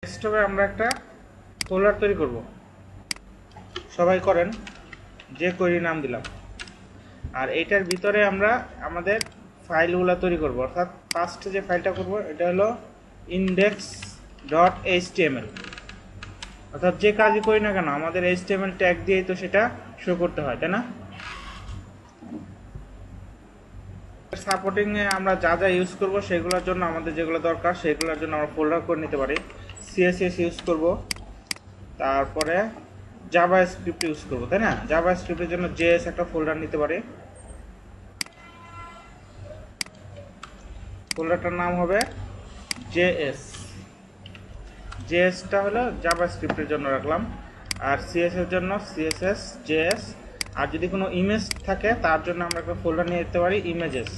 ডেস্কটপে আমরা একটা ফোল্ডার তৈরি করব। সবাই করেন, যে কোয়েরি নাম দিলাম। আর এইটার ভিতরে আমরা আমাদের ফাইলগুলো তৈরি করব। অর্থাৎ ফার্স্ট যে ফাইলটা করব এটা হলো index.html। অর্থাৎ যে কাজই করি না কেন আমাদের HTML ট্যাগ দিয়েই তো সেটা শো করতে হয়, তাই না? সাপোর্টিং এ আমরা যা যা ইউজ করব সেগুলোর জন্য আমাদের যেগুলো দরকার সেগুলোর জন্য আমরা ফোল্ডার করে নিতে পারি। CSS ইউজ করব, তারপরে জাভাস্ক্রিপ্ট ইউজ করব, তাই না? জাভাস্ক্রিপ্টের জন্য JS একটা ফোল্ডার নিতে পারি। ফোল্ডারটার নাম হবে JS। JS টা হলো জাভাস্ক্রিপ্টের জন্য রাখলাম, আর CSS এর জন্য CSS JS। আর যদি কোনো ইমেজ থাকে তার জন্য আমরা একটা ফোল্ডার নিয়ে নিতে পারি ইমেজেস।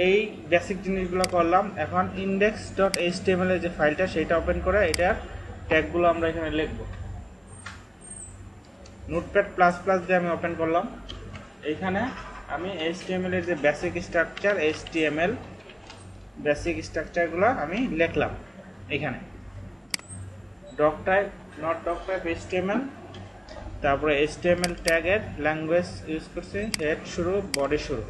এই বেসিক জিনিসগুলো করলাম। এখন index.html এর যে ফাইলটা সেটা ওপেন করে এটার ট্যাগগুলো আমরা এখানে লিখব। নোটপ্যাড প্লাস প্লাস দিয়ে আমি ওপেন করলাম। এইখানে আমি HTML এর যে বেসিক স্ট্রাকচার HTML বেসিক স্ট্রাকচারগুলো আমি লিখলাম এখানে। Doc type not doc type HTML, তারপরে HTML ট্যাগের ল্যাঙ্গুয়েজ ইউজ করছি, হেড শুরু বডি শুরু।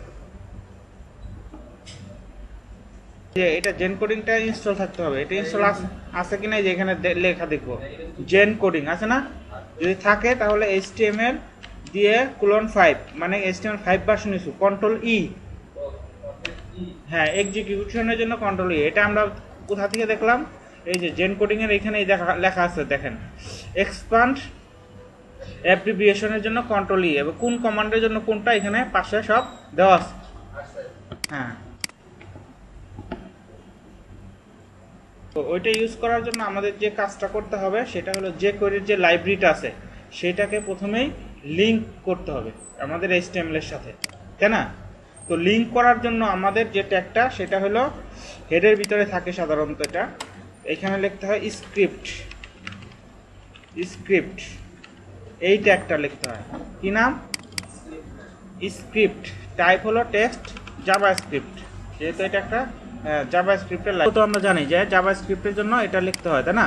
এটা জেন কোডিংটা ইনস্টল থাকতে হবে। এটা ইনস্টল আছে কিনা যে এখানে লেখা দেখবো, জেন কোডিং আছে না? যদি থাকে তাহলে HTML দিয়ে :5 মানে HTML 5 ভার্সন ইস্যু কন্ট্রোল ই। হ্যাঁ, এক্সিকিউশনের জন্য কন্ট্রোল ই। এটা আমরা কোথা থেকে দেখলাম? এই যে জেন কোডিং এর এখানে লেখা আছে, দেখেন এক্সপান্ড অ্যাব্রিভিয়েশনের জন্য কন্ট্রোল ই, এবং কোন কমান্ডের জন্য কোনটা এখানে পাশে সব দেওয়া আছে। হ্যাঁ, তো ওইটা ইউজ করার জন্য আমাদের যে কাজটা করতে হবে সেটা হলো যে কোয়েরির যে লাইব্রেরিটা আছে সেটাকে প্রথমেই লিংক করতে হবে আমাদের HTML এর সাথে, তাই না? তো লিংক করার জন্য আমাদের যে ট্যাগটা সেটা হলো হেডের ভিতরে থাকে সাধারণত। এটা এখানে লিখতে হয় স্ক্রিপ্ট। স্ক্রিপ্ট এই ট্যাগটা লিখতে হয়। কি নাম? স্ক্রিপ্ট। টাইপ হলো টেক্সট, জাভাস্ক্রিপ্ট। যেহেতু এটা একটা জাভাস্ক্রিপ্টের লাইব্রেরি, তো আমরা জানি যে জাভাস্ক্রিপ্টের জন্য এটা লিখতে হয়, তাই না?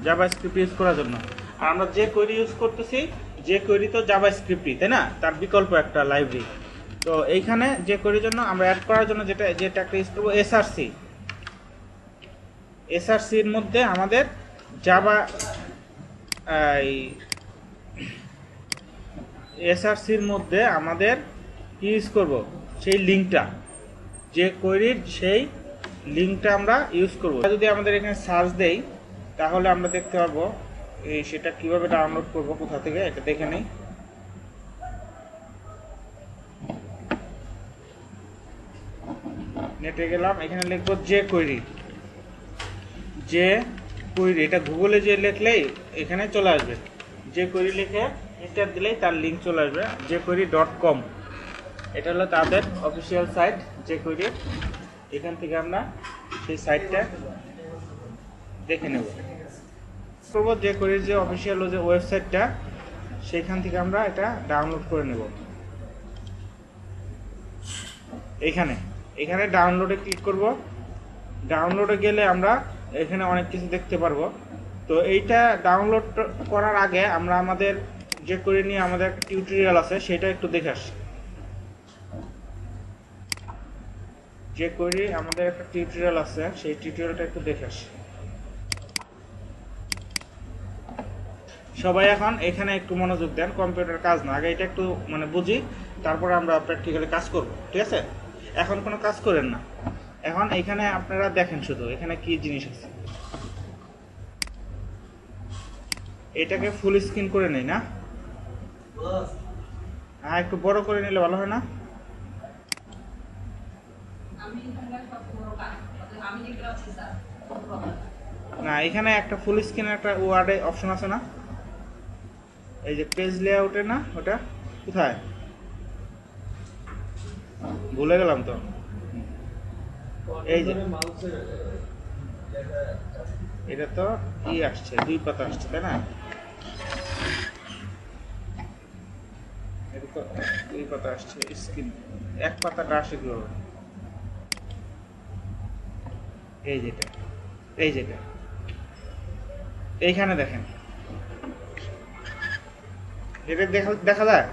জাভাস্ক্রিপ্ট ইউজ করার জন্য। আর আমরা যে কোয়েরি ইউজ করতেছি, যে কোয়েরি তো জাভাস্ক্রিপ্টই, তাই না? তার বিকল্প একটা লাইব্রেরি। তো এইখানে যে কোয়েরির জন্য আমরা অ্যাড করার জন্য যেটা একটা ইউজ করবো SRC। SRCর মধ্যে আমাদের জাভা SRCর মধ্যে আমাদের কি ইউজ করব? সেই লিঙ্কটা, যে কোয়েরির সেই লিঙ্কটা আমরা ইউজ করব। যদি আমাদের এখানে সার্চ দেই তাহলে আমরা দেখতে পারবো সেটা কিভাবে ডাউনলোড করব, কোথা থেকে এটা দেখে নেই। নেটে গেলাম, এখানে লিখবো যে কোয়েরি। যে কোয়েরি এটা গুগলে যে লিখলেই এখানে চলে আসবে। যে কোয়েরি লিখে এন্টার দিলেই তার লিঙ্ক চলে আসবে, jquery.com। এটা হলো তাদের অফিসিয়াল সাইট যে কোয়েরি। এখান থেকে আমরা সেই সাইটটা দেখে নেব। করব যে কোয়েরির যে অফিসিয়াল যে ওয়েবসাইটটা সেখান থেকে আমরা এটা ডাউনলোড করে নেব। এখানে ডাউনলোডে ক্লিক করব। ডাউনলোডে গেলে আমরা এখানে অনেক কিছু দেখতে পারবো। তো এইটা ডাউনলোড করার আগে আমরা আমাদের যে কোয়েরি নিয়ে আমাদের একটা টিউটোরিয়াল আছে সেটা একটু দেখে আসি। যে কোয়েরি আমাদের একটা টিউটোরিয়াল আছে, সেই টিউটোরিয়ালটা একটু দেখে আসি। সবাই এখন এখানে একটু মনোযোগ দেন, কম্পিউটার কাজ না, আগে এটা একটু বুঝি, তারপরে আমরা প্র্যাকটিক্যালি কাজ করব, ঠিক আছে? এখন কোনো কাজ করেন না, এখন এখানে আপনারা দেখেন শুধু এখানে কি জিনিস আছে। এটাকে ফুল স্ক্রিন করে নেই না? হ্যাঁ, একটু বড় করে নিলে ভালো হয় না? না, এখানে একটা ফুল স্ক্রিনের একটা ওয়ার্ডে অপশন আছে না? এই যে পেজ লেআউটে না, ওটা কোথায় ভুলে গেলাম তো। এই যে এটা তো আসছে, 2 পাতা আসছে, তাই না? এটা তো 2 পাতা আসছে, স্ক্রিন 1 পাতাটা আসে কিভাবে? এই যেটা এইখানে দেখেন, এটা দেখা যায়,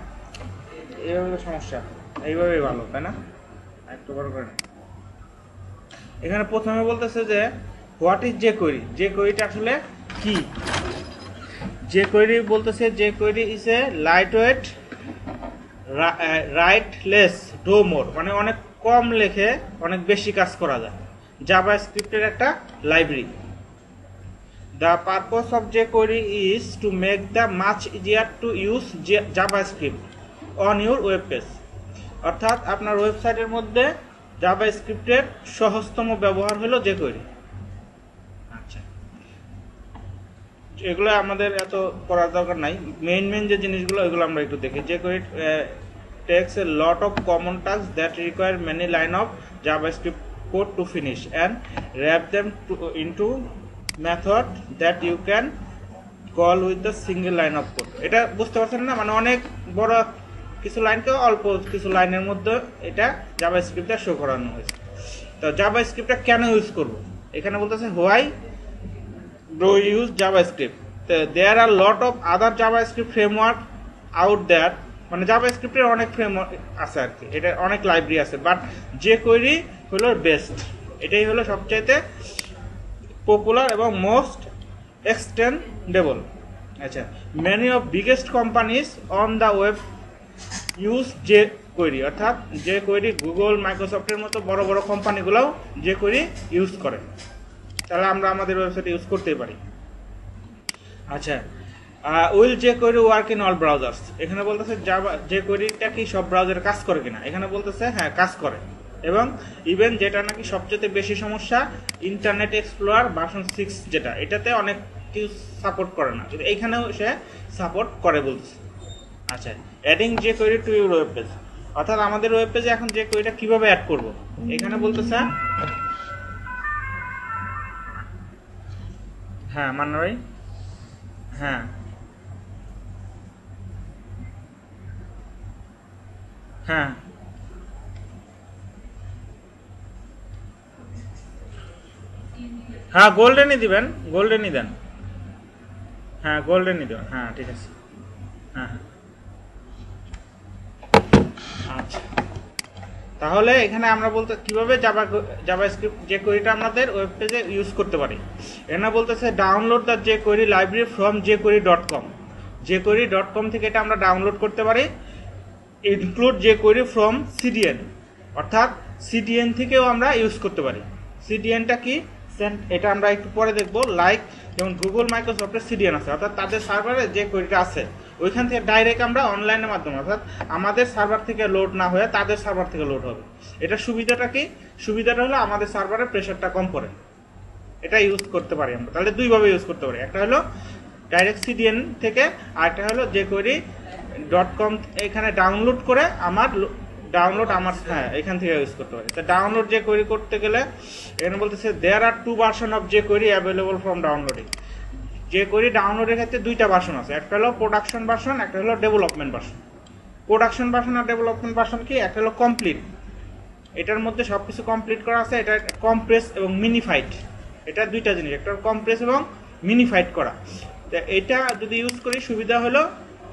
এইভাবে সমস্যা, এইভাবে ভালো, তাই না? একটু বড় করে এখানে প্রথমে বলতেছে যে হোয়াট ইজ jQuery, jQueryটা আসলে কি। jQuery বলতেছে jQuery is a light weight write less do more, মানে অনেক কম লেখে অনেক বেশি কাজ করা যায়, জাভাস্ক্রিপ্টের একটা library. The purpose of jQuery is to make the much easier to use JavaScript on your web page, অর্থাৎ আপনার ওয়েবসাইটের মধ্যে জাভাস্ক্রিপ্টের সহজতম ব্যবহার হলো jQuery। আচ্ছা, এগুলো আমাদের এত করার দরকার নাই, মেইন যে জিনিসগুলো এগুলো আমরা একটু দেখি। jQuery takes a lot of common tasks that require many line of JavaScript code to finish and wrap them into method that you can call with the single line of code। এটা বুঝতে পারছেন না, মানে অনেক বড় কিছু লাইনকে অল্প কিছু লাইনের মধ্যে এটা জাভাস্ক্রিপ্টে শো করানো হয়েছে। তো জাভাস্ক্রিপ্টটা কেন ইউজ করব, এখানে বলতেছে why do use JavaScript. There are lot of other JavaScript framework out there, মানে জাভাস্ক্রিপ্টের অনেক ফ্রেমওয়ার্ক আছে আর কি, এটা অনেক লাইব্রেরি আছে, বাট jQuery হলো বেস্ট, এটাই হলো সবচাইতে পপুলার এবং মোস্ট এক্সটেন্ডেবল। আচ্ছা, many of biggest companies on the web use jQuery, অর্থাৎ jQuery গুগল মাইক্রোসফটের মতো বড় বড় কোম্পানিগুলোও jQuery ইউজ করে, তাহলে আমরা আমাদের ওয়েবসাইটে ইউজ করতেই পারি। আচ্ছা, will jQuery work in all browsers, এখানে বলতেছে jQueryটা কি সব ব্রাউজারে কাজ করে কিনা, এখানে বলতেছে হ্যাঁ কাজ করে, এবং ইভেন যেটা নাকি সবচেয়ে বেশি সমস্যা ইন্টারনেট এক্সপ্লোরার ভার্সন 6 যেটা, এটাতে অনেক কিছু সাপোর্ট করে না, কিন্তু এইখানেও সে সাপোর্ট করে বলছে। আচ্ছা, adding jQuery to your web page, অর্থাৎ আমাদের ওয়েব পেজে এখন jQueryটা কিভাবে অ্যাড করব, এখানে বলতেছে হ্যাঁ মান্না ভাই, হ্যাঁ হ্যাঁ হ্যাঁ গোল্ডেনই দিবেন, গোল্ডেনই দেন, হ্যাঁ গোল্ডেনই দেবেন, হ্যাঁ ঠিক আছে, হ্যাঁ আচ্ছা। তাহলে এখানে আমরা বলতে কিভাবে জাভাস্ক্রিপ্ট jQueryটা আমাদের ওয়েব পেজে ইউজ করতে পারি, এখানে বলতেছে download the jQuery library from jQuery.com, jQuery.com থেকে এটা আমরা ডাউনলোড করতে পারি। ইনক্লুড jQuery ফ্রম CDN, অর্থাৎ CDN থেকেও আমরা ইউজ করতে পারি। CDNটা কি এটা আমরা একটু পরে দেখবো, লাইক যেমন গুগল মাইক্রোসফটের CDN আছে, অর্থাৎ তাদের সার্ভারে jQueryটা আছে, ওইখান থেকে ডাইরেক্ট আমরা অনলাইনের মাধ্যমে, অর্থাৎ আমাদের সার্ভার থেকে লোড না হয়ে তাদের সার্ভার থেকে লোড হবে। এটা সুবিধাটা কি, সুবিধাটা হলো আমাদের সার্ভারের প্রেশারটা কম পড়ে, এটা ইউজ করতে পারি আমরা। তাহলে দুইভাবে ইউজ করতে পারি, একটা হলো ডাইরেক্ট CDN থেকে, আর একটা হলো jQuery.com এখানে ডাউনলোড করে আমার হ্যাঁ এখান থেকে ইউজ করতে পারি। তো ডাউনলোড jQuery করতে গেলে এখানে বলতেছে দেয়ার আর 2 version of jQuery available from downloading. jQuery ডাউনলোডের ক্ষেত্রে দুইটা ভার্সন আছে, একটা হলো প্রোডাকশন ভার্সন, একটা হলো ডেভেলপমেন্ট ভার্সন। প্রোডাকশন ভার্সন আর ডেভেলপমেন্ট ভার্সন কি, একটা হলো কমপ্লিট, এটার মধ্যে সবকিছু কমপ্লিট করা আছে, এটা কম্প্রেস এবং মিনিফাইড, এটা দুইটা জিনিস, একটা কম্প্রেস এবং মিনিফাইড করা। তো এটা যদি ইউজ করি সুবিধা হলো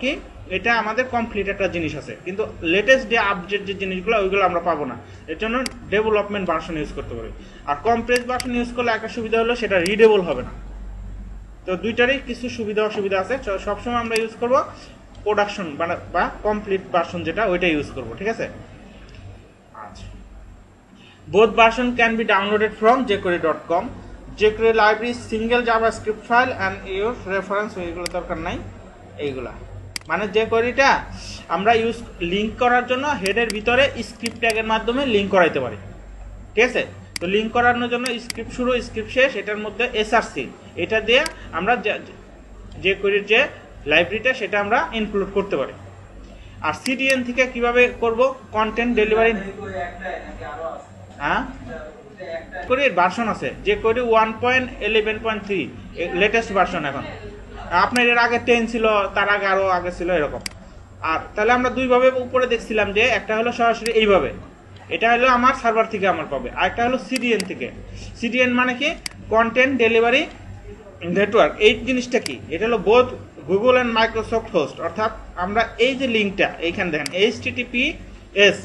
কি, এটা আমাদের কমপ্লিট একটা জিনিস আছে, কিন্তু লেটেস্ট যে আপডেট যে জিনিসগুলো ওইগুলো আমরা পাবো না, এর জন্য ডেভেলপমেন্ট ভার্সন ইউজ করতে পারি। আর কম্প্রেস ভার্সন ইউজ করলে একটা সুবিধা হলো সেটা রিডেবল হবে না। তো দুইটারই কিছু সুবিধা অসুবিধা আছে, সবসময় আমরা ইউজ করব প্রোডাকশন বা কমপ্লিট ভার্সন যেটা ওইটা ইউজ করব, ঠিক আছে। আচ্ছা, both version can be downloaded from jQuery.com। jQuery library single JavaScript file and your reference, এইগুলো দরকার নাই, এইগুলা মানে jQueryটা আমরা ইউজ লিঙ্ক করার জন্য হেডের ভিতরে স্ক্রিপ্ট ট্যাগের মাধ্যমে লিঙ্ক করাইতে পারি, ঠিক আছে। তো লিঙ্ক করানোর জন্য স্ক্রিপ্ট শুরু স্ক্রিপ্ট শেষ, এটার মধ্যে src এটা দিয়ে আমরা jQueryর যে লাইব্রেরিটা সেটা আমরা ইনক্লুড করতে পারি। আর CDN থেকে কিভাবে করব, কন্টেন্ট ডেলিভারি, হ্যাঁ jQueryর ভার্সন আছে, jQuery 1.11.3 লেটেস্ট ভার্সন, এখন আপনার এর আগে 10 ছিল, তার আগে আরো আগে ছিল এরকম। আর তাহলে আমরা দুইভাবে উপরে দেখছিলাম, যে একটা হলো সরাসরি এইভাবে, এটা হলো আমার সার্ভার থেকে আমার পাবে, আরেকটা হলো সিডিএন থেকে। সিডিএন মানে কি, কন্টেন্ট ডেলিভারি নেটওয়ার্ক। এই জিনিসটা কি, এটা হলো both Google and Microsoft host. অর্থাৎ আমরা এই যে লিঙ্কটা এইখানে দেখেন HTTPS,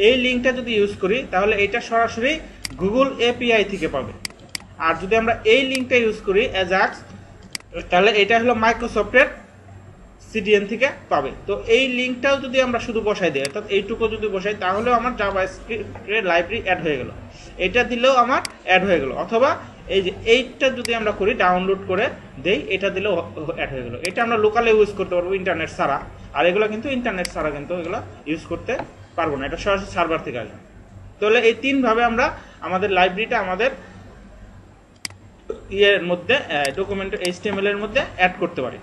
এই লিঙ্কটা যদি ইউজ করি তাহলে এটা সরাসরি গুগল API থেকে পাবে। আর যদি আমরা এই লিঙ্কটা ইউজ করি অ্যাজাক্স, তাহলে এটা হলো মাইক্রোসফটের সিডিএন থেকে পাবে। তো এই লিঙ্কটাও যদি আমরা শুধু বসাই দিই, অর্থাৎ এইটুকু যদি বসাই, তাহলেও আমার জাভাস্ক্রিপ্টের লাইব্রেরি অ্যাড হয়ে গেল, এটা দিলেও আমার অ্যাড হয়ে গেল। অথবা এই যে এইটা যদি আমরা করি, ডাউনলোড করে দেই, এটা দিলেও অ্যাড হয়ে গেল। এটা আমরা লোকালে ইউজ করতে পারবো ইন্টারনেট ছাড়া, আর এগুলো কিন্তু ইন্টারনেট ছাড়া কিন্তু এগুলো ইউজ করতে পারবো না, এটা সরাসরি সার্ভার থেকে আসবে। তাহলে এই তিনভাবে আমরা আমাদের লাইব্রেরিটা আমাদের ইয়ের মধ্যে ডকুমেন্ট HTML এর মধ্যে অ্যাড করতে পারি।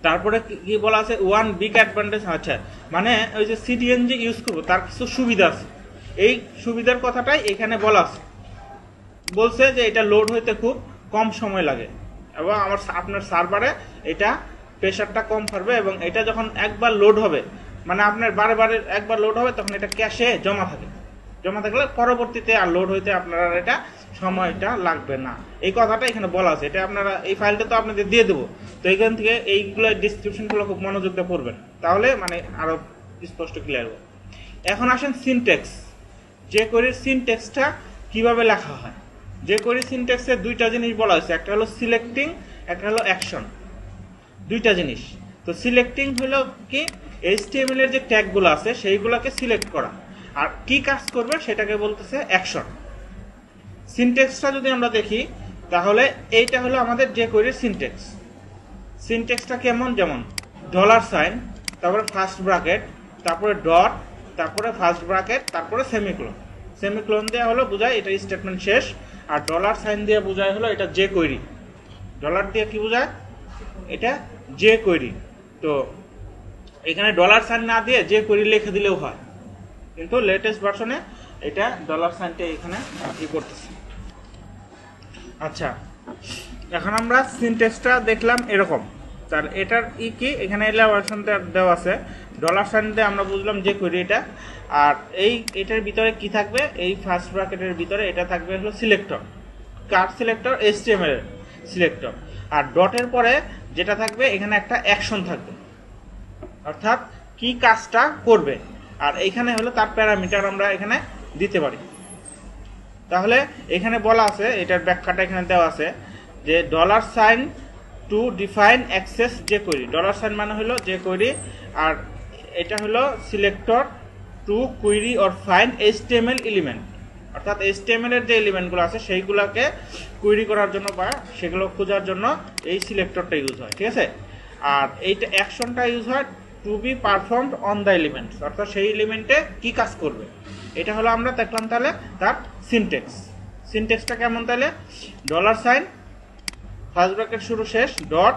তারপরে কি বলা আছে, ওয়ান বিগ অ্যাডভান্টেজ, আচ্ছা মানে ওই যে সিডিএন যে ইউজ করবো তার কিছু সুবিধা আছে, এই সুবিধার কথাটাই এখানে বলা আছে। বলছে যে এটা লোড হইতে খুব কম সময় লাগে এবং আপনার সার্ভারে এটা প্রেশারটা কম পড়বে, এবং এটা যখন একবার লোড হবে, মানে আপনার বারে বারে একবার লোড হবে, তখন এটা ক্যাশে জমা থাকলে পরবর্তীতে আর লোড হইতে আপনারা এটা সময়টা লাগবে না। এই কথাটা এখানে বলা আছে। এটা আপনারা এই ফাইলটা তো আপনাদের দিয়ে দেবো, তো এইখান থেকে এইগুলো ডিসক্রিপশনগুলো খুব মনোযোগ দিয়ে পড়বেন, তাহলে মানে আরো স্পষ্ট ক্লিয়ার হবে। এখন আসেন সিনট্যাক্স, যে কোয়েরির সিনট্যাক্সটা কিভাবে লেখা হয়। যে কোয়েরি সিনট্যাক্সে দুইটা জিনিস বলা হয়েছে, একটা হলো সিলেক্টিং, একটা হলো অ্যাকশন, দুইটা জিনিস। তো সিলেক্টিং হলো কি, HTML এর যে ট্যাগগুলো আছে সেইগুলোকে সিলেক্ট করা, আর কি কাজ করবে সেটাকে বলতেছে অ্যাকশন। সিনট্যাক্সটা যদি আমরা দেখি, তাহলে এইটা হলো আমাদের যে কোয়েরির সিনট্যাক্স। সিনট্যাক্সটা কেমন, যেমন $, তারপরে ফার্স্ট ব্র্যাকেট, তারপরে ডট, তারপরে ফার্স্ট ব্র্যাকেট, তারপরে সেমিক্লোন। সেমিক্লোন দেওয়া হলো বোঝায় এটা স্টেটমেন্ট শেষ, আর $, দিয়ে বোঝায় হলো এটা যে কোয়েরি। ডলার দিয়ে কি বোঝায়, এটা যে কোয়েরি। তো এখানে $, না দিয়ে যে কোয়েরি লিখে দিলেও হয়, কিন্তু লেটেস্ট ভার্সনে এটা $টা এখানে করতেছে। আচ্ছা, এখন আমরা সিনট্যাক্সটা দেখলাম এরকম। তার এটার কি, এখানে ভার্সনটা দেওয়া আছে, $, দিয়ে আমরা বুঝলাম যে কোয়েরি এটা। আর এটার ভিতরে কি থাকবে, এই ফার্স্ট ব্র্যাকেটের ভিতরে এটা থাকবে হলো সিলেক্টর, কার সিলেক্টর, HTML এর সিলেক্টর। আর ডটের পরে যেটা থাকবে, এখানে একটা অ্যাকশন থাকবে, অর্থাৎ কি কাজটা করবে। আর এইখানে হলো তার প্যারামিটার আমরা এখানে দিতে পারি। তাহলে এখানে বলা আছে, এটার ব্যাখ্যাটা এখানে দেওয়া আছে যে $, টু ডিফাইন অ্যাক্সেস যে কোয়েরি। $, মানে হলো যে কোয়েরি, আর এটা হলো selector to query or find HTML element, অর্থাৎ HTML এর যে এলিমেন্টগুলো আছে সেইগুলোকে কোয়েরি করার জন্য বা সেগুলো খোঁজার জন্য এই সিলেক্টরটা ইউজ হয়, ঠিক আছে। আর এইটা অ্যাকশনটা ইউজ হয় to be performed on the elements, অর্থাৎ সেই এলিমেন্টে কি কাজ করবে। এটা হলো আমরা দেখলাম তাহলে তার সিনট্যাক্স। সিনট্যাক্সটা কেমন, তাহলে $, ফার্স্ট ব্র্যাকেট শুরু শেষ, ডট,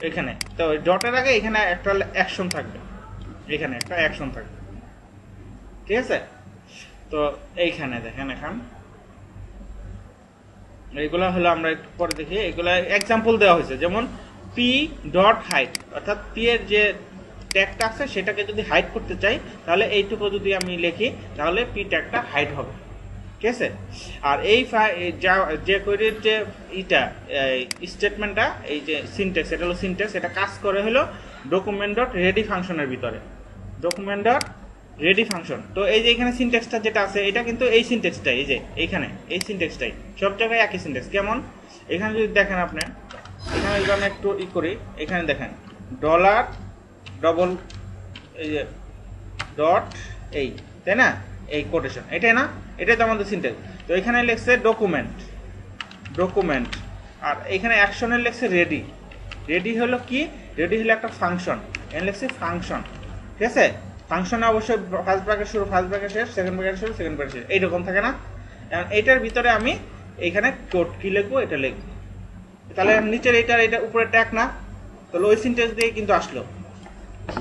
এখানে তো ডটের আগে এখানে একটা অ্যাকশন থাকবে, এখানে একটা অ্যাকশন থাকবে, ঠিক আছে। তো এইখানে দেখেন, এখন এইগুলা হলো আমরা একটু পরে দেখি, এগুলা এক্সাম্পল দেওয়া হয়েছে, যেমন p.hide, অর্থাৎ p এর যে ট্যাগটা আছে সেটাকে যদি হাইড করতে চাই, তাহলে এইটুকু যদি আমি লিখি, তাহলে p ট্যাগটা হাইড হবে, ঠিক আছে। আর এই যে কোয়েরির যে স্টেটমেন্টটা, এই যে সিনট্যাক্স, এটা হলো সিনট্যাক্স, এটা কাজ করে হলো document.ready ফাংশনের ভিতরে, document.ready ফাংশন। তো এই যে এখানে সিনট্যাক্সটা যেটা আছে, এটা কিন্তু এই সিনট্যাক্সটাই, এই যে এইখানে এই সিনট্যাক্সটাই সব জায়গায় একই সিনট্যাক্স। কেমন, এখানে যদি দেখেন আপনি, এখানে যদি আমি একটু করি, এখানে দেখেন $, এই যে ডট, এই তাই না, এই কোটেশন, এটাই না, এটাই তো আমাদের সিনট্যাক্স। তো এখানে লিখছে ডকুমেন্ট, আর এখানে অ্যাকশনে লিখছে রেডি হলো কি, রেডি হলো একটা ফাংশন, এখানে লিখছে ফাংশন, ঠিক আছে। ফাংশনে অবশ্যই ফার্স্ট ব্র্যাকেট শুরু, ফার্স্ট ব্র্যাকেট শেষ, সেকেন্ড ব্র্যাকেট শুরু, সেকেন্ড ব্র্যাকেট শেষ, এইরকম থাকে না। এইটার ভিতরে আমি এইখানে কোড কি লিখবো, এটা লিখবো, তাহলে নিচের এটা উপরে ট্যাগ না, তাহলে ওই সিনট্যাক্স দিয়ে কিন্তু আসলো,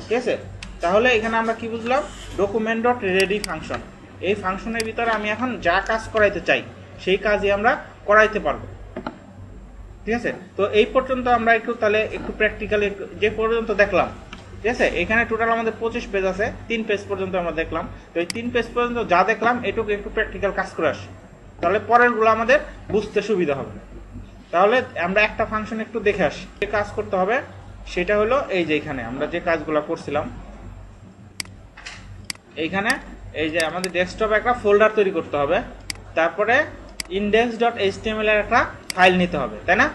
ঠিক আছে। তাহলে এখানে আমরা কি বুঝলাম, document.ready ফাংশন, এই ফাংশনের ভিতরে আমি এখন যা কাজ করাইতে চাই সেই কাজই আমরা করাইতে পারবো, ঠিক আছে। তো এই পর্যন্ত আমরা একটু তাহলে একটু প্র্যাকটিক্যালি যে পর্যন্ত দেখলাম, ঠিক আছে। এখানে টোটাল আমাদের 25 পেজ আছে, 3 পেজ পর্যন্ত আমরা দেখলাম। তো এই 3 পেজ পর্যন্ত যা দেখলাম এটুকু একটু প্র্যাকটিক্যাল কাজ করে আসি, তাহলে পরেরগুলো আমাদের বুঝতে সুবিধা হবে। তাহলে আমরা একটা ফাংশন একটু দেখে আসি। যে কাজ করতে হবে সেটা হলো এই যে এখানে আমরা যে কাজগুলো করছিলাম, এইখানে এই যে আমাদের ডেস্কটপে একটা ফোল্ডার তৈরি করতে হবে, তারপরে index.html এর একটা ফাইল নিতে হবে, তাই না?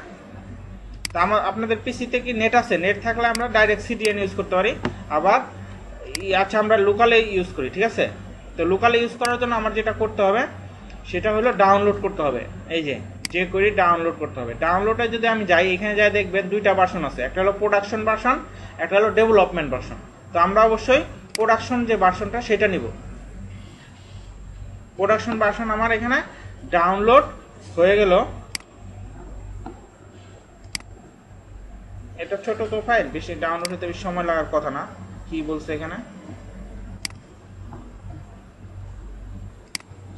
তা আপনাদের পিসিতে কি নেট আছে? নেট থাকলে আমরা ডাইরেক্ট সিডিএন ইউজ করতে পারি, আবার আচ্ছা আমরা লোকালে ইউজ করি, ঠিক আছে। তো লোকালে ইউজ করার জন্য আমার যেটা করতে হবে সেটা হলো ডাউনলোড করতে হবে। এই যে jQuery ডাউনলোড করতে হবে। ডাউনলোডে যদি আমি যাই, এখানে যাই দেখবেন দুইটা ভার্সন আছে, একটা হলো প্রোডাকশন ভার্সন, একটা হলো ডেভেলপমেন্ট ভার্সন। তো আমরা অবশ্যই প্রোডাকশন যে ভার্সনটা সেটা নিব। প্রোডাকশন ভার্সন আমার এখানে ডাউনলোড হয়ে গেল। এটা ছোট তো ফাইল, বেশি ডাউনলোড হতে বেশি সময় লাগার কথা না। কি বলছে এখানে,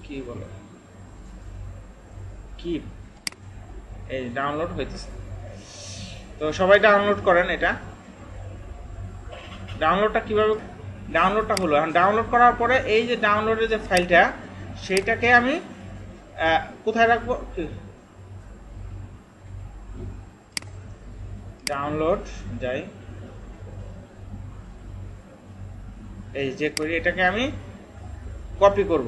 কি বলো, কি এই ডাউনলোড হইতেছে। তো সবাই ডাউনলোড করেন। এটা ডাউনলোডটা কিভাবে, ডাউনলোডটা হলো, এখন ডাউনলোড করার পরে এই যে ডাউনলোডের যে ফাইলটা সেইটাকে আমি কোথায় রাখবো, ডাউনলোড যাই, এই যে করি এটাকে আমি কপি করব।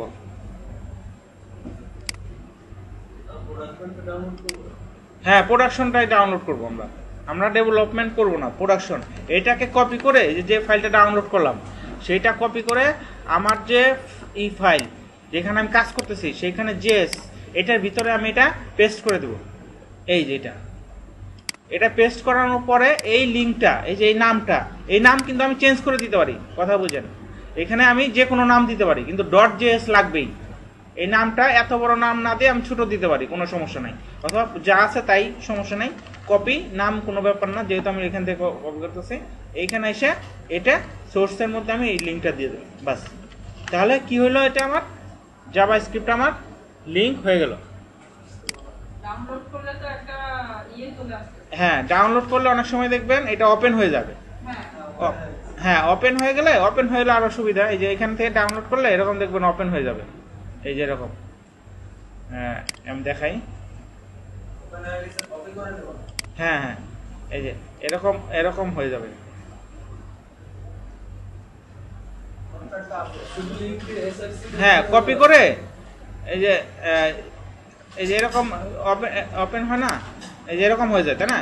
হ্যাঁ, প্রোডাকশনটাই ডাউনলোড করব আমরা, আমরা ডেভেলপমেন্ট করব না, প্রোডাকশন। এটাকে কপি করে যে ফাইলটা ডাউনলোড করলাম সেইটা কপি করে আমার যে ই ফাইল যেখানে আমি কাজ করতেছি সেইখানে জেএস, এটার ভিতরে আমি এটা পেস্ট করে দেব। এই যে এটা পেস্ট করানোর পরে এই লিঙ্কটা, এই যে এই নামটা, এই নাম কিন্তু আমি চেঞ্জ করে দিতে পারি, কথা বুঝেন। এখানে আমি যে কোনো নাম দিতে পারি, কিন্তু .js লাগবেই। এই নামটা এত বড় নাম না দিয়ে আমি ছোট দিতে পারি, কোনো সমস্যা নাই, অথবা যা আছে তাই সমস্যা নাই। কপি নাম কোনো ব্যাপার না, যেহেতু আমি এখান থেকে কপি করতেছি, এইখানে এসে এটা সোর্সের মধ্যে আমি এই লিঙ্কটা দিয়ে দেবো, বাস। তাহলে কি হলো, এটা আমার জাভাস্ক্রিপ্ট আমার লিঙ্ক হয়ে গেল। ডাউনলোড করলে তো একটা চলে আসছে। হ্যাঁ, ডাউনলোড করলে অনেক সময় দেখবেন এটা ওপেন হয়ে যাবে। হ্যাঁ, ওপেন হয়ে গেলে আরো সুবিধা। এই যে এখান থেকে ডাউনলোড করলে এরকম দেখবেন ওপেন হয়ে যাবে, এই যে এরকম। হ্যাঁ, আমি দেখাই। হ্যাঁ, এই যে এরকম হয়ে যাবে। হ্যাঁ, কপি করে এই যে এরকম ওপেন হয় না, এই যে এরকম হয়ে যায়, তাই না?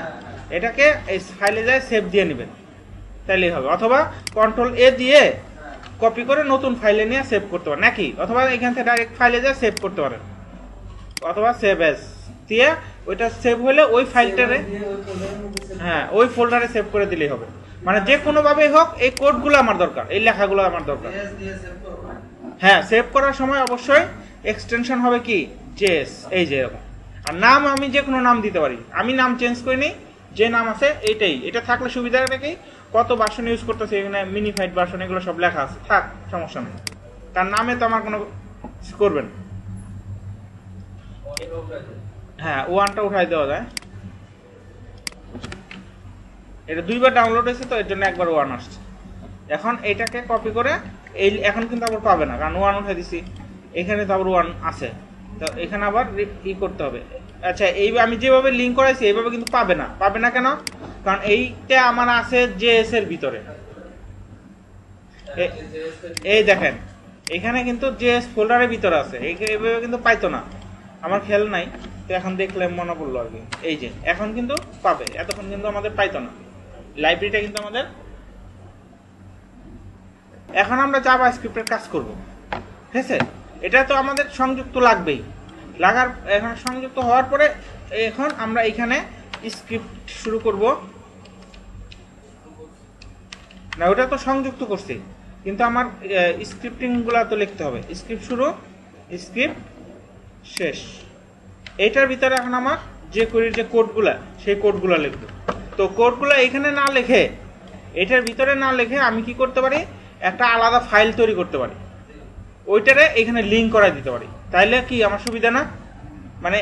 এটাকে এই ফাইলে যায় সেভ দিয়ে নেবেন, তাইলেই হবে। অথবা Ctrl+A দিয়ে কপি করে নতুন ফাইলে নিয়ে সেভ করতে পারেন নাকি, অথবা এখান থেকে ডাইরেক্ট ফাইলে যায় সেভ করতে পারেন, অথবা সেভ অ্যাজ দিয়ে ওইটা সেভ হলে ওই ফাইলটারে, হ্যাঁ, ওই ফোল্ডারে সেভ করে দিলেই হবে। মানে যে কোনো ভাবেই হোক এই কোডগুলো আমার দরকার, এই লেখাগুলো আমার দরকার। হ্যাঁ, সেভ করার সময় অবশ্যই এক্সটেনশন হবে কি জেএস, এই যে এরকম। আর নাম আমি যে কোনো নাম দিতে পারি, আমি নাম চেঞ্জ করিনি, যে নাম আছে এইটাই। এটা থাকলে সুবিধাটা কি, কত ভার্সন ইউজ করতেছে এখানে মিনিফাইড ভার্সন এগুলো সব লেখা আছে, থাক, সমস্যা নেই। তার নামে তো আমার কোনো করবেন। হ্যাঁ, ওয়ানটা উঠাই দেওয়া যায়। এটা দুইবার ডাউনলোড হয়েছে তো এর জন্য একবার ওয়ান আসছে। এখন এটাকে কপি করে এই, এখন কিন্তু আবার পাবে না, কারণ ওয়ান উঠাই দিছি, এখানে তো আবার ওয়ান আছে, তো এখানে আবার ই করতে হবে। আচ্ছা, এই আমি যেভাবে লিঙ্ক করাইছি এইভাবে কিন্তু পাবে না কেন, কারণ এইটা আমার আছে জেএস এর ভিতরে। এই দেখেন এখানে কিন্তু জেএস ফোল্ডারের ভিতরে আছে, এইভাবে কিন্তু পাইতো না, আমার খেয়াল নাই, তো এখন দেখলে মনে পড়লো আর কি। এই যে এখন কিন্তু পাবে, এতক্ষণ কিন্তু আমাদের পাইতো না, লাইব্রেরিটা কিন্তু আমাদের। এখন আমরা জাভাস্ক্রিপ্টের কাজ করব, ঠিক আছে। এটা তো আমাদের সংযুক্ত লাগবেই, এখন সংযুক্ত হওয়ার পরে এখন আমরা এখানে স্ক্রিপ্ট শুরু করব। না, ওটা তো সংযুক্ত করছি, কিন্তু আমার স্ক্রিপ্টিং গুলা তো লিখতে হবে। স্ক্রিপ্ট শুরু, স্ক্রিপ্ট শেষ। এইটার ভিতরে এখন আমার jQuery যে কোডগুলা, সেই কোডগুলা লিখব। তো কোডগুলা এখানে না লিখে, এটার ভিতরে না লিখে আমি কি করতে পারি, একটা আলাদা ফাইল তৈরি করতে পারি, ওইটারে এখানে লিঙ্ক করাই দিতে পারি। তাইলে কি আমার সুবিধা না? মানে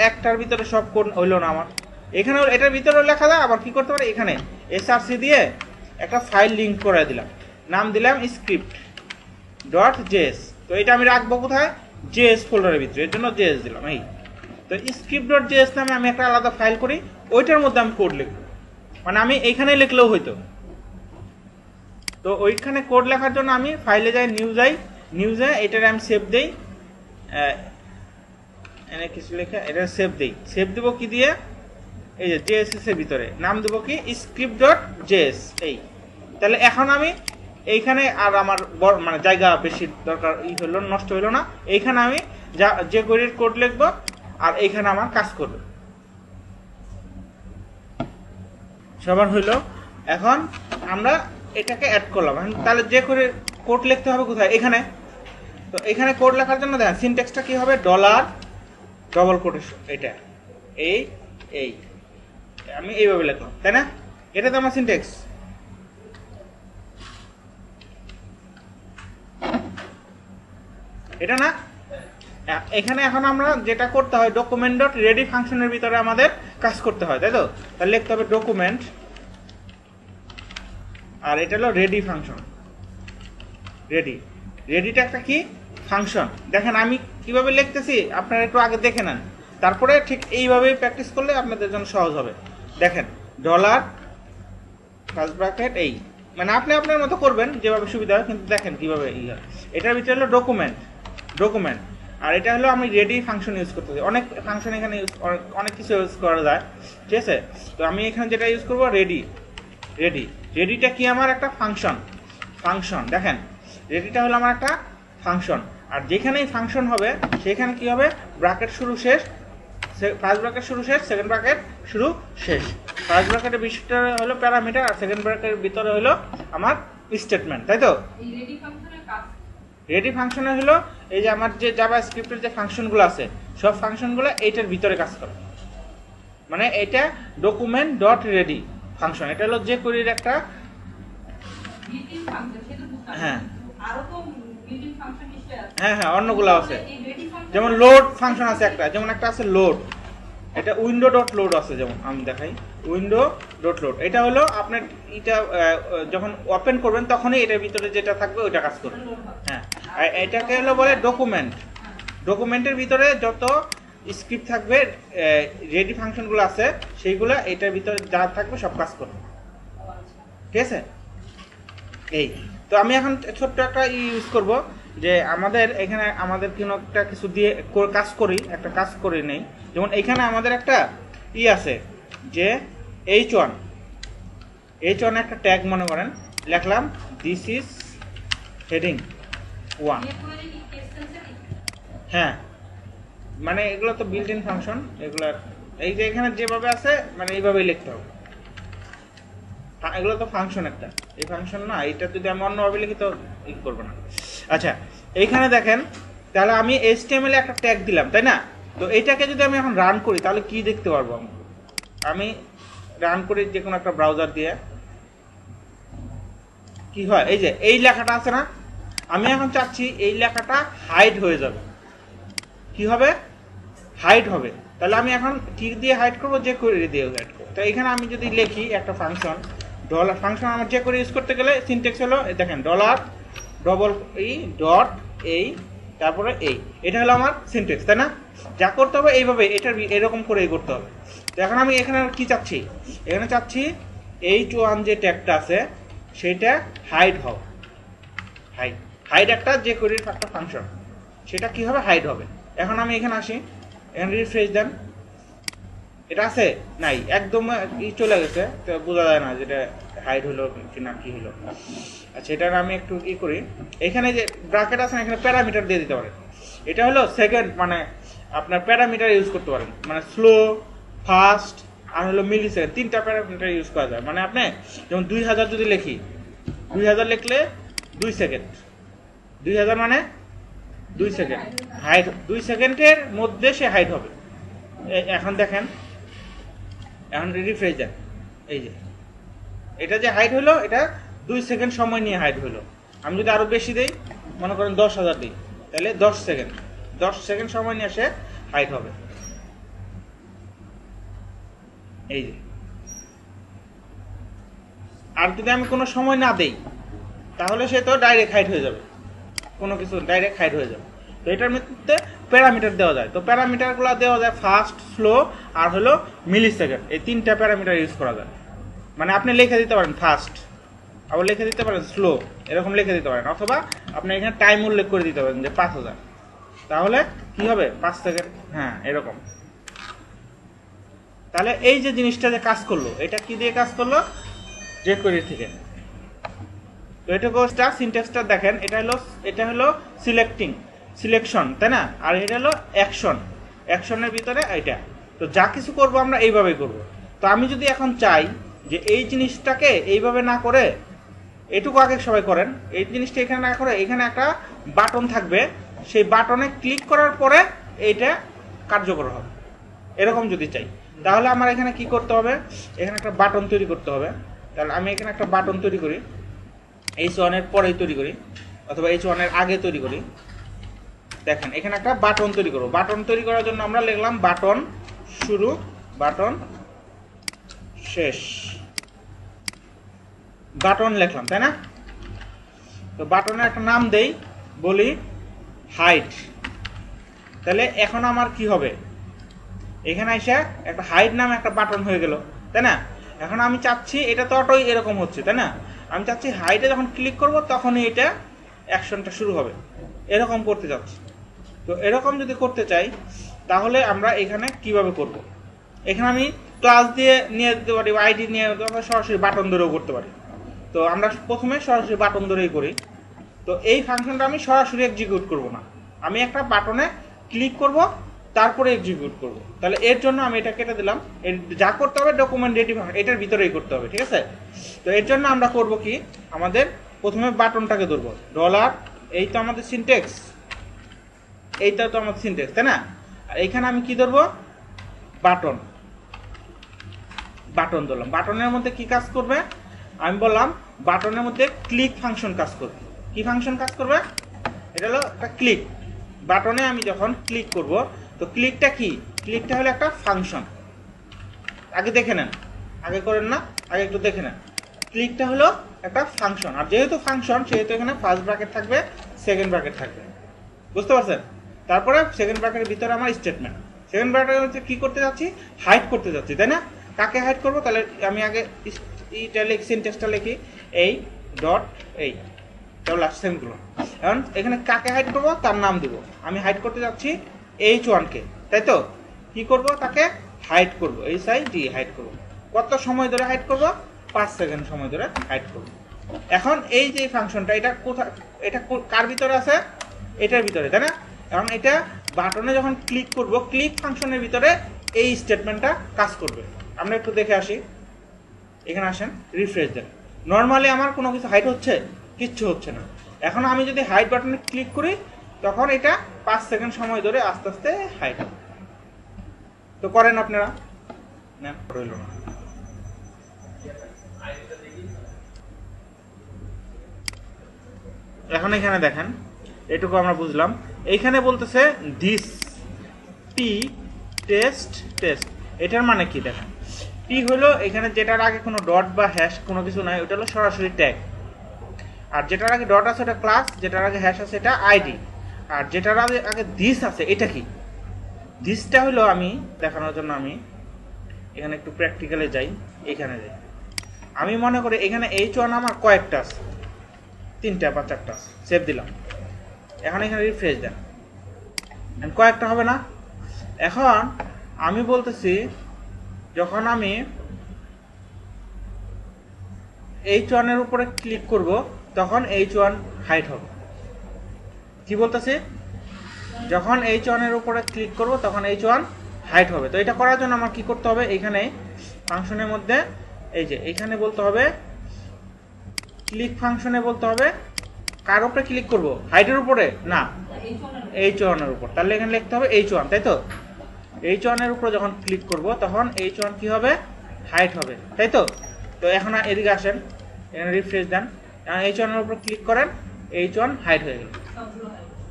একটার ভিতরে সব কোড হইলো না আমার, এখানে এটার ভিতরেও লেখা যায়। আবার কি করতে পারি, এখানে src দিয়ে একটা ফাইল লিঙ্ক করে দিলাম, নাম দিলাম স্ক্রিপ্ট ডট জেএস। তো এটা আমি রাখবো কোথায়, জেএস ফোল্ডারের ভিতরে, এর জন্য জেএস দিলাম। এই তো স্ক্রিপ্ট ডট জেএস নামে আমি একটা আলাদা ফাইল করি, ওইটার মধ্যে আমি কোড লিখবো, মানে আমি এইখানে লিখলেও হইতো। তো ওইখানে কোড লেখার জন্য আমি ফাইলে যাই, নিউজে এটারে আমি সেভ দেই, এনে কিছু লেখা এটা সেভ দেই। সেভ দেবো কি দিয়ে, এই যে জেএসএস এর ভিতরে নাম দেবো কি স্ক্রিপ্ট ডট জেএস। এই তাহলে এখন আমি এইখানে আর আমার মানে জায়গা বেশি দরকার হলো, নষ্ট হইলো না। এইখানে আমি যে কোয়েরির কোড লিখবো আর এইখানে আমার কাজ করবে। সবার হইলো। এখন আমরা এটাকে অ্যাড করলাম। তাহলে যে কোয়েরির কোড লিখতে হবে কোথায়, এখানে। তো এখানে কোড লেখার জন্য দেখেন সিনট্যাক্সটা কি হবে, ডলার ডবল কোটেশন, এটা এই আমি এইভাবে লিখলাম, তাই না? এটা তো আমার সিনট্যাক্স। এটা না, এখানে এখন আমরা যেটা করতে হয় ডকুমেন্ট ডট রেডি ফাংশনের ভিতরে আমাদের কাজ করতে হয়, তাই তো? তাহলে লিখতে হবে ডকুমেন্ট, আর এটা হলো রেডি ফাংশন। রেডিটা একটা কি ফাংশন। দেখেন আমি কিভাবে লিখতেছি আপনারা একটু আগে দেখে নেন, তারপরে ঠিক এইভাবেই প্র্যাকটিস করলে আপনাদের জন্য সহজ হবে। দেখেন ডলার ফার্স্ট ব্র্যাকেট, এই মানে আপনি আপনার মতো করবেন যেভাবে সুবিধা হয়, কিন্তু দেখেন কিভাবে এটার ভিতরে হলো ডকুমেন্ট, আর এটা হলো আমি রেডি ফাংশন ইউজ করতেছি। অনেক ফাংশন এখানে অনেক কিছু ইউজ করা যায়, ঠিক আছে? তো আমি এখানে যেটা ইউজ করবো রেডিটা কি আমার একটা ফাংশন। দেখেন রেডিটা হলো আমার একটা ফাংশন, আর যেখানেই ফাংশন হবে সেখানে কি হবে, ব্র্যাকেট শুরু শেষ, ফার্স্ট ব্র্যাকেট শুরু শেষ, সেকেন্ড ব্র্যাকেট শুরু শেষ। ফার্স্ট ব্র্যাকেটের ভিতরে হলো প্যারামিটার, আর সেকেন্ড ব্র্যাকেটের ভিতরে হলো আমার স্টেটমেন্ট, তাই তো? রেডি ফাংশনে হলো এই যে আমার যে জাভা স্ক্রিপ্টের যে ফাংশনগুলো আছে সব ফাংশনগুলো এইটার ভিতরে কাজ করে, মানে এটা ডকুমেন্ট ডট রেডি ফাংশন। এটা হলো যে কোয়েরির একটা হ্যাঁ অন্যগুলো আছে, যেমন লোড ফাংশন আছে একটা, যেমন একটা আছে লোড, এটা উইন্ডো ডট লোড আছে, যেমন আমি দেখাই উইন্ডো ডট লোড। এটা হলো আপনার এটা যখন ওপেন করবেন তখনই এটার ভিতরে যেটা থাকবে ওইটা কাজ করবে। হ্যাঁ, এটাকে হলো বলে ডকুমেন্টের ভিতরে যত স্ক্রিপ্ট থাকবে, রেডি ফাংশনগুলো আছে সেইগুলো এটার ভিতরে যা থাকবে সব কাজ করবে, ঠিক আছে? এই তো আমি এখন ছোট্ট একটা ইউজ করব, যে আমাদের এখানে আমাদের কোনো একটা কিছু দিয়ে কাজ করি নেই। যেমন এখানে আমাদের একটা আছে যে H1 একটা ট্যাগ মনে করেন, লিখলাম দিস ইজ হেডিং 1। হ্যাঁ, মানে এগুলো তো বিল্ট ইন ফাংশন, এগুলো এই যে এখানে যেভাবে আছে মানে এইভাবেই লিখতে হবে। এগুলো তো ফাংশন একটা, এই ফাংশন না, এটা যদি আমি অন্যভাবে লিখি তো করবো না। আচ্ছা, এইখানে দেখেন তাহলে আমি HTML একটা ট্যাগ দিলাম, তাই না? তো এইটাকে যদি আমি এখন রান করি তাহলে কি দেখতে পারবো? আমি রান করি যে কোনো একটা ব্রাউজার দিয়ে, কি হয়, এই যে এই লেখাটা আছে না, আমি এখন চাচ্ছি এই লেখাটা হাইড হয়ে যাবে। কি হবে? হাইড হবে। তাহলে আমি এখন কি দিয়ে হাইড করবো? যে কোয়েরি দিয়ে হাইড করবো। তো এখানে আমি যদি লিখি একটা ফাংশন, ডলার ফাংশন আমার যে কোয়েরি ইউজ করতে গেলে সিনট্যাক্স হলো দেখেন ডলার ডবল ডট তারপরে এটা হলো আমার সিনট্যাক্স, তাই না? যা করতে হবে এইভাবে, এটার এরকম করেই করতে হবে। তো এখন আমি এখানে কি চাচ্ছি, এখানে চাচ্ছি H1 যে ট্যাগটা আছে সেটা হাইড হবে। হাইড একটা যে কোয়েরির একটা ফাংশন, সেটা কি হবে? হাইড হবে। এখন আমি এখানে আসি, এখানে রিফ্রেশ দেন, এটা আছে নাই, একদম চলে গেছে, তো বোঝা যায় না যেটা হাইড হলো কিনা কি হলো। আচ্ছা, এটা আমি একটু কি করি, এখানে যে ব্র্যাকেট আছে এখানে প্যারামিটার দিয়ে দিতে পারেন। এটা হলো সেকেন্ড, মানে আপনার প্যারামিটার ইউজ করতে পারেন, মানে স্লো, ফাস্ট আর হলো মিলি সেকেন্ড, 3টা প্যারামিটার ইউজ করা যায়। মানে আপনি যেমন 2000 যদি লিখি, 2000 লিখলে 2 সেকেন্ড, 2000 মানে 2 সেকেন্ড হাইড, 2 সেকেন্ডের মধ্যে সে হাইড হবে। এখন দেখেন, এখন রিফ্রেশ দেন, এই যে এটা যে হাইড হলো, এটা 2 সেকেন্ড সময় নিয়ে হাইড হলো। আমি যদি আরো বেশি দেই, মনে করেন 10,000 দিই, তাহলে 10 সেকেন্ড সময় নিয়ে সে হাইড হবে। এই যে আর যদি আমি কোনো সময় না দেই তাহলে সে তো ডাইরেক্ট হাইড হয়ে যাবে, কোনো কিছু ডাইরেক্ট হাইড হয়ে যাবে। তো এটার মধ্যে প্যারামিটার দেওয়া যায়। তো প্যারামিটারগুলো দেওয়া যায় ফাস্ট, স্লো আর হলো মিলি সেকেন্ড, এই 3টা প্যারামিটার ইউজ করা যায়। মানে আপনি লিখে দিতে পারেন ফাস্ট, আবার লিখে দিতে পারেন স্লো, এরকম লিখে দিতে পারেন, অথবা আপনি এখানে টাইম উল্লেখ করে দিতে পারেন যে 5000, তাহলে কি হবে 5 সেকেন্ড, হ্যাঁ এরকম। তাহলে এই যে জিনিসটা যে কাজ করলো, এটা কি দিয়ে কাজ করলো? jQuery থেকে। তো এটা কোর্সটা সিনট্যাক্সটা দেখেন, এটা হলো সিলেকশন, তাই না? আর এটা হলো অ্যাকশনের ভিতরে এটা। তো যা কিছু করব আমরা এইভাবেই করব। তো আমি যদি এখন চাই যে এই জিনিসটাকে এইভাবে না করে, এটুকু আগে সবাই করেন, এই জিনিসটা এখানে না করে এখানে একটা বাটন থাকবে, সেই বাটনে ক্লিক করার পরে এইটা কার্যকর হবে, এরকম যদি চাই, তাহলে আমার এখানে কি করতে হবে? এখানে একটা বাটন তৈরি করতে হবে। তাহলে আমি এখানে একটা বাটন তৈরি করি, H1 এর পরেই তৈরি করি, অথবা H1 এর আগে তৈরি করি। দেখেন এখানে একটা বাটন তৈরি করব। বাটন তৈরি করার জন্য আমরা লিখলাম বাটন শুরু, বাটন শেষ, বাটন লিখলাম, তাই না? তো বাটনের একটা নাম দেই, বলি হাইড। তাহলে এখন আমার কি হবে? এখানে এসে একটা হাইড নামে একটা বাটন হয়ে গেল, তাই না? এখন আমি চাচ্ছি, এটা তো অটোই এরকম হচ্ছে, তাই না? আমি চাচ্ছি হাইডে যখন ক্লিক করব তখনই এটা অ্যাকশনটা শুরু হবে, এরকম করতে যাচ্ছি। তো এরকম যদি করতে চাই তাহলে আমরা এখানে কিভাবে করব? এখানে আমি ক্লাস দিয়ে নিয়ে দিতে পারি, আইডি নিয়ে সরাসরি বাটন ধরেও করতে পারি। তো আমরা প্রথমে সরাসরি বাটন ধরেই করি। তো এই ফাংশনটা আমি সরাসরি এক্সিকিউট করব না, আমি একটা বাটনে ক্লিক করব, তারপরে এক্সিকিউট করব। তাহলে এর জন্য আমি এটা কেটে দিলাম। যা করতে হবে ডকুমেন্টেটিভ এটার ভিতরেই করতে হবে, ঠিক আছে? তো এর জন্য আমরা করব কি, আমাদের প্রথমে বাটনটাকে ধরবো, ডলার, এই তো আমাদের সিনট্যাক্স, এইটা তো আমাদের সিনট্যাক্স, তাই না? আর এইখানে আমি কি ধরবো? বাটন ধরলাম। বাটনের মধ্যে কি কাজ করবে? আমি বললাম বাটনের মধ্যে ক্লিক ফাংশন কাজ করবে। কি ফাংশন কাজ করবে? এটা হলো একটা ক্লিক। বাটনে আমি যখন ক্লিক করব, তো ক্লিকটা কি? ক্লিকটা হলো একটা ফাংশন। আগে দেখে নেন, আগে করেন না, আগে একটু দেখে নেন। ক্লিকটা হলো একটা ফাংশন, আর যেহেতু ফাংশন সেহেতু এখানে ফার্স্ট ব্র্যাকেট থাকবে, সেকেন্ড ব্র্যাকেট থাকবে, বুঝতে পারছেন? তারপরে সেকেন্ড ব্র্যাকেটের ভিতরে আমার স্টেটমেন্ট। সেকেন্ড ব্র্যাকেটের মধ্যে কি করতে যাচ্ছি? হাইড করতে যাচ্ছি, তাই না? কাকে হাইড করবো? তাহলে আমি আগে সিনট্যাক্সটা লিখি, এই ডট এই, তাহলে লাস্ট সেমগুলো। এখন এখানে কাকে হাইড করবো তার নাম দিব। আমি হাইড করতে যাচ্ছি H1-কে, তাই তো? কি করব? তাকে হাইড করব, HID হাইড করব। কত সময় ধরে হাইড করব? 5 সেকেন্ড সময় ধরে হাইড করব। এখন এই যে ফাংশনটা, এটা কোথায়, এটা কার ভিতরে আছে? এটার ভিতরে, তাই না? এখন এটা বাটনে যখন ক্লিক করব, ক্লিক ফাংশনের ভিতরে এই স্টেটমেন্টটা কাজ করবে। আমরা একটু দেখে আসি। এখানে আসেন, রিফ্রেশ দেন। নর্মালি আমার কোনো কিছু হাইড হচ্ছে? কিচ্ছু হচ্ছে না। এখন আমি যদি হাইড বাটনে ক্লিক করি, তখন এটা 5 সেকেন্ড সময় ধরে আস্তে আস্তে হাইড হবে। তো করেন আপনারা, না রইল না। এখন এখানে দেখেন, এটুকু আমরা বুঝলাম। এইখানে বলতেছে দিস পি টেস্ট, এটার মানে কি দেখেন? পি হলো এখানে যেটার আগে কোনো ডট বা হ্যাশ কোনো কিছু নাই, ওটা হলো সরাসরি ট্যাগ। আর যেটার আগে ডট আছে ওটা ক্লাস, যেটার আগে হ্যাশ আছে এটা আইডি, আর যেটার আগে দিস আছে এটা কি? দিসটা হলো, আমি দেখানোর জন্য আমি এখানে একটু প্র্যাকটিক্যালে যাই, এখানে যাই। আমি মনে করি এখানে H1 আমার কয়েকটা আছে, 3টা বা 4টা, সেভ দিলাম। এখন এখানে রিফ্রেশ দেন, কয়েকটা হবে না? এখন আমি বলতেছি যখন আমি H1 এর উপরে ক্লিক করব তখন H1 হাইড হবে। কি বলতেছি? যখন H1 এর উপরে ক্লিক করব তখন H1 হাইড হবে। তো এটা করার জন্য আমার কি করতে হবে? এখানে ফাংশনের মধ্যে এই যে এখানে বলতে হবে, ক্লিক ফাংশনে বলতে হবে কার উপরে ক্লিক করব? হাইডের উপরে না, H1 এর উপর। তাহলে এখানে লিখতে হবে H1, তাই তো? H1 এর উপর যখন ক্লিক করব তখন H1 কি হবে? হাইড হবে, তাই তো? তো এখন এদিকে আসেন, এখানে রিফ্রেশ দেন, H1 এর উপর ক্লিক করেন, H1 হাইড হয়ে গেল,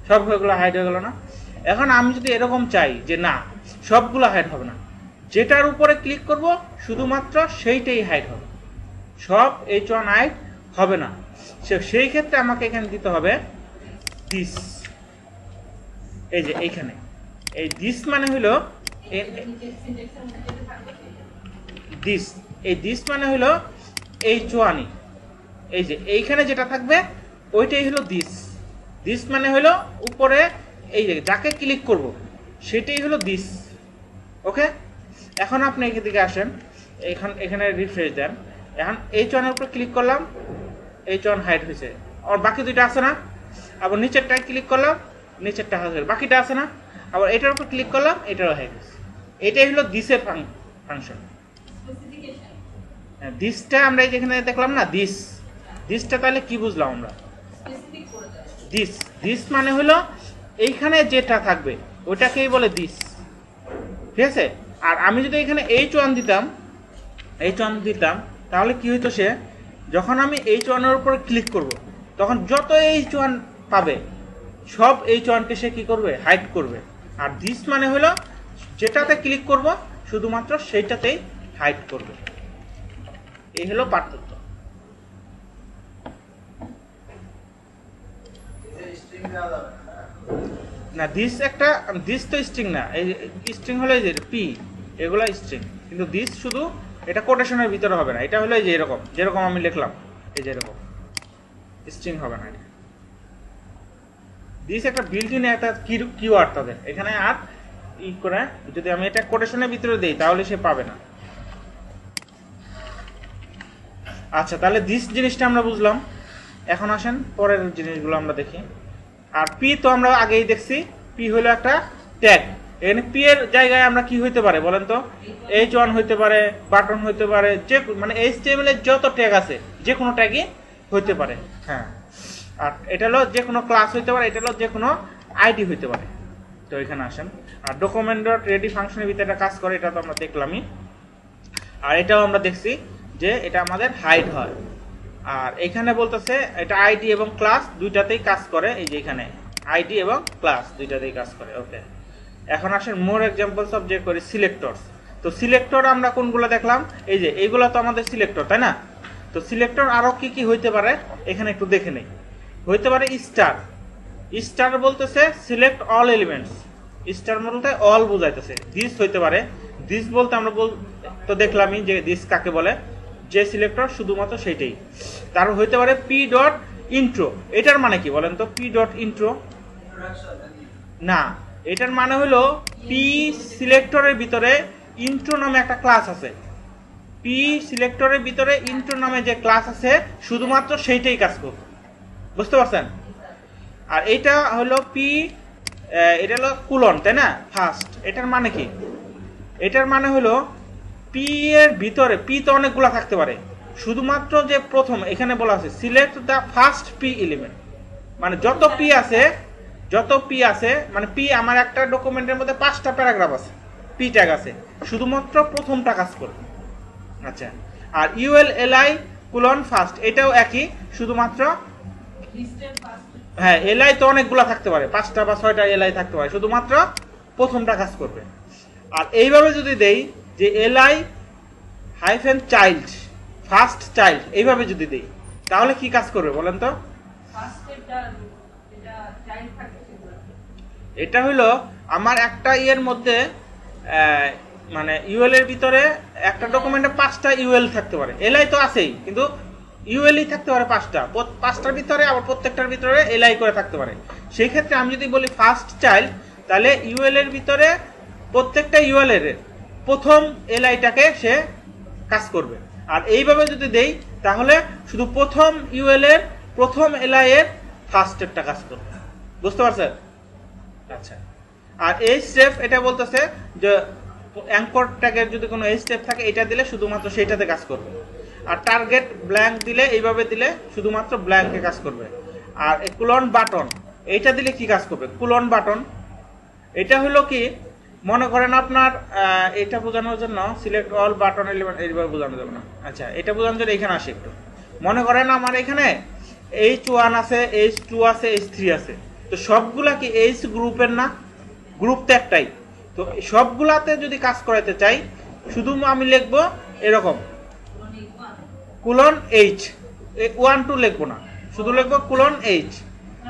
সবগুলো হাইড হয়ে গেল না? এখন আমি যদি এরকম চাই যে না, সবগুলো হাইড হবে না, যেটার উপরে ক্লিক করব শুধুমাত্র সেইটাই হাইড হবে, সব H1 হবে না। সেই ক্ষেত্রে আমাকে এখানে দিতে হবে দিস। এই যে এইখানে এই দিস মানে হলো দিস, এই দিস মানে হলো H1, এই যে এইখানে যেটা থাকবে ওইটাই হলো দিস। দিস মানে হলো উপরে এই যে যাকে ক্লিক করব সেটাই হলো দিস। ওকে, এখন আপনি এদিকে আসেন, এখানে রিফ্রেশ দেন। এখন H1 এর উপর ক্লিক করলাম, H1 হাইড হয়েছে। আর বাকি দুইটা আছে না, আবার নিচেরটায় ক্লিক করলাম, নিচেরটা হাইড, বাকিটা আছে না, আবার এটার উপর ক্লিক করলাম, এটারও হাইড হয়েছে। এটাই হলো দিসের ফাংশন। দিসটা আমরা এই যেখানে দেখলাম না, দিসটা তাহলে কি বুঝলাম আমরা? দিস মানে হলো এইখানে যেটা থাকবে ওটাকেই বলে দিস, ঠিক আছে। আর আমি যদি এখানে H1 দিতাম তাহলে কি হইতো, সে যখন আমি H1 এর উপর ক্লিক করব তখন যত H1 পাবে সব H1 কে সে কি করবে? হাইড করবে। আর দিস মানে হলো যেটাতে ক্লিক করব শুধুমাত্র সেইটাতেই হাইড করবে। এই হলো পার্থক্য। না, দিস তো স্ট্রিং না, এই স্ট্রিং হলো এই যে পি, এগুলা স্ট্রিং, কিন্তু দিস শুধু এটা কোটেশনের ভিতরে হবে না, এটা হলো এই যে এরকম, যেরকম আমি লিখলাম এই যে এরকম স্ট্রিং হবে না। দিস একটা বিল্ট ইন একটা কিওয়ার্ড তাদের এখানে, আর ই করে যদি আমি এটা কোটেশনের ভিতরে দেই তাহলে সে পাবে না। আচ্ছা, তাহলে দিস জিনিসটা আমরা বুঝলাম। এখন আসেন পরের জিনিসগুলো আমরা দেখি। আর পি তো আমরা আগেই দেখছি, পি হলো একটা ট্যাগ। এখানে পি এর জায়গায় আমরা কি হইতে পারে বলেন তো? H1 হইতে পারে, বাটন হইতে পারে, যে মানে HTML এর যত ট্যাগ আছে যে কোনো ট্যাগই হইতে পারে। হ্যাঁ, আর এটা হলো যে কোনো ক্লাস হইতে পারে, এটা হলো যে কোনো আইডি হইতে পারে। তো এখানে আসেন, আর document.ready ফাংশনের ভিতরে এটা কাজ করে, এটা তো আমরা দেখলামই। আর এটাও আমরা দেখছি যে এটা আমাদের হাইড হয়। আর এখানে বলতেছে এটা আইডি এবং ক্লাস দুইটাতেই কাজ করে, এই যে এখানে আইডি এবং ক্লাস দুইটাতেই কাজ করে। ওকে, এখন আসেন মোর এক্সাম্পলস অফ যে করি সিলেক্টরস। তো সিলেক্টর আমরা কোনগুলো দেখলাম? এই যে এইগুলো তো আমাদের সিলেক্টর, তাই না? তো সিলেক্টর আরো কি কি হইতে পারে এখানে একটু দেখে নেই। হইতে পারে স্টার বলতেছে সিলেক্ট অল এলিমেন্টস, স্টার বলতে অল বোঝাইতেছে। দিস হইতে পারে, দিস বলতে আমরা তো দেখলামই যে দিস কাকে বলে, যে সিলেক্টর শুধুমাত্র সেইটাই। তার হইতে পারে পি ডট ইন্ট্রো, এটার মানে কি বলেন তো? পি ডট ইন্ট্রো না, এটার মানে হলো পি সিলেক্টরের ভিতরে ইন্ট্রো নামে একটা ক্লাস আছে। পি সিলেক্টরের ভিতরে ইন্ট্রো নামে যে ক্লাস আছে শুধুমাত্র সেইটাই কাজ করবে, বুঝতে পারছেন? আর এটা হলো পি, এটা হলো কুলন, তাই না? ফার্স্ট, এটার মানে কি? এটার মানে হলো পি এর ভিতরে পি তো অনেকগুলা থাকতে পারে, শুধুমাত্র যে প্রথম এখানে বলা আছে select the first P element, মানে যত পি আছে মানে পি আমার একটা ডকুমেন্টের মধ্যে 5টা প্যারাগ্রাফ আছে, পি ট্যাগ আছে, শুধুমাত্র প্রথমটা কাজ করবে। আচ্ছা, আর ইউএল এলআই কুলন ফার্স্ট, এটাও একই, শুধুমাত্র হ্যাঁ এলআই তো অনেকগুলা থাকতে পারে, 5টা বা 6টা এলআই থাকতে পারে, শুধুমাত্র প্রথমটা কাজ করবে। আর এইভাবে যদি দেই যে LI hyphen child, first child, এইভাবে যদি দেই তাহলে কি কাজ করবে বলেন তো? এটা হলো আমার একটা ইয়ের মধ্যে মানে ইউএল এর ভিতরে একটা ডকুমেন্টে 5টা ইউএল থাকতে পারে, এলআই তো আছেই কিন্তু ইউএলই থাকতে পারে 5টার ভিতরে, আবার প্রত্যেকটার ভিতরে এলআই করে থাকতে পারে। সেই ক্ষেত্রে আমি যদি বলি ফার্স্ট চাইল্ড, তাহলে ইউএল এর ভিতরে প্রত্যেকটা ইউএল এর প্রথম এলআইটাকে সে কাজ করবে। আর এইভাবে যদি দেই তাহলে শুধু প্রথম ইউএল এর প্রথম এলআই এর ফার্স্টেরটা কাজ করবে, বুঝতে পারছেন? আচ্ছা, আর এই স্টেপ এটা বলতেছে যে অ্যাঙ্কর ট্যাগের যদি কোনো এই স্টেপ থাকে এটা দিলে শুধুমাত্র সেইটাতে কাজ করবে। আর টার্গেট ব্ল্যাঙ্ক দিলে এইভাবে দিলে শুধুমাত্র ব্ল্যাঙ্কে কাজ করবে। আর কুলন বাটন এইটা দিলে কি কাজ করবে? কুলন বাটন এটা হলো কি, মনে করেন আপনার এটা বোঝানোর জন্য সিলেক্ট অল বাটন এলিমেন্ট এইভাবে বোঝানো যাবে না। আচ্ছা, এটা বোঝানোর জন্য এখানে আসে একটু। মনে করেন আমার এখানে H1 আছে, H2 আছে, H3 আছে, তো সবগুলা কি H গ্রুপের না? গ্রুপ তো একটাই, তো সবগুলাতে যদি কাজ করাতে চাই শুধু আমি লিখবো এরকম কুলন এইচ, 1 2 লিখবো না, শুধু লিখবো কুলন এইচ।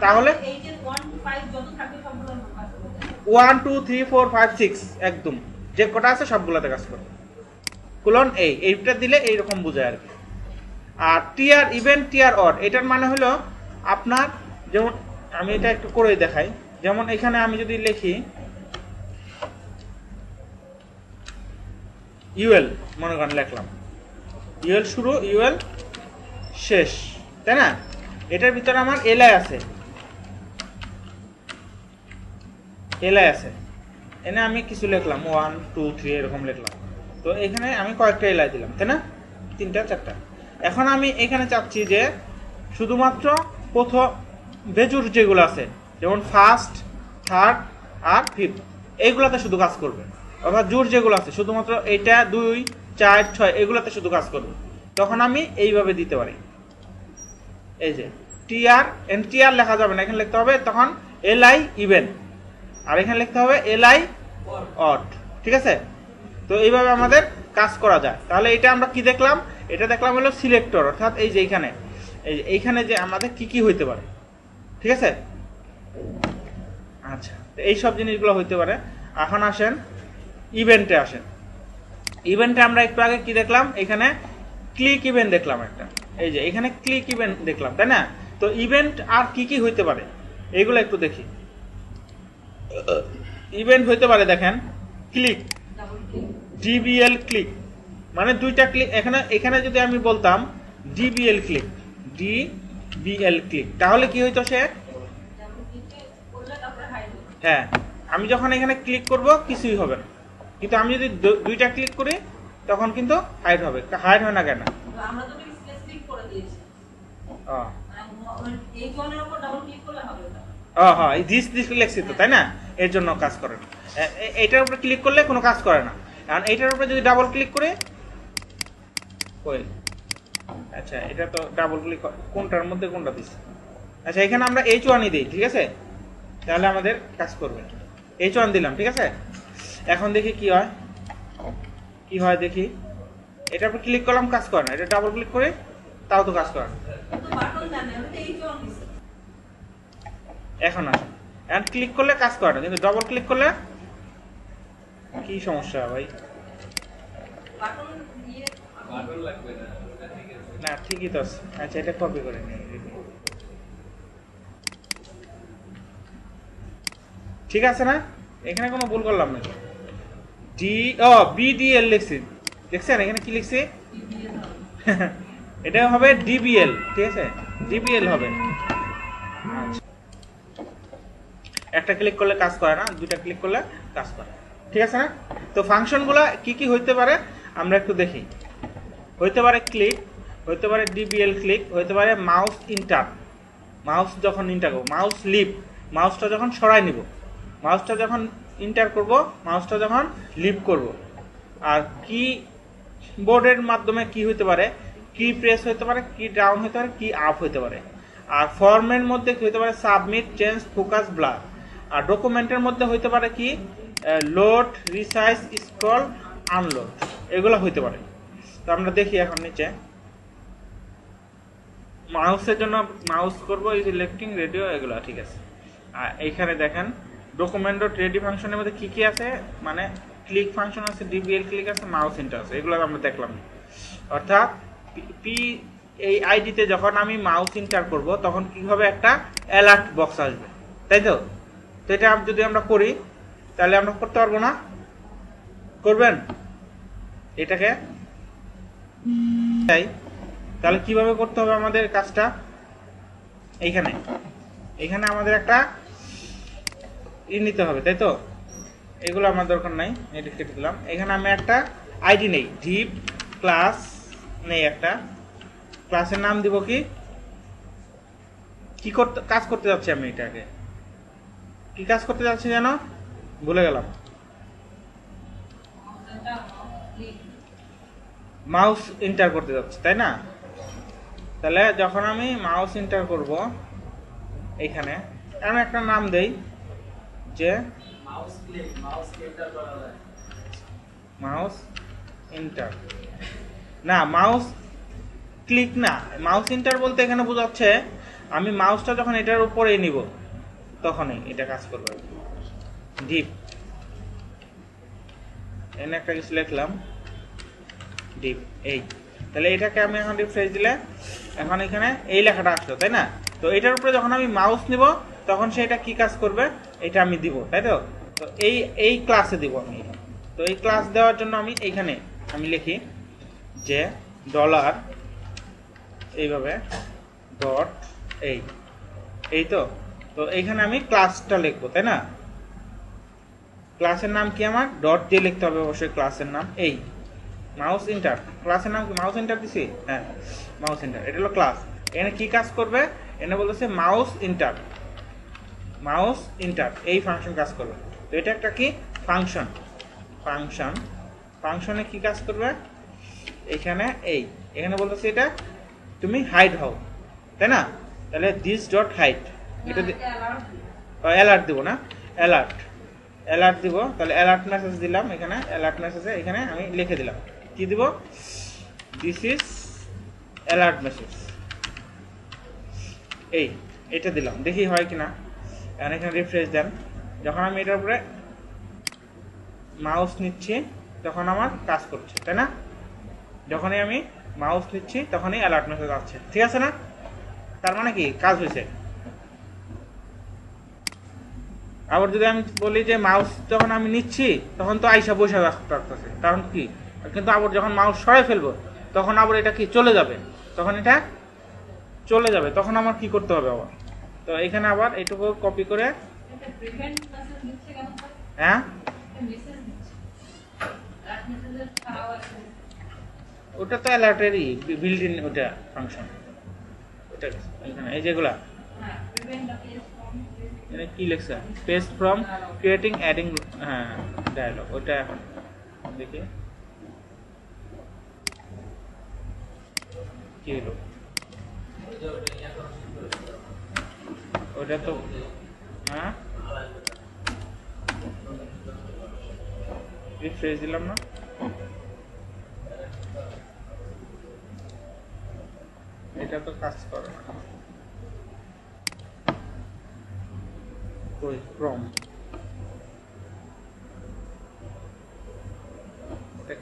তাহলে এই যে 1 to 5 যত থাকবে সবগুলো কাজ করবে। 1 2 3 4 5 6 একদম যে কটা আছে সবগুলোতে কাজ করবে। কুলন এইটা দিলে এইরকম বোঝায় আর কি। আর টিআর ইভেন টিআর অড, এটার মানে হলো আপনার যেমন আমি এটা একটু করে দেখাই। যেমন এখানে আমি যদি লিখি ইউএল, মনে করেন লিখলাম ইউএল শুরু ইউএল শেষ, তাই না? এটার ভিতরে আমার এলআই আছে, এলআই আছে, এনে আমি কিছু লিখলাম 1 2 3 এরকম লিখলাম। তো এখানে আমি কয়েকটা এলআই দিলাম, তাই না? 3টা 4টা। এখন আমি এখানে চাচ্ছি যে শুধুমাত্র প্রথম বেজুর যেগুলো আছে যেমন ফার্স্ট, থার্ড আর ফিফথ এইগুলাতে শুধু কাজ করবে। অর্থাৎ জোর যেগুলো আছে শুধুমাত্র এইটা 2 4 6 এগুলাতে শুধু কাজ করবে। তখন আমি এইভাবে দিতে পারি, এই যে টিআর এনটিআর লেখা যাবে না, এখানে লিখতে হবে তখন এলআই ইভেন, আর এখানে লিখতে হবে এলআই অড, ঠিক আছে? তো এইভাবে আমাদের কাজ করা যায়। তাহলে এটা আমরা কি দেখলাম? এটা দেখলাম হলো সিলেক্টর, অর্থাৎ এই যে এইখানে যে আমাদের কি কি হইতে পারে, ঠিক আছে? আচ্ছা, এই সব জিনিসগুলো হইতে পারে। এখন আসেন ইভেন্টে আসেন। ইভেন্টে আমরা একটু আগে কি দেখলাম? এখানে ক্লিক ইভেন্ট দেখলাম একটা, এই যে এখানে ক্লিক ইভেন্ট দেখলাম, তাই না? তো ইভেন্ট আর কি কি হইতে পারে এগুলো একটু দেখি। ইভেন্ট হইতে পারে দেখেন ক্লিক, ডিবিএল ক্লিক, মানে দুইটা ক্লিক। এখানে যদি আমি বলতাম ডিবিএল ক্লিক, ডিবিএল ক্লিক, তাহলে কি হইতো? সে হ্যাঁ, আমি যখন এখানে ক্লিক করব কিছুই হবে না, কিন্তু আমি যদি দুইটা ক্লিক করি তখন কিন্তু হাইড হবে। হাইড হয় না কেন? আমরা তো ক্লিক করে দিয়েছি। এই জনের উপর ডাবল ক্লিক করলে হবে না। হ্যাঁ, এই দিস লেখছি তো, তাই না? এর জন্য কাজ করে না। এইটার উপরে ক্লিক করলে কোনো কাজ করে না। কারণ এইটার উপরে যদি ডাবল ক্লিক করে কই, আচ্ছা এটা তো ডাবল ক্লিক কোনটার মধ্যে কোনটা দিছি? আচ্ছা এখানে আমরা H1 দিই, ঠিক আছে? তাহলে আমাদের কাজ করবে। H1 দিলাম, ঠিক আছে? এখন দেখি কি হয়, কি হয় দেখি। এটার উপর ক্লিক করলাম, কাজ করে না। এটা ডাবল ক্লিক করে তাও তো কাজ করে না। তো বাটন জানে আমি তো এই জন দিছি। এখন আসেন, এখন ক্লিক করলে কাজ করে না, কিন্তু ডাবল ক্লিক করলে কি সমস্যা ভাই? বাটন দিয়ে বাটন লাগবে না। না ঠিকই তো আছে। আচ্ছা এটা কপি করে নিই, ঠিক আছে না? এখানে কোনো ভুল করলাম না। বিডিএল লিখছি, দেখছেন এখানে কি লিখছি? এটা হবে ডিবিএল, ঠিক আছে? ডিবিএল হবে। আচ্ছা, একটা ক্লিক করলে কাজ করে না, দুইটা ক্লিক করলে কাজ করে, ঠিক আছে না? তো ফাংশনগুলো কি কি হইতে পারে আমরা একটু দেখি। হইতে পারে ক্লিক, হইতে পারে ডিবিএল ক্লিক, হইতে পারে মাউস ইন্টার, মাউস যখন ইন্টার করবো, মাউস লিপ, মাউসটা যখন সরাই নিব, মাউসটা যখন ইন্টার করব, মাউসটা যখন লিপ করব। আর কি বোর্ডের মাধ্যমে কি হইতে পারে? কি প্রেস হইতে পারে, কি ডাউন হইতে পারে, কি আপ হইতে পারে। আর ফর্মের মধ্যে কি হইতে পারে? Submit, change, focus, blur. আর ডকুমেন্টের মধ্যে হইতে পারে কি? লোড, রিসাইজ, স্ক্রল, আনলোড, এগুলো হইতে পারে। তো আমরা দেখি এখন নিচে মাউসের জন্য মাউস করবো, এই যে লেফটিং রেডিও এগুলো, ঠিক আছে? আর এইখানে দেখেন ডকুমেন্ট ডট রেডি ফাংশনের মধ্যে কি কি আছে, মানে ক্লিক ফাংশন আছে, ডিবিএল ক্লিক আছে, মাউস ইন্টার আছে, এগুলো আমরা দেখলাম। অর্থাৎ এই আইডিতে যখন আমি মাউস ইন্টার করব তখন কিভাবে একটা অ্যালার্ট বক্স আসবে, তাই তো? তো এটা যদি আমরা করি তাহলে আমরা করতে পারবো না? করবেন এটাকে? তাই তাহলে কিভাবে করতে হবে আমাদের কাজটা? এইখানে আমাদের একটা নিতে হবে, তাই তো? এগুলো আমার দরকার নাই, এটা কেটে দিলাম। এখানে আমি একটা আইডি নেই, ডিপ ক্লাস নেই, একটা ক্লাসের নাম দিব কি করতে কাজ করতে যাচ্ছি আমি, এটাকে কি কাজ করতে যাচ্ছি জানো? ভুলে গেলাম। মাউস ইন্টার করতে যাচ্ছি, তাই না? তাহলে যখন আমি মাউস ইন্টার করব এইখানে আমি একটা নাম দেই যে মাউস ইন্টার, না মাউস ক্লিক না, মাউস ইন্টার বলতে এখানে বোঝাচ্ছে আমি মাউসটা যখন এটার উপরে নিব তখনই এটা কাজ করবে। ডিপ এখানে একটা কিছু লিখলাম ডিপ, এই তাহলে এটাকে আমি এখন রিফ্রেশ দিলে এখন এখানে এই লেখাটা আসলো, তাই না? তো এটার উপরে যখন আমি মাউস নিব তখন সেটা কি কাজ করবে এটা আমি দিব, তাই তো? তো এই ক্লাসে দিব আমি। তো এই ক্লাস দেওয়ার জন্য আমি এইখানে আমি লিখি যে ডলার এইভাবে ডট এই তো এইখানে আমি ক্লাসটা লিখবো, তাই না? ক্লাসের নাম কি আমার ডট দিয়ে লিখতে হবে অবশ্যই, ক্লাসের নাম এই মাউস ইন্টার, ক্লাসের নাম কি মাউস ইন্টার দিছি? হ্যাঁ মাউস ইন্টার, এটা হলো ক্লাস। এখানে কি কাজ করবে এখানে বলতেছে মাউস ইন্টার এই ফাংশন কাজ করবে। তো এটা একটা কি ফাংশনে কি কাজ করবে এখানে এখানে বলতেছে এটা তুমি হাইড হও, তাই না? তাহলে দিস ডট হাইড এটা অ্যালার্ট দিব না, অ্যালার্ট দিব। তাহলে অ্যালার্ট মেসেজ দিলাম, এখানে অ্যালার্ট মেসেজে এখানে আমি লিখে দিলাম কি দিব, দিস ইজ অ্যালার্ট মেসেজ, এটা দিলাম, দেখি হয় কিনা। এখন এখানে রিফ্রেশ দেন, যখন আমি এটার উপরে মাউস নিচ্ছি তখন আমার কাজ করছে, তাই না? যখনই আমি মাউস নিচ্ছি তখনই অ্যালার্ট মেসেজ আসছে, ঠিক আছে না? তার মানে কি কাজ হয়েছে। আবার যদি আমি বলি যে মাউস যখন আমি নিচ্ছি তখন তো আইসা বসে রাখতেছে, কারণ কি, কিন্তু আবার যখন মাউস সরাই ফেলবো তখন আবার এটা কি চলে যাবে, তখন আমার কি করতে হবে আবার। তো এখানে আবার এইটুকু কপি করে, হ্যাঁ ওটা তো অ্যালার্টেরই বিল্ট ইন ওটা ফাংশন, ওটা এখানে এই যেগুলা কি লেখছে পেস্ট ফ্রম ক্রিয়েটিং অ্যাডিং, হ্যাঁ ডায়লগ, ওটা এখন দেখি কি হলো, ওটা তো হ্যাঁ রিফ্রেশ দিলাম না, এটা তো কাজ করে না। কই ফ্রম,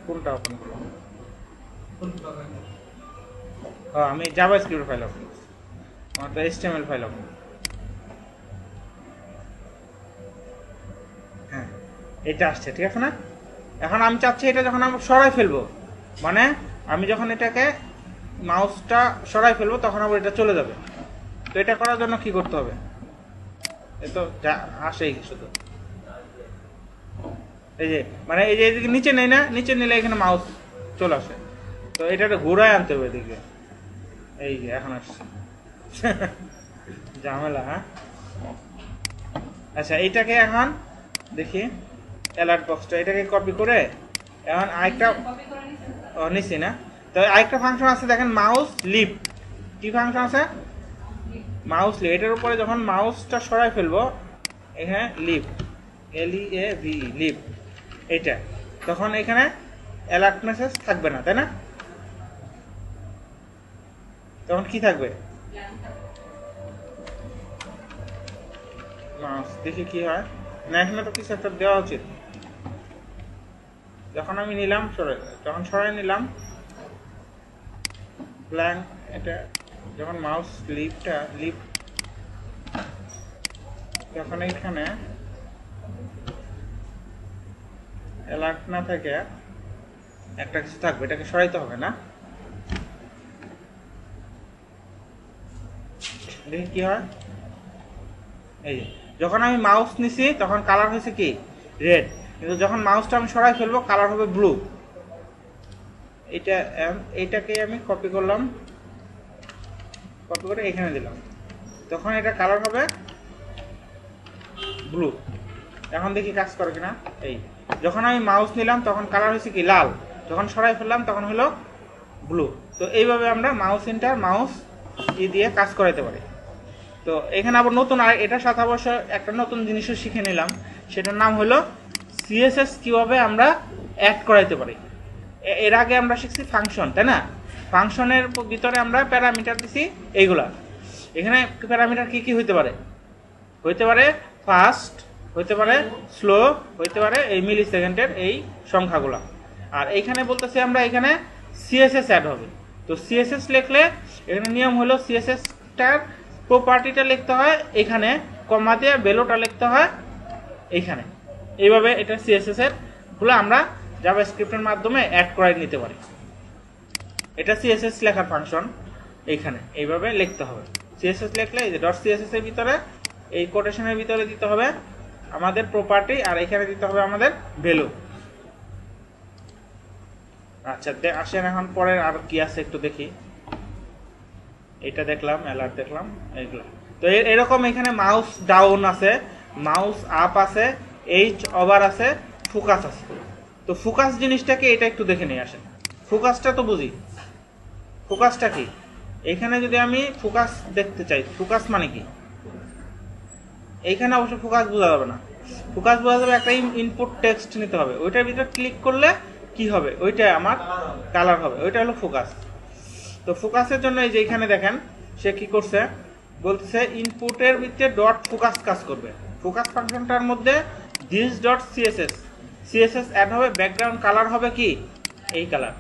কোনটা ওপেন করলাম? হ্যাঁ আমি জাভাস্ক্রিপ্ট ফাইল ওপেন করছি, আমার তো HTML ফাইল ওপেন। হ্যাঁ এটা আসছে, ঠিক আছে না? এখন আমি চাচ্ছি এটা যখন আমি সরাই ফেলবো, মানে আমি যখন এটাকে মাউসটা সরাই ফেলবো তখন আবার এটা চলে যাবে। তো এটা করার জন্য কি করতে হবে, এ তো আসেই শুধু এই যে মানে এই যে এদিকে নিচে নেই না, নিচে নিলে এখানে মাউস চলে আসে, তো এটা ঘুরায় আনতে হবে এদিকে, এই যে এখন আসছে ঝামেলা। হ্যাঁ আচ্ছা এইটাকে এখন দেখি অ্যালার্ট বক্সটা, এটাকে কপি করে এখন আরেকটা নিছি না, তো আরেকটা ফাংশন আছে দেখেন মাউস লিফট, কি ফাংশন আছে মাউস লিফট, এটার উপরে যখন মাউসটা সরাই ফেলবো এখানে লিফট LEAVE লিফট এটা, তখন এখানে অ্যালার্ট মেসেজ থাকবে না, তাই না? তখন কি থাকবে মাউস, দেখি কি হয় না, এখানে তো কিছু একটা দেওয়া উচিত। যখন আমি নিলাম যখন সরাই নিলাম ব্ল্যাঙ্ক, এটা যখন মাউস লিফট যখন এখানে অ্যালার্ট না থাকে একটা কিছু থাকবে, এটাকে সরাইতে হবে না, দেখি কি হয়। এই যখন আমি মাউস নিছি তখন কালার হয়েছে কি রেড, কিন্তু যখন মাউসটা আমি সরাই ফেলবো কালার হবে ব্লু। এইটাকে আমি কপি করলাম, কপি করে এখানে দিলাম, তখন এটা কালার হবে ব্লু। এখন দেখি কাজ করে কিনা। এই যখন আমি মাউস নিলাম তখন কালার হয়েছে কি লাল, যখন সরাই ফেললাম তখন হলো ব্লু। তো এইভাবে আমরা মাউস ইন্টার মাউস দিয়ে কাজ করাইতে পারি। তো এখানে আবার নতুন আর এটার সাথে অবশ্য একটা নতুন জিনিসও শিখে নিলাম, সেটার নাম হলো CSS কিভাবে আমরা অ্যাড করাইতে পারি। এর আগে আমরা শিখছি ফাংশন, তাই না? ফাংশনের ভিতরে আমরা প্যারামিটার দিছি এইগুলা। এখানে প্যারামিটার কি কি হইতে পারে? হইতে পারে ফাস্ট, হইতে পারে স্লো, হইতে পারে এই মিলি সেকেন্ডের এই সংখ্যাগুলা। আর এইখানে বলতেছি আমরা এখানে সিএসএস অ্যাড হবে। তো সিএসএস লিখলে এখানে নিয়ম হলো সিএসএসটার প্রপার্টিটা লিখতে হয় এখানে, কমা দিয়ে ভ্যালুটা লিখতে হয় এইখানে। এইভাবে এটা সিএসএস এর গুলো আমরা জাভাস্ক্রিপ্টের মাধ্যমে অ্যাড করে নিতে পারি। এটা সিএসএস লেখার ফাংশন, এইখানে এইভাবে লিখতে হবে। সিএসএস লিখলে এই যে ডট সিএসএস এর ভিতরে এই কোটেশনের ভিতরে দিতে হবে আমাদের প্রপার্টি, আর এখানে দিতে হবে আমাদের ভ্যালু। আচ্ছা আসেন এখন পরের আর কি আছে একটু দেখি। এটা দেখলাম, অ্যালার্ট দেখলাম, এইগুলো। তো এরকম এখানে মাউস ডাউন আছে, মাউস আপ আছে, এইচ ওভার আছে, ফোকাস আছে। তো ফোকাস জিনিসটাকে এটা একটু দেখে নিয়ে আসেন। ফোকাসটা তো বুঝি, ফোকাসটা কি? এখানে যদি আমি ফোকাস দেখতে চাই, ফোকাস মানে কি? এইখানে অবশ্য ফোকাস বোঝা যাবে না। ফোকাস বোঝা যাবে একটা ইনপুট টেক্সট নিতে হবে, ওইটার ভিতরে ক্লিক করলে কি হবে? ওইটা আমার কালার হবে, ওইটা হলো ফোকাস। তো ফোকাসের জন্য এই যে এখানে দেখেন সে কি করছে, বলতেছে ইনপুটের ভিতরে ডট ফোকাস কাজ করবে। ফোকাস ফাংশনটার মধ্যে this dot CSS, CSS add হবে, ব্যাকগ্রাউন্ড কালার হবে কি এই কালার।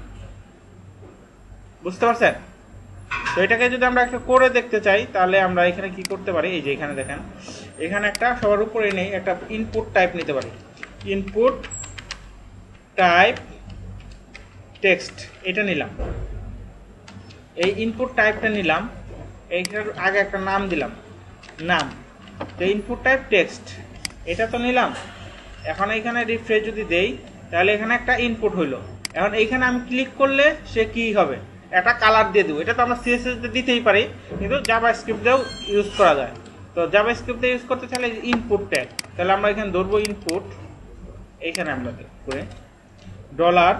বুঝতে পারছেন? তো এটাকে যদি আমরা একটা করে দেখতে চাই তাহলে আমরা এখানে কি করতে পারি, এই যে এখানে দেখেন এখানে একটা সবার উপরে নেই একটা ইনপুট টাইপ নিতে পারি। ইনপুট টাইপ টেক্সট, এটা নিলাম। এই ইনপুট টাইপটা নিলাম, এইটার আগে একটা নাম দিলাম, নাম। তো ইনপুট টাইপ টেক্সট এটা তো নিলাম। এখন এইখানে রিফ্রেশ যদি দেই তাহলে এখানে একটা ইনপুট হইলো। এখন এইখানে আমি ক্লিক করলে সে কি হবে, একটা কালার দিয়ে দেবো। এটা তো আমরা সিএসএস দিতেই পারি, কিন্তু জাভাস্ক্রিপ্ট দিয়েও ইউজ করা যায়। তো জাভাস্ক্রিপ্ট দিয়ে ইউজ করতে চাইলে ইনপুট ট্যাগ, তাহলে আমরা এখানে ধরবো ইনপুট, এইখানে আমরা করে ডলার,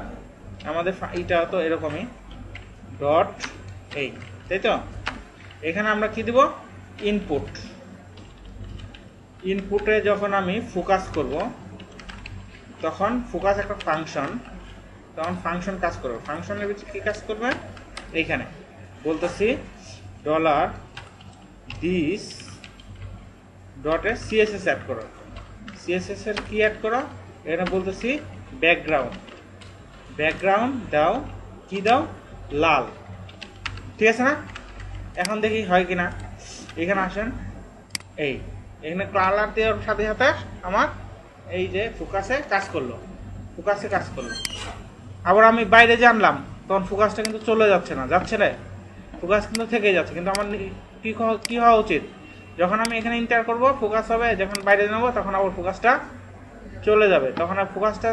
আমাদের এটা তো এরকমই ডট এই, তাই তো? এখানে আমরা কি দিব, ইনপুট। ইনপুটে যখন আমি ফোকাস করব তখন ফোকাস একটা ফাংশন, তখন ফাংশন কাজ করবে। ফাংশনের ভিতরে কি কাজ করবে, এইখানে বলতেছি ডলার দিস ডটে সিএসএস অ্যাড করো। সিএসএস এর কি অ্যাড করো, এখানে বলতেছি ব্যাকগ্রাউন্ড, ব্যাকগ্রাউন্ড দাও, কি দাও, লাল। ঠিক আছে না? এখন দেখি হয় কিনা। এখানে আসেন, এই এখানে কালার দেওয়ার সাথে সাথে আমার এই যে ফোকাসে কাজ করলো, ফোকাসে কাজ করলো। আবার আমি বাইরে জানলাম তখন ফোকাসটা কিন্তু চলে যাচ্ছে না, যাচ্ছে না, ফোকাস কিন্তু থেকে যাচ্ছে। কিন্তু আমার কি হওয়া উচিত, যখন আমি এখানে ইন্টার করব ফোকাস হবে, যখন বাইরে নেবো তখন আবার ফোকাসটা চলে যাবে। তখন আর ফোকাসটা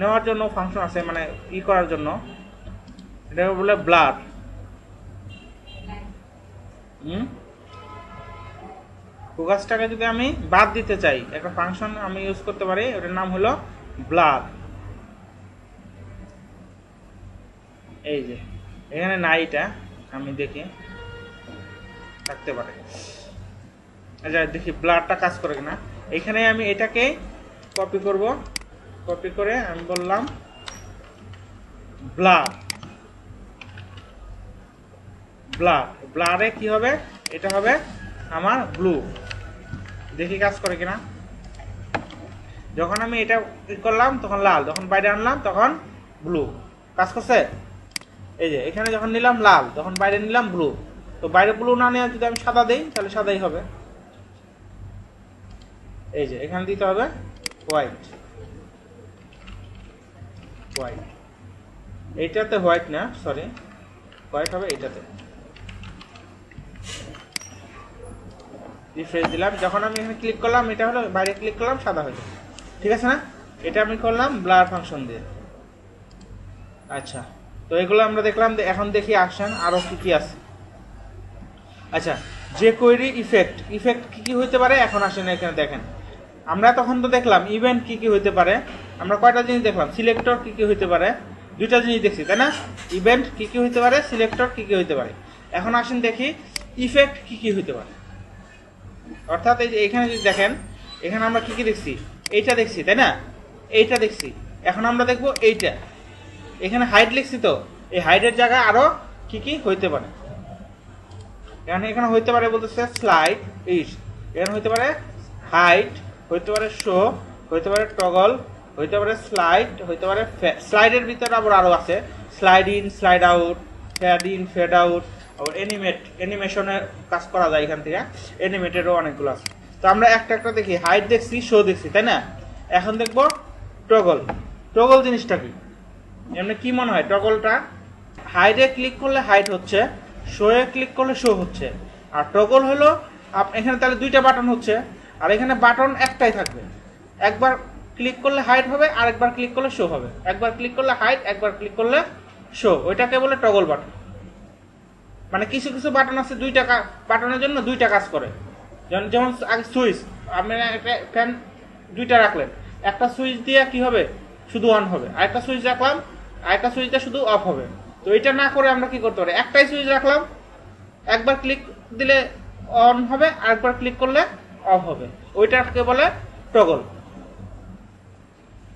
নেওয়ার জন্য ফাংশন আছে, মানে ই করার জন্য, এটা বলে ব্লার। ফোকাসটাকে যদি আমি বাদ দিতে চাই একটা ফাংশন আমি ইউজ করতে পারি, ওটার নাম হলো ব্লার। এই যে এখানে নাই, এটা আমি দেখি থাকতে পারে। আচ্ছা দেখি ব্লারটা কাজ করে কিনা। এখানে আমি এটাকে কপি করব, কপি করে আমি বললাম ব্লার। ব্লার, ব্লারে কি হবে, এটা হবে আমার ব্লু। দেখি কাজ করে কিনা। যখন আমি এটা করলাম তখন লাল, যখন বাইরে আনলাম তখন ব্লু। কাজ করছে? এই যে এখানে যখন নিলাম লাল, যখন বাইরে নিলাম ব্লু। তো বাইরে ব্লু না নিয়ে যদি আমি সাদা দেই তাহলে সাদাই হবে। এই যে এখানে দিতে হবে হোয়াইট, হোয়াইট। এইটাতে হোয়াইট না, সরি, হোয়াইট হবে এইটাতে। রিফ্রেশ দিলাম, যখন আমি এখানে ক্লিক করলাম এটা হলো, বাইরে ক্লিক করলাম সাদা হয়ে যাবে। ঠিক আছে না? এটা আমি করলাম ব্লার ফাংশন দিয়ে। আচ্ছা, তো এগুলো আমরা দেখলাম। এখন দেখি আসেন আরো কি কি আছে। আচ্ছা, যে কোয়েরি ইফেক্ট, ইফেক্ট কি কি হইতে পারে এখন আসেন এখানে দেখেন। আমরা তখন তো দেখলাম ইভেন্ট কি কি হইতে পারে, আমরা কয়টা জিনিস দেখলাম, সিলেক্টর কি কি হইতে পারে, দুইটা জিনিস দেখছি তাই না? ইভেন্ট কি কি হইতে পারে, সিলেক্টর কি কি হইতে পারে। এখন আসেন দেখি ইফেক্ট কি কি হইতে পারে। অর্থাৎ এই যে এখানে যদি দেখেন, এখানে আমরা কি কি দেখছি, এইটা দেখছি তাই না, এইটা দেখছি। এখন আমরা দেখবো এইটা, এখানে হাইট লিখছি তো, এই হাইটের জায়গায় আরো কি কি হইতে পারে। এখানে হইতে পারে বলতেছে স্লাইড ইস, এখানে হইতে পারে হাইট, হইতে পারে শো, হইতে পারে টগল, হইতে পারে স্লাইড, হইতে পারে স্লাইডের ভিতরে আবার আরো আছে slide in, slide out, fade in, fade out, আবার অ্যানিমেশনের কাজ করা যায় এখান থেকে, অ্যানিমেটেরও অনেকগুলো আছে। তো আমরা একটা একটা দেখি, হাইট দেখছি, শো দেখছি, তাই না? এখন দেখবো টগল। টগল জিনিসটা কি, এমনি কি মনে হয় টগলটা? হাইটে ক্লিক করলে হাইট হচ্ছে, শোয়ে ক্লিক করলে শো হচ্ছে। আর টগল হলো এখানে তাহলে দুইটা বাটন হচ্ছে, আর এখানে বাটন একটাই থাকবে। একবার ক্লিক করলে হাইট হবে, আর একবার ক্লিক করলে শো হবে। একবার ক্লিক করলে হাইট, একবার ক্লিক করলে শো, ওইটাকে বলে টগল বাটন। মানে কিছু কিছু বাটন আছে দুইটা বাটনের জন্য দুইটা কাজ করে। যেমন সুইচ, আপনি ফ্যান দুইটা রাখলেন, একটা সুইচ দিয়ে কি হবে, শুধু অন হবে, আরেকটা সুইচ রাখলাম, আরেকটা সুইচ দিয়ে শুধু অফ হবে। তো এটা না করে আমরা কি করতে পারি, একটাই সুইচ রাখলাম, একবার ক্লিক দিলে অন হবে, আরেকবার ক্লিক করলে অফ হবে, ওইটাকে বলে টগল।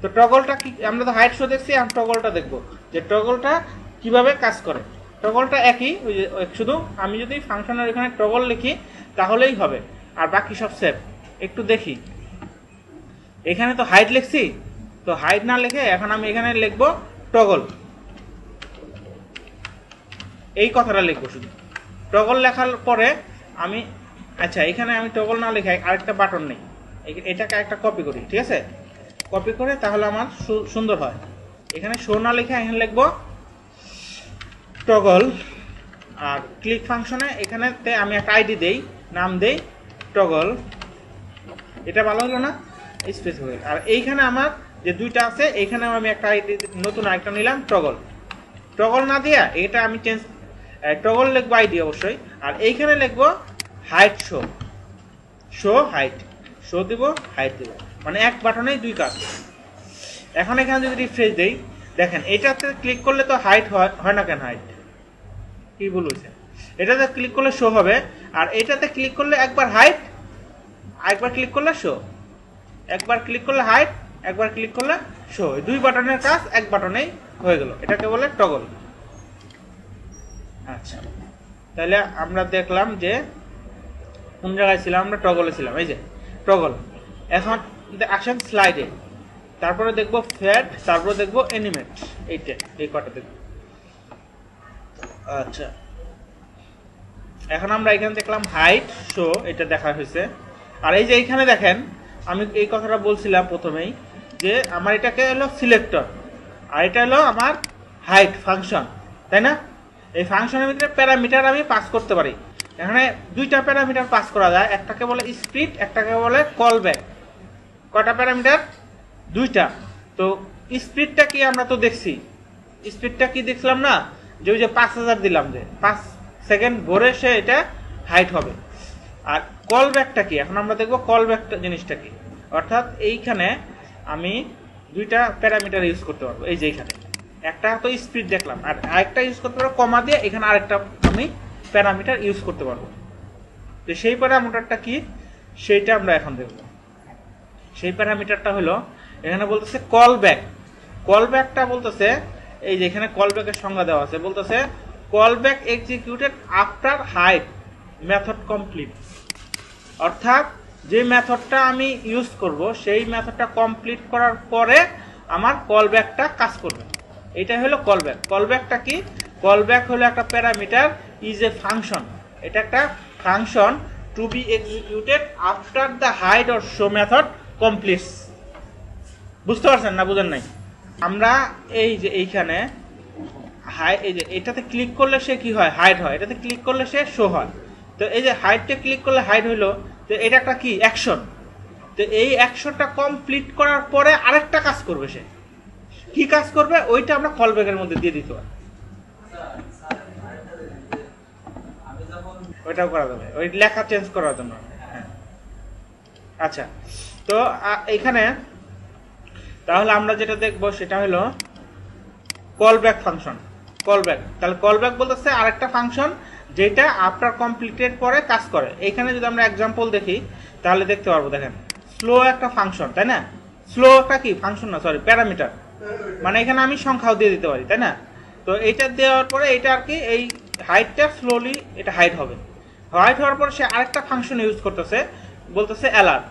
তো টগলটা কি, আমরা তো হাইট শো দেখছি, আমরা টগলটা দেখবো যে টগলটা কিভাবে কাজ করে। টগলটা একই, ওই যে শুধু আমি যদি ফাংশনের এখানে টগল লিখি তাহলেই হবে, আর বাকি সব সেভ। একটু দেখি, এখানে তো হাইট লিখছি, তো হাইট না লিখে এখন আমি এখানে লিখবো টগল, এই কথাটা লিখবো শুধু। টগল লেখার পরে আমি, আচ্ছা এখানে আমি টগল না লিখে আরেকটা বাটন নেই, এটাকে একটা কপি করি, ঠিক আছে? কপি করে তাহলে আমার সুন্দর হয়। এখানে শো না লিখে এখানে লিখবো টগল, আর ক্লিক ফাংশনে এখানেতে আমি একটা আইডি দেই, নাম দেই টগল। এটা ভালো হলো না, স্পেস হয়ে। আর এইখানে আমার যে দুইটা আছে, এইখানে আমি একটা আইডি নতুন আইকন নিলাম টগল। টগল না দিয়া এটা আমি চেঞ্জ, টগল লিখবো আইডি অবশ্যই, আর এইখানে লিখবো height show, show height, show দিব হাইট দিব, মানে এক বাটনেই দুই কাজ। এখন এখানে যদি রিফ্রেশ দেই, দেখেন এটাতে ক্লিক করলে তো হাইট হয় না কেন? হাইট কি ভুল হয়েছে? এটাতে ক্লিক করলে শো হবে, আর এটাতে ক্লিক করলে একবার হাইট, একবার ক্লিক করলে শো, একবার ক্লিক করলে হাইট, একবার ক্লিক করলে শো, দুই বাটনের কাজ এক বাটনেই হয়ে গেল, এটাকে বলে টগল। আচ্ছা, তাহলে আমরা দেখলাম যে কোন জায়গায় ছিলাম, আমরা টগলে ছিলাম, এই যে টগল। এখন আসেন স্লাইডে, তারপরে দেখবো ফেড, তারপরে দেখবো অ্যানিমেট, এইটা এই কটা দেখবো। আচ্ছা, এখন আমরা এখানে দেখলাম হাইট শো, এটা দেখা হয়েছে। আর এই যে এইখানে দেখেন, আমি এই কথাটা বলছিলাম প্রথমেই যে আমার এটাকে হলো সিলেক্টর, আর এটা হলো আমার হাইট ফাংশন, তাই না? এই ফাংশনের ভিতরে প্যারামিটার আমি পাস করতে পারি। এখানে দুইটা প্যারামিটার পাস করা যায়, একটাকে বলে স্প্লিট, একটাকে বলে কল ব্যাক। কয়টা প্যারামিটার? দুইটা। তো স্পিডটা কি আমরা তো দেখছি, স্পিডটা কি দেখলাম না, যে ওই যে 5000 দিলাম, যে 5 সেকেন্ড ভরে সে এটা হাইট হবে। আর কল ব্যাকটা কি, এখন আমরা দেখবো কল ব্যাকটা জিনিসটা কি। অর্থাৎ এইখানে আমি দুইটা প্যারামিটার ইউজ করতে পারবো, এই যে এইখানে একটা তো স্পিড দেখলাম, আর আরেকটা ইউজ করতে পারবো কমা দিয়ে, এখানে আরেকটা আমি প্যারামিটার ইউজ করতে পারবো। তো সেই প্যারামিটারটা কি, সেইটা আমরা এখন দেখবো। সেই প্যারামিটারটা হলো, এখানে বলতেছে কল ব্যাক। কল ব্যাকটা বলতেছে, এই যে এখানে কল ব্যাকের সংজ্ঞা দেওয়া আছে, বলতেছে call back executed after height method complete. অর্থাৎ যে মেথডটা আমি ইউজ করব, সেই মেথডটা কমপ্লিট করার পরে আমার কল ব্যাকটা কাজ করবে, এটাই হলো কল ব্যাক। কল ব্যাকটা কি, কল ব্যাক হলো একটা প্যারামিটার, ইজ এ ফাংশন, এটা একটা function to be executed after the hide or show method completes. বুঝতে পারছেন না, বুঝেন নাই? আমরা এই যে এইখানে এই যে এটাতে ক্লিক করলে সে কি হয়, হাইট হয়, এটাতে ক্লিক করলে সে শো হয়। তো এই যে হাইটে ক্লিক করলে হাইট হইলো, তো এটা একটা কি অ্যাকশন। তো এই অ্যাকশনটা কমপ্লিট করার পরে আরেকটা কাজ করবে, সে কি কাজ করবে ওইটা আমরা কল ব্যাকের মধ্যে দিয়ে দিতে পারি, ওইটাও করা যাবে, ওই লেখা চেঞ্জ করার জন্য। হ্যাঁ, আচ্ছা, তো এখানে তাহলে আমরা যেটা দেখবো সেটা হলো call back function. Call back, তাহলে কল ব্যাক বলতেছে আরেকটা ফাংশন যেটা আফটার কমপ্লিটেড পরে কাজ করে। এইখানে যদি আমরা এক্সাম্পল দেখি তাহলে দেখতে পারবো, দেখেন স্লো একটা ফাংশন, তাই না? স্লো একটা কি ফাংশন না, সরি প্যারামিটার। মানে এখানে আমি সংখ্যাও দিয়ে দিতে পারি, তাই না? তো এইটা দেওয়ার পরে এটা আর কি এই হাইটটা স্লোলি এটা হাইট হবে। হাইট হওয়ার পরে সে আরেকটা ফাংশন ইউজ করতেছে, বলতেছে অ্যালার্ট,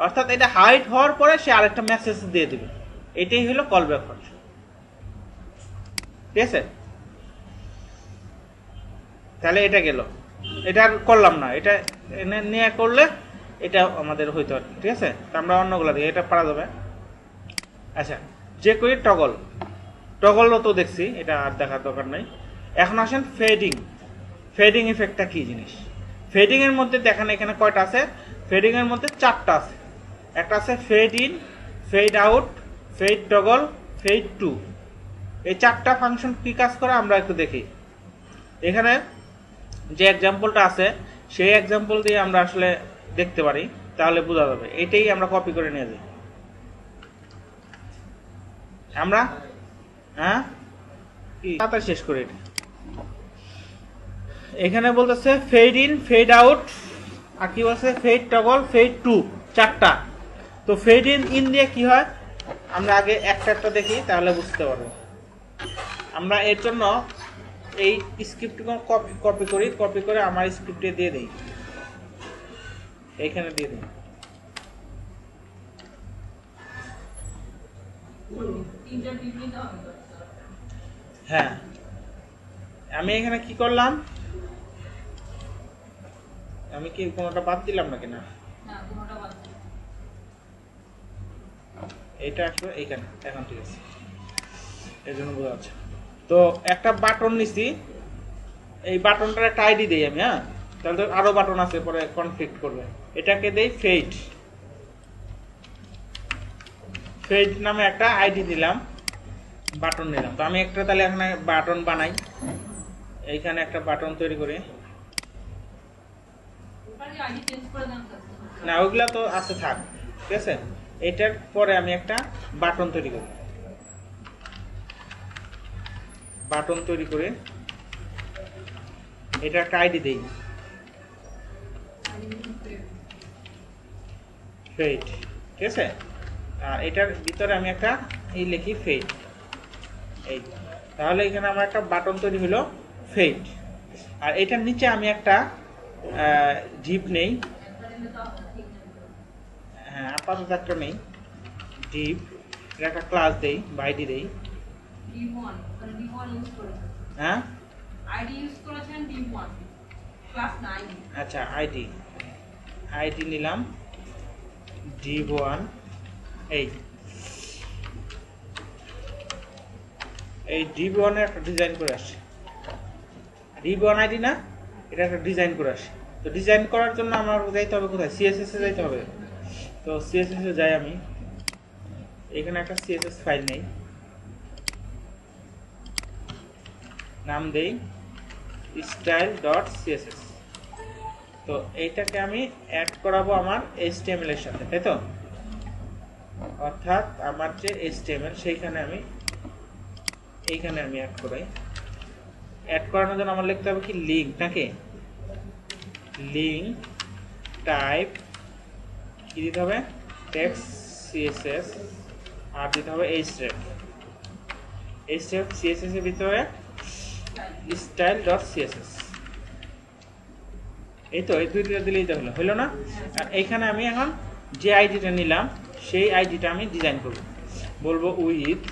অর্থাৎ এটা হাইট হওয়ার পরে সে আরেকটা মেসেজ দিয়ে দিবে। এটাই হলো কল ব্যাক ফাংশন, ঠিক আছে? তাহলে এটা গেল, এটা আর করলাম না, এটা নিয়ে করলে এটা আমাদের হইতো আর কি, ঠিক আছে? তো আমরা অন্যগুলো দিই, এটা পারা যাবে। আচ্ছা, যে করি টগল, টগলও তো দেখছি, এটা আর দেখার দরকার নাই। এখন আসেন ফেডিং। ফেডিং ইফেক্টটা কি জিনিস? ফেডিং এর মধ্যে দেখেন এখানে কয়টা আছে? ফেডিং এর মধ্যে 4টা আছে। একটা আছে fade in, fade out, fade toggle, fade to. এই 4টা ফাংশন কি কাজ করে আমরা একটু দেখি। এখানে যে এক্সাম্পলটা আছে সেই এক্সাম্পল দিয়ে আমরা আসলে দেখতে পারি, তাহলে বোঝা যাবে। এটাই আমরা কপি করে নিয়ে যাই আমরা। হ্যাঁ, কি তাড়াতাড়ি শেষ করে এটা। এখানে বলতেছে ফেড ইন, ফেড আউট, আর কি বলছে ফেড টগল, ফেড টু, 4টা। তো ফেড ইন দিয়ে কি হয় আমরা আগে একটা একটা দেখি, তাহলে বুঝতে পারবো। আমরা এর জন্য এই স্ক্রিপ্ট কপি করি, কপি করে আমার স্ক্রিপ্টে দিয়ে দিই, এইখানে দিয়ে দিই। হ্যাঁ, আমি এখানে কি করলাম, আমি কি কোনোটা বাদ দিলাম নাকি? না, এটা আসলে এইখানে এখন ঠিক আছে, এই জন্য বোঝা যাচ্ছে। তো একটা বাটন নিছি, এই বাটনটার একটা আইডি দেই আমি। হ্যাঁ, তাহলে তো আরো বাটন আছে, পরে কনফ্লিক্ট করবে। এটাকে দেই ফেড, ফেড নামে একটা আইডি দিলাম, বাটন নিলাম। তো আমি একটা তাহলে এখানে বাটন বানাই, এইখানে একটা বাটন তৈরি করি। না, ওইগুলা তো আছে, থাক, ঠিক আছে। এটার পরে আমি একটা বাটন তৈরি করি, বাটন তৈরি করে এটা একটা আইডি দেই, ফেড, ঠিক আছে। আর এটার ভিতরে আমি একটা এই লিখি ফেড, এই। তাহলে এখানে আমার একটা বাটন তৈরি হলো ফেড। আর এটার নিচে আমি একটা ডিপ নেই, হ্যাঁ আপাতত একটা নেই ডিপ, এটা একটা ক্লাস দেই বা আইডি দেই। হ্যাঁ, আইডি ইউজ করেছেন d1 ক্লাস 9। আচ্ছা, আইডি নিলাম d1। এই d1 এর একটা ডিজাইন করে আসছে, d1 আইডি না, এটা একটা ডিজাইন করে আসছে। তো ডিজাইন করার জন্য আমার যাইতে হবে কোথায়? সিএসএস এ যাইতে হবে। তো সিএসএস এ যাই আমি, এখানে একটা সিএসএস ফাইল নেই, নাম দেই style.css। তো এইটাকে আমি অ্যাড করাবো আমার HTML এর সাথে, তাই তো? অর্থাৎ আমার যে HTML সেইখানে আমি এইখানে আমি অ্যাড করাই। অ্যাড করানোর জন্য আমার লিখতে হবে কি লিঙ্ক, নাকি লিঙ্ক টাইপ কি দিতে হবে? টেক্সট CSS, আর দিতে হবে href। CSS এর ভিতরে style.css। এই তো, এই দুইটা দিলেই তো হলো না? আর এইখানে আমি এখন যে আইডিটা নিলাম সেই আইডিটা আমি ডিজাইন করব, বলবো উইথ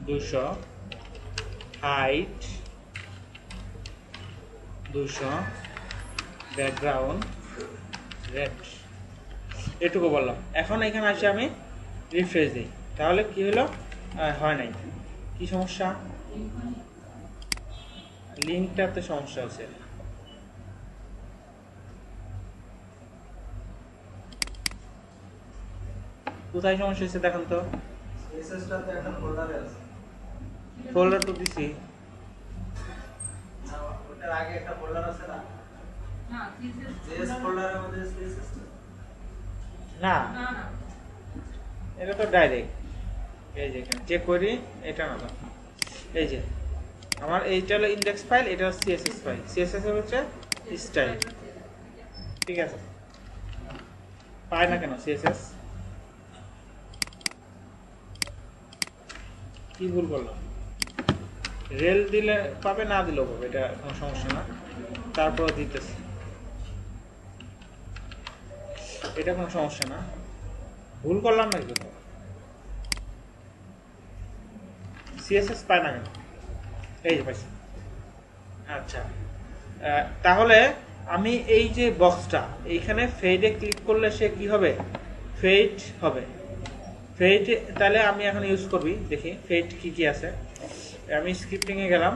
200, হাইট 200, ব্যাকগ্রাউন্ড রেড, এটুকু বললাম। এখন এখানে আসে আমি রিফ্রেশ দিই, তাহলে কি হলো? হয় নাই। কি সমস্যা? লিঙ্কটাতে সমস্যা আছে। কোথায় সমস্যা হয়েছে দেখেন তো? এসএসটাতে একটা ফোল্ডারে আছে, ফোল্ডার তো দিছি, ওটার আগে একটা ফোল্ডার আছে না? না সিএসএস জেএস ফোল্ডারের মধ্যে এসএস না না না এটা তো ডাইরেক্ট, এই যে এখানে চেক করি, এটা না তো, এই যে আমার এইটা হলো ইনডেক্স ফাইল, এটা হচ্ছে সিএসএস ফাইল, সিএসএস এর হচ্ছে স্টাইল, ঠিক আছে? পায় না কেন সিএসএস? কি ভুল করলাম? রেল দিলে পাবে, না দিলেও পাবে, এটা কোনো সমস্যা না। তারপর দিতেছি, এটা কোনো সমস্যা না। ভুল করলাম না কিন্তু, সিএসএস পায় না কেন? এই যে পাইছি। আচ্ছা, তাহলে আমি এই যে বক্সটা এইখানে ফেডে ক্লিক করলে সে কি হবে? ফেড হবে। ফেড তাহলে আমি এখন ইউজ করবি, দেখি ফেড কি কি আছে। আমি স্ক্রিপ্টিংয়ে গেলাম,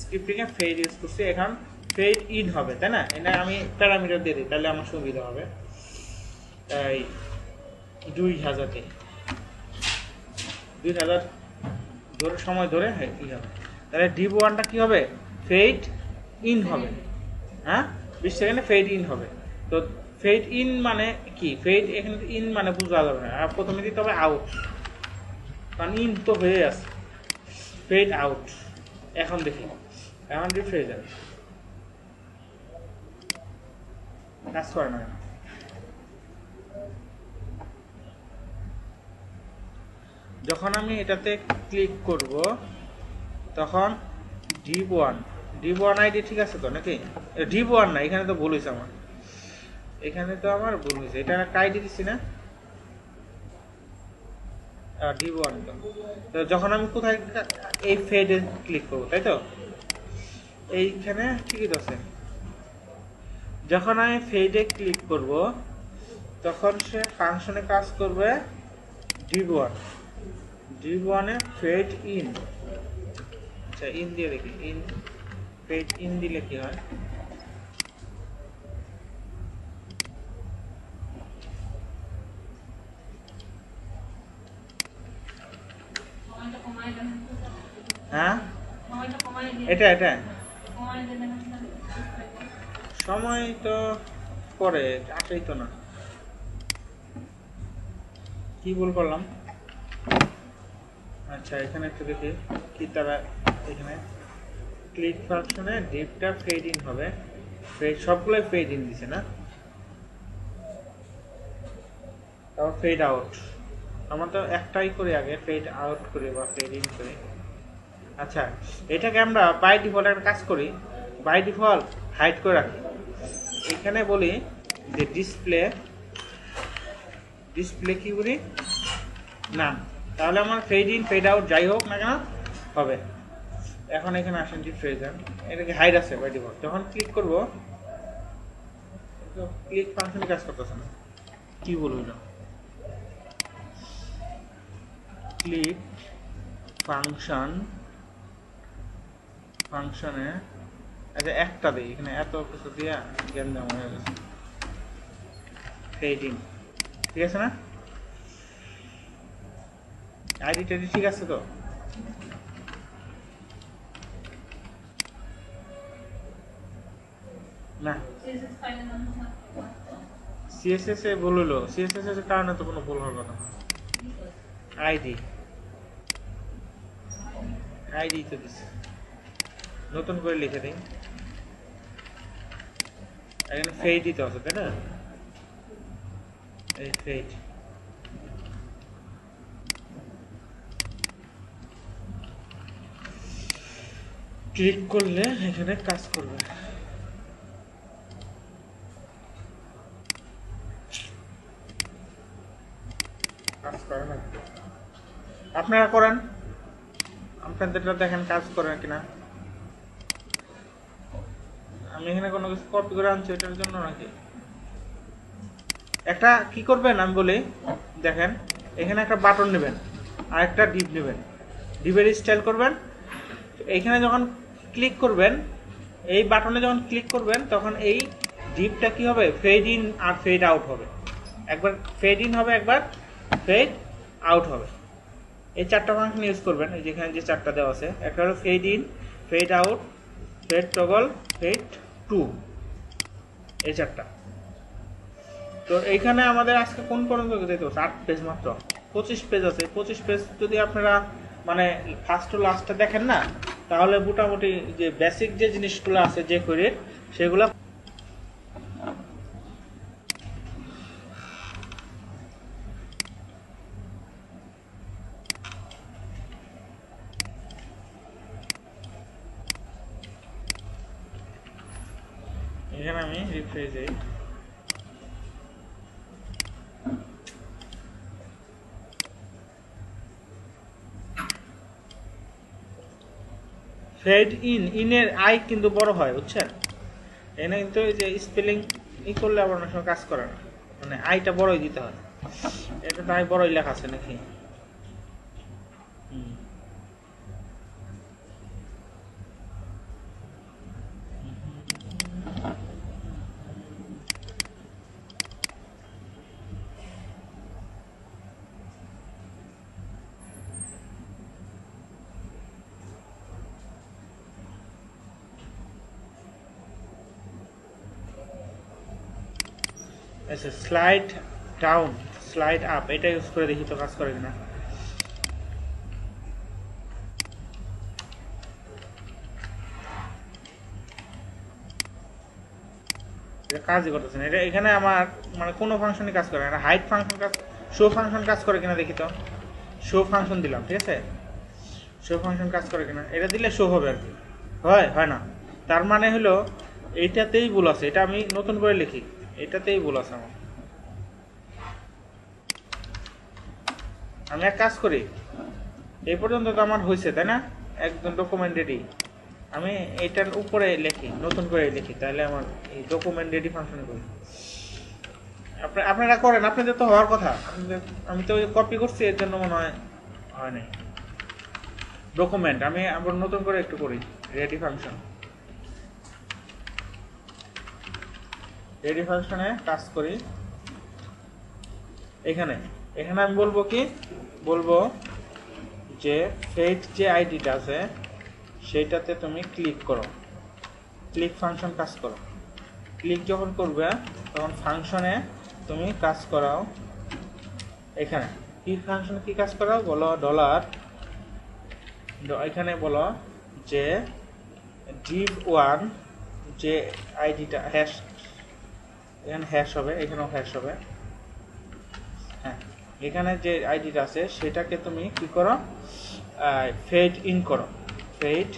স্ক্রিপ্টিংয়ে ফেড ইউজ করছি। এখন ফেড ইন হবে, তাই না? এটা আমি প্যারামিটার দিয়ে দিই, তাহলে আমার সুবিধা হবে। এই 2000 দিই, 2000 ধরে সময় ধরে ই হবে। তাহলে ডিপ1টা কি হবে? ফেড ইন হবে। হ্যাঁ, 20 সেকেন্ডে ফেড ইন হবে। তো ফেড ইন মানে কি? ফেড এখানে ইন মানে বোঝা যাবে না, আর প্রথমে দিতে হবে আউট, কারণ ইন তো হয়ে আছে। Fade out. এখন দেখি, এখন রিফ্রেশ যাবে, কাজ করে না। যখন আমি এটাতে ক্লিক করব তখন ডিপ1 আইডি ঠিক আছে তো নাকি? ডিপ1 না, এখানে তো ভুল হয়েছে আমার, এখানে তো আমার ভুল হয়েছে। এটা একটা আইডি দিচ্ছি না, ডিপ1 তো। যখন আমি কোথায় এই ফেডে ক্লিক করবো, তাই তো? এইখানে ঠিকই তো আছে। যখন আমি ফেডে ক্লিক করব তখন সে ফাংশনে কাজ করবে ডিপ1 এ ফেড ইন। আচ্ছা, ইন দিয়ে দেখি, ইন ফেড ইন দিলে কি হয়? হ্যাঁ, এটা সময় তো পরে আসেই তো না। কি ভুল করলাম? আচ্ছা, এখানে একটু দেখি কি তারা এখানে ক্লিক ফাংশনে ডিপটা ফেড ইন হবে। ফেড সবগুলোই ফেড ইন দিছে না, তারপর ফেড আউট। আমরা তো একটাই করি, আগে ফেড আউট করি বা ফেড ইন করি। আচ্ছা, এটাকে আমরা বাই ডিফল্ট একটা কাজ করি, বাই ডিফল্ট হাইড করে রাখি। এখানে বলি যে ডিসপ্লে কি বলি না, তাহলে আমার ফেড ইন ফেড আউট যাই হোক না কেন হবে। এখন এখানে আসেন রিফ্রেশন, এটাকে হাইড আছে বাই ডিফল্ট। যখন ক্লিক করব ক্লিক ফাংশন কাজ করতেছে না, কি বলবো না? ক্লিক ফাংশনে আচ্ছা একটা দিই, এখানে এত কিছু দিয়া জ্ঞান দেওয়া হয়ে গেছে। ফেড ইন ঠিক আছে না? আইডি টাইডি ঠিক আছে তো? না, সিএসএস এ ভুল হলো। সিএসএস এর কারণে তো কোনো ভুল হওয়ার কথা না। আইডি তো দিচ্ছে, নতুন করে লিখে দিই। এখানে ফেড দিতে হবে, তাই না? এই ফেড ক্লিক করলে এখানে কাজ করবে। কাজ করে না, আপনারা করেন, আপনাদেরটা দেখেন কাজ করেন কিনা। আমি এখানে কোনো কিছু কপি করে আনছি এটার জন্য নাকি? একটা কি করবেন আমি বলি, দেখেন এখানে একটা বাটন নেবেন আর একটা ডিপ নেবেন, ডিপের স্টাইল করবেন। এইখানে যখন ক্লিক করবেন, এই বাটনে যখন ক্লিক করবেন তখন এই ডিপটা কি হবে? ফেড ইন আর ফেড আউট হবে। একবার ফেড ইন হবে, একবার ফেড আউট হবে। এই চারটা ফাংশন ইউজ করবেন। এই যেখানে যে চারটা দেওয়া আছে, একটা হলো fade in, fade out, fade toggle, fade to, এই চারটা। তো এইখানে আমাদের আজকে কোন পর্যন্ত যেতে হচ্ছে? 8 পেজ মাত্র, 25 পেজ আছে। 25 পেজ যদি আপনারা মানে ফার্স্ট টু লাস্টটা দেখেন না, তাহলে মোটামুটি যে বেসিক যে জিনিসগুলো আছে যে করে সেগুলো এখানে আমি রিফ্রেশ দিই, ফেড ইনের আই কিন্তু বড় হয়, বুঝছেন? এখানে কিন্তু এই যে স্পেলিং করলে আবার অনেক সময় কাজ করে না, মানে আইটা বড়ই দিতে হয়। এটা তো আই বড়ই লেখা আছে নাকি? আচ্ছা, স্লাইড ডাউন স্লাইড আপ এটা ইউজ করে দেখি তো কাজ করে কিনা। কাজই করতেছে না এটা, এখানে আমার মানে কোনো ফাংশনই কাজ করে না। হাইট ফাংশন কাজ, শো ফাংশন কাজ করে কিনা দেখি তো। শো ফাংশন দিলাম, ঠিক আছে, শো ফাংশন কাজ করে কিনা, এটা দিলে শো হবে আর কি। হয় না, তার মানে হলো এইটাতেই ভুল আছে, এটা আমি নতুন করে লিখি, এটাতেই ভুল আছে আমার। আমি এক কাজ করি, এই পর্যন্ত তো আমার হয়েছে তাই না, একদম ডকুমেন্ট রেডি। আমি এটার উপরে লিখি, নতুন করে লিখি, তাহলে আমার এই ডকুমেন্ট রেডি ফাংশন করি। আপনারা করেন, আপনাদের তো হওয়ার কথা, আমি তো কপি করছি এর জন্য মনে হয় নাই। ডকুমেন্ট আমি আবার নতুন করে একটু করি, রেডি ফাংশন। রেডি ফাংশনে কাজ করি। এখানে আমি বলবো কি, বলবো যে ফেট যে আইডিটা আছে সেটাতে তুমি ক্লিক করো, ক্লিক ফাংশন কাজ করো। ক্লিক যখন করবে তখন ফাংশনে তুমি কাজ করাও। এখানে কি ফাংশনে কি কাজ করাও বলো, ডলার, এখানে বলো যে div1 যে আইডিটা হ্যাশ, এখানে হ্যাশ হবে, এখানেও হ্যাশ হবে। হ্যাঁ, এখানে যে আইডিটা আছে সেটাকে তুমি কি করো, ফেড ইন করো, ফেড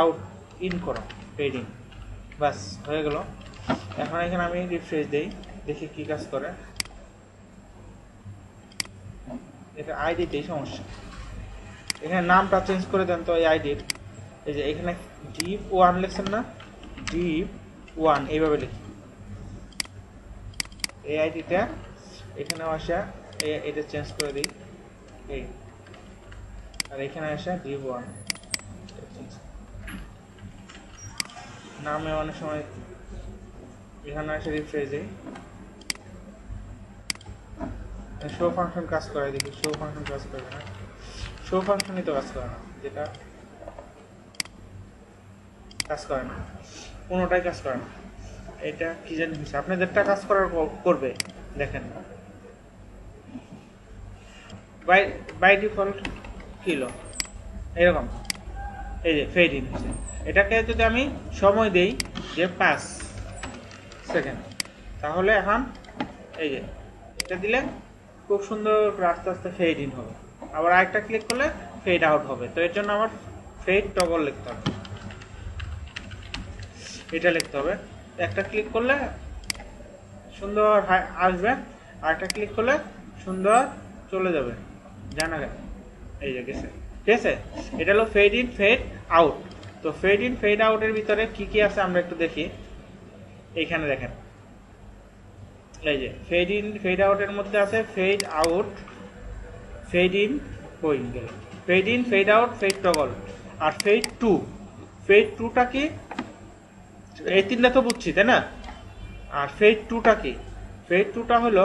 আউট ইন করো, ফেড ইন, বাস হয়ে গেল। এখন এখানে আমি রিফ্রেশ দেই, দেখি কি কাজ করে। এটা আইডিতেই সমস্যা, এখানে নামটা চেঞ্জ করে দেন তো এই আইডির। এই যে এখানে div1 লিখছেন না, div1 এইভাবে লিখি, এই আইডিটা এখানে আসা এটা চেঞ্জ করে দিই এই, আর এখানে আসা div1 নামে অনেক সময় এখানে আসে রিফ্রেশ দিই, শো ফাংশন কাজ করে দেখি, শো ফাংশন কাজ করে না, শো ফাংশনই তো কাজ করে না, যেটা কাজ করে না, কোনোটাই কাজ করে না। এটা কি জানি হচ্ছে, আপনাদেরটা কাজ করার করবে দেখেন। বাই ডিফল্ট কিলো এরকম, এই যে ফেড ইন হচ্ছে। এটাকে যদি আমি সময় দেই যে 5 সেকেন্ড, তাহলে এখন এই যে এটা দিলে খুব সুন্দর আস্তে আস্তে ফেড ইন হবে। আবার আরেকটা ক্লিক করলে ফেড আউট হবে। তো এর জন্য আমার ফেড টগল লিখতে হবে, এটা লিখতে হবে। একটা ক্লিক করলে সুন্দর আসবে, আরেকটা ক্লিক করলে সুন্দর চলে যাবে, জানা গেল, এই যে গেছে, ঠিক আছে। এটা হলো ফেড ইন ফেড আউট। তো ফেড ইন ফেড আউটের ভিতরে কি কি আছে আমরা একটু দেখি। এইখানে দেখেন, এই যে ফেড ইন ফেড আউটের মধ্যে আছে ফেড আউট, ফেড ইন কই গেল, fade in fade out, fade toggle, আর ফেড টু। ফেড টুটা কি, এই তিনটা তো বুঝছি তাই না। আর ফেড টুটা কি, ফেড টুটা হলো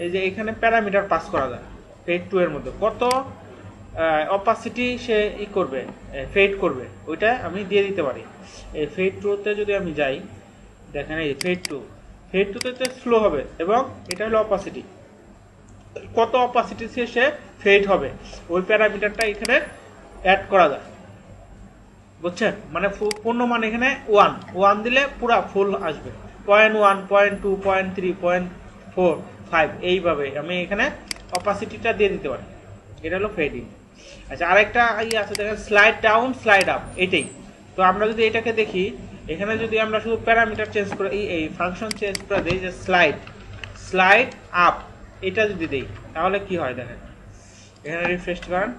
এই যে এখানে প্যারামিটার পাস করা যায় ফেড টু এর মধ্যে, কত অপাসিটি সে ই করবে, ফেড করবে, ওইটা আমি দিয়ে দিতে পারি। এই ফেড টুতে যদি আমি যাই, দেখেন এই ফেড টু, ফেড টুতে স্লো হবে, এবং এটা হলো অপাসিটি, কত অপাসিটি সে ফেড হবে, ওই প্যারামিটারটা এখানে অ্যাড করা যায়, বুঝছেন। মানে পূর্ণ মান এখানে 1 দিলে পুরা ফুল আসবে, 0.1 0.2 0.3 0.4 5 এইভাবে আমি এখানে অপাসিটিটা দিয়ে দিতে পারি। এটা হলো ফেডিং। আচ্ছা, আরেকটা আছে দেখেন, স্লাইড ডাউন স্লাইড আপ। এটাই তো আমরা যদি এটাকে দেখি, এখানে যদি আমরা শুধু প্যারামিটার চেঞ্জ করে এই ফাংশন চেঞ্জ করে দিই যে স্লাইড আপ, এটা যদি দেই তাহলে কি হয় দেখেন, এখানে রিফ্রেশ করেন,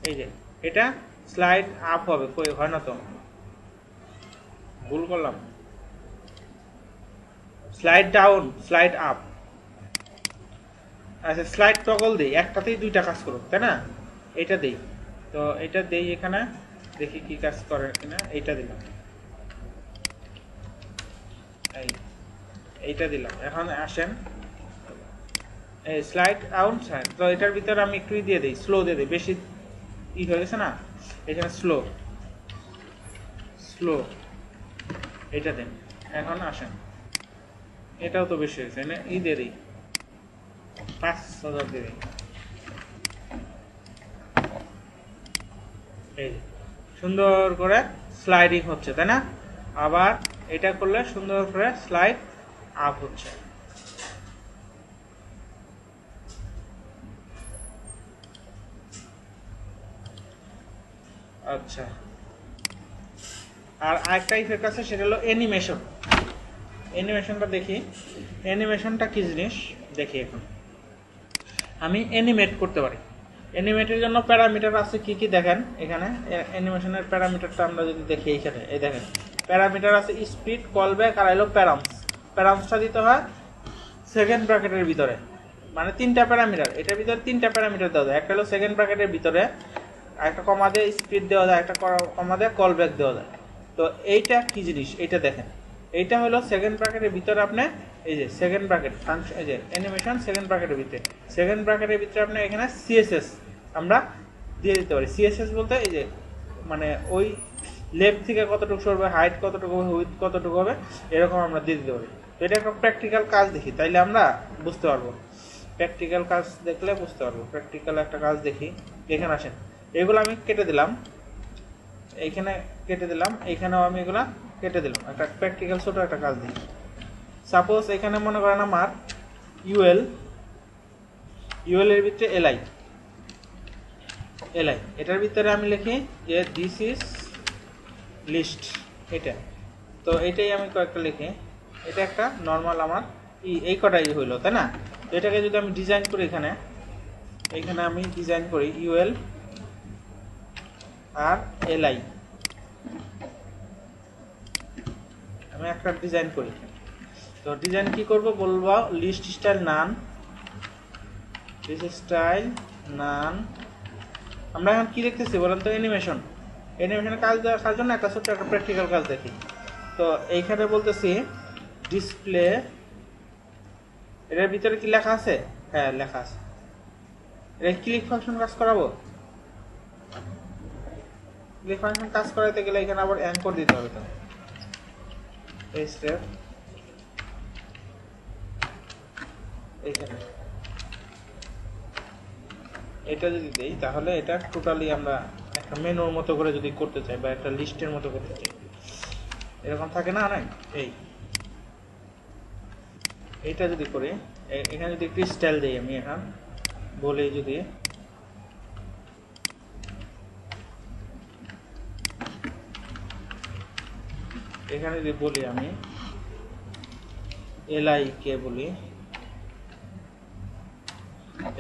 এই যে এটা স্লাইড আপ হবে, কই হয় না তো, ভুল করলাম, স্লাইড ডাউন, স্লাইড আপ। আচ্ছা স্লাইড টগল দেই, একটাতেই দুইটা কাজ করুক, তাই না? এটা দেই, তো এটা দেই এখানে, দেখি কি কাজ করে কিনা। এইটা দিলাম, এইটা দিলাম। এখন আসেন এই স্লাইড আউট সাইড, তো এটার ভিতরে আমি একটু দিয়ে দিই, স্লো দিয়ে দিই, বেশি হয়ে গেছে না, এখানে স্লো এটা দেন। এখন আসেন, এটাও তো বেশি হয়েছে, দিয়ে দিই 5000 দিয়ে দিই। এই সুন্দর করে স্লাইডিং হচ্ছে, তাই না? আবার এটা করলে সুন্দর করে স্লাইড আপ হচ্ছে। আচ্ছা, আর আরেকটা ইফেক্ট আছে, সেটা হলো অ্যানিমেশন। অ্যানিমেশনটা দেখি, অ্যানিমেশনটা কি জিনিস দেখি। এখন আমি অ্যানিমেট করতে পারি, অ্যানিমেটের জন্য প্যারামিটার আছে কি কি দেখেন। এখানে অ্যানিমেশনের প্যারামিটারটা আমরা যদি দেখি, এখানে এই দেখেন প্যারামিটার আছে স্পিড, কলব্যাক আর হলো প্যারামসটা দিতে হয় সেকেন্ড ব্র্যাকেটের ভিতরে, মানে তিনটা প্যারামিটার, এটার ভিতরে তিনটা প্যারামিটার দেওয়া যায়। একটা হলো সেকেন্ড ব্র্যাকেটের ভিতরে, একটা কমা দিয়ে স্পিড দেওয়া যায়, একটা কমা দিয়ে কলব্যাক দেওয়া যায়। তো এইটা কি জিনিস এইটা দেখেন, এইটা হলো সেকেন্ড ব্র্যাকেটের ভিতরে আপনি এই যে সেকেন্ড ব্র্যাকেট ফাংশন, এই যে অ্যানিমেশন সেকেন্ড ব্র্যাকেটের ভিতরে আপনি এখানে সিএসএস আমরা দিয়ে দিতে পারি। সিএসএস বলতে এই যে মানে ওই লেফট থেকে কতটুকু সরবে, হাইট কতটুকু হবে, উইথ কতটুকু হবে, এরকম আমরা দিয়ে দিতে পারি। তো এটা একটা প্র্যাকটিক্যাল কাজ দেখি, তাইলে আমরা বুঝতে পারবো। প্র্যাকটিক্যাল কাজ দেখলে বুঝতে পারবো। প্র্যাকটিক্যাল একটা কাজ দেখি, এখানে আসেন, এগুলো আমি কেটে দিলাম, এইখানে কেটে দিলাম, এইখানেও আমি এগুলা কেটে দিলাম। একটা প্র্যাকটিক্যাল ছোট একটা কাজ দিই। সাপোজ এখানে মনে করেন আমার ইউএল এর ভিতরে এলআই, এটার ভিতরে আমি লিখি যে দিস ইজ লিস্ট, এটা। তো এটাই আমি কয়েকটা লিখি, এটা একটা নর্মাল আমার এই কটাই হইলো, তাই না? তো এটাকে যদি আমি ডিজাইন করি, এখানে আমি ডিজাইন করি ইউএল আর এলআই, আমি একটা ডিজাইন করি। তো ডিজাইন কি করব বলবো, লিস্ট স্টাইল নান, আমরা এখন কি দেখতেছি বলেন তো, অ্যানিমেশন কাজ দেওয়ার জন্য একটা ছোট্ট একটা প্র্যাকটিক্যাল কাজ দেখি। তো এইখানে বলতেছি ডিসপ্লে, এটার ভিতরে কি লেখা আছে? হ্যাঁ লেখা আছে। এটা ক্লিক ফাংশন কাজ করাবো, ক্লিক ফাংশন কাজ করাতে গেলে এখানে আবার অ্যাঙ্কর দিতে হবে। তো এই স্টেপ এইখানে এটা যদি দেই, তাহলে এটা টোটালি আমরা একটা মেনুর মতো করে যদি করতে চাই বা একটা লিস্টের মতো করতে চাই, এরকম থাকে না? এইটা যদি করি, এখানে যদি একটু স্টাইল দিই, আমি এখন বলি যদি এখানে যদি বলি আমি এলআই কে বলি,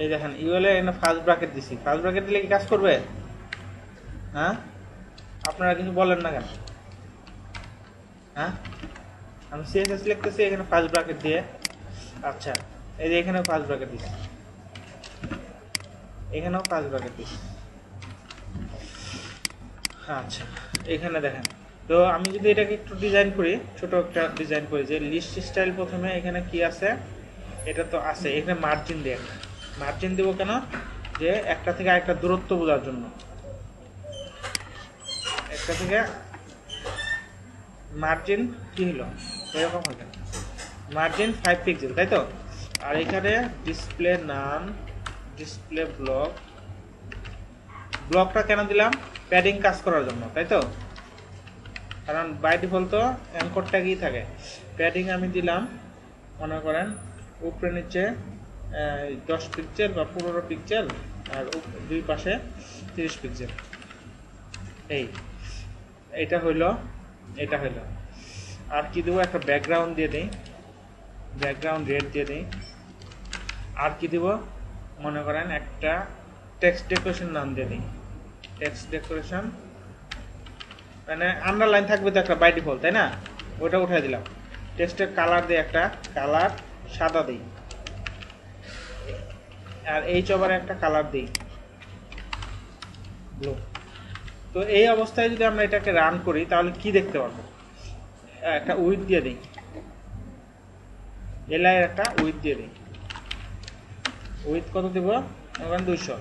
এই দেখেন ইউএল এর ফার্স্ট ব্র্যাকেট দিছি, ফার্স্ট ব্র্যাকেট দিলে কি কাজ করবে? হ্যাঁ আপনারা কিছু বলেন না কেন? হ্যাঁ আমি সিএসএস লিখতেছি, এখানে ফার্স্ট ব্র্যাকেট দিয়ে, আচ্ছা এই যে এখানে ফার্স্ট ব্র্যাকেট দিছি, এখানেও ফার্স্ট ব্র্যাকেট দিছি, আচ্ছা এখানে দেখেন। তো আমি যদি এটাকে একটু ডিজাইন করি, ছোট একটা ডিজাইন করি, যে লিস্ট স্টাইল প্রথমে এখানে কি আছে, এটা তো আছে, এখানে মার্জিন দিয়ে, মার্জিন দেবো কেন, যে একটা থেকে আরেকটা দূরত্ব বোঝার জন্য, একটা থেকে মার্জিন কি হলো এরকম হয়, মার্জিন 5 পিক্সেল, তাই তো? আর এখানে ডিসপ্লে নাম, ডিসপ্লে ব্লকটা কেন দিলাম? প্যাডিং কাজ করার জন্য, তাই তো? কারণ বাই ডিফল্ট তো অ্যাঙ্করটা কি থাকে, প্যাডিং আমি দিলাম মনে করেন উপরে নিচে 10 পিক্সেল বা 15 পিক্সেল, আর দুই পাশে 30 পিক্সেল। এই এটা হইলো, এটা হইলো। আর কি দেবো, একটা ব্যাকগ্রাউন্ড দিয়ে দিই, ব্যাকগ্রাউন্ড রেড দিয়ে দিই। আর কি দিব, মনে করেন একটা টেক্সট ডেকোরেশন নাম দিয়ে দিই, টেক্সট ডেকোরেশন, মানে আন্ডারলাইন থাকবে তো একটা বাই ডিফল্ট, তাই না? ওটা উঠাই দিলাম। টেক্সটের কালার দিয়ে একটা কালার সাদা দিই, আর এই চবারে একটা কালার দিই ব্লু। তো এই অবস্থায় যদি আমরা এটাকে রান করি তাহলে কি দেখতে পারবো, একটা উইথ দিয়ে দিই, এলআই একটা উইথ দিয়ে দিই। উইথ কত দিব, 200।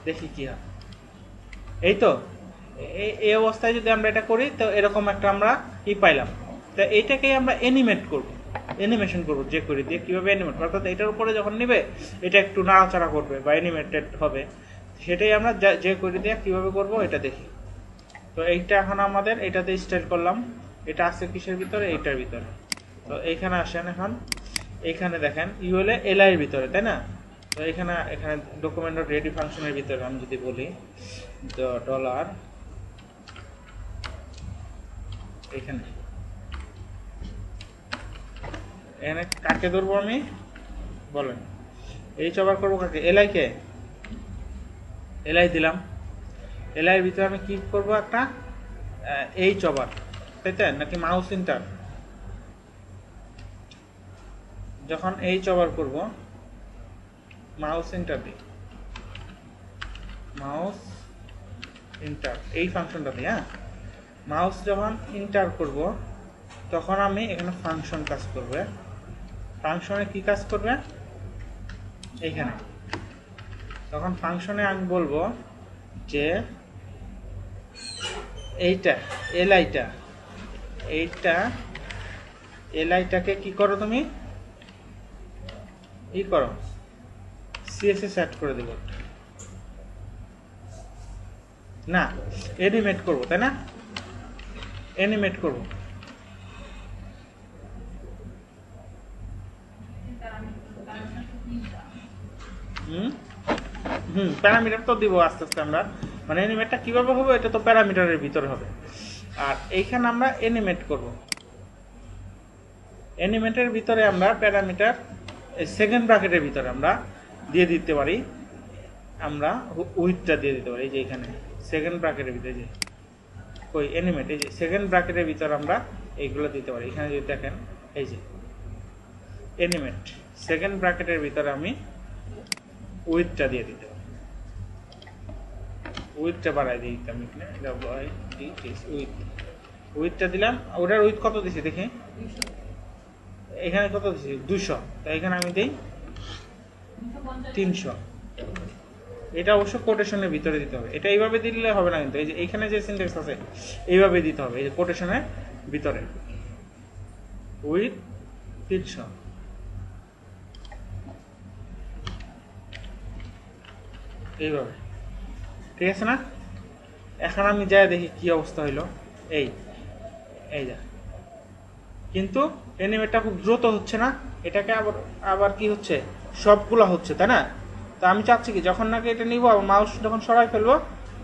দেখি কি হয়। এই তো এই অবস্থায় যদি আমরা এটা করি তো এরকম একটা আমরা কি পাইলাম। তো এইটাকেই আমরা অ্যানিমেট করব, অ্যানিমেশন করব যে করে দিয়ে কিভাবে অ্যানিমেট, অর্থাৎ এটার উপরে যখন নিবে এটা একটু নাড়াচাড়া করবে বা অ্যানিমেটেড হবে, সেটাই আমরা যে করে দিয়ে কিভাবে করব এটা দেখি। তো এইটা এখন আমাদের এটাতে স্টাইল করলাম, এটা আছে কিসের ভিতরে, এইটার ভিতরে। তো এইখানে আসেন, এখন এইখানে দেখেন ইউএলএ এলআই এর ভিতরে, তাই না? তো এখানে ডকুমেন্ট ডট রেডি ফাংশনের ভিতরে আমি যদি বলি ডলার, এখানে এখানে কাকে ধরবো আমি, বলেন। এই চবার করবো কাকে, এলআই কে, এলআই দিলাম। এলআই এর ভিতরে আমি কি করব, একটা এই চবার, তাই তাই নাকি মাউস ইন্টার। যখন এই চবার করব, মাউস ইন্টার দিই, মাউস ইন্টার এই ফাংশনটা দিই। হ্যাঁ, মাউস যখন ইন্টার করব তখন আমি এখানে ফাংশন কাজ করবে। ফাংশনে কি কাজ করবে, এইখানে। তখন ফাংশনে আমি বলবো যে এইটা এলআইটা, এইটা এলআইটাকে কি করো তুমি, ই করো, সিএসএস অ্যাড করে দেব না, অ্যানিমেট করব, তাই না? অ্যানিমেট করব। প্যারামিটার তো দিব আস্তে আস্তে আমরা, মানে অ্যানিমেটটা কিভাবে হবে এটা তো প্যারামিটারের ভিতরে হবে। আর এইখানে আমরা অ্যানিমেট করব, অ্যানিমেটের ভিতরে আমরা প্যারামিটার সেকেন্ড ব্র্যাকেটের ভিতরে আমরা দিয়ে দিতে পারি, আমরা উইথটা দিয়ে দিতে পারি। এই যে এখানে সেকেন্ড ব্র্যাকেটের ভিতরে, যে ওই অ্যানিমেট, এই যে সেকেন্ড ব্র্যাকেটের ভিতরে আমরা এইগুলো দিতে পারি। এখানে যদি দেখেন এই যে অ্যানিমেট সেকেন্ড ব্র্যাকেটের ভিতরে আমি উইথটা দিয়ে দিতে পারি, উইথটা বাড়াই দিয়ে দিতাম এখানে, উইথ, উইথটা দিলাম। ওটার উইথ কত দিছি দেখি, এখানে কত দিছি 200, তাই এখানে আমি দিই 300। এটা অবশ্য কোটেশনের ভিতরে দিতে হবে, এটা এইভাবে দিলে হবে না কিন্তু, এই যে এইখানে যে সিনট্যাক্স আছে এইভাবে দিতে হবে, এই যে কোটেশনের ভিতরে উইথ 300। এইভাবে, ঠিক আছে না? এখন আমি যাই দেখি কি অবস্থা হইলো। এই এই যা, কিন্তু অ্যানিমেটটা খুব দ্রুত হচ্ছে না, এটাকে আবার কি হচ্ছে, সবগুলো হচ্ছে, তাই না? তো আমি চাচ্ছি কি, যখন নাকি এটা নিব আবার মাউস যখন সরাই ফেলবো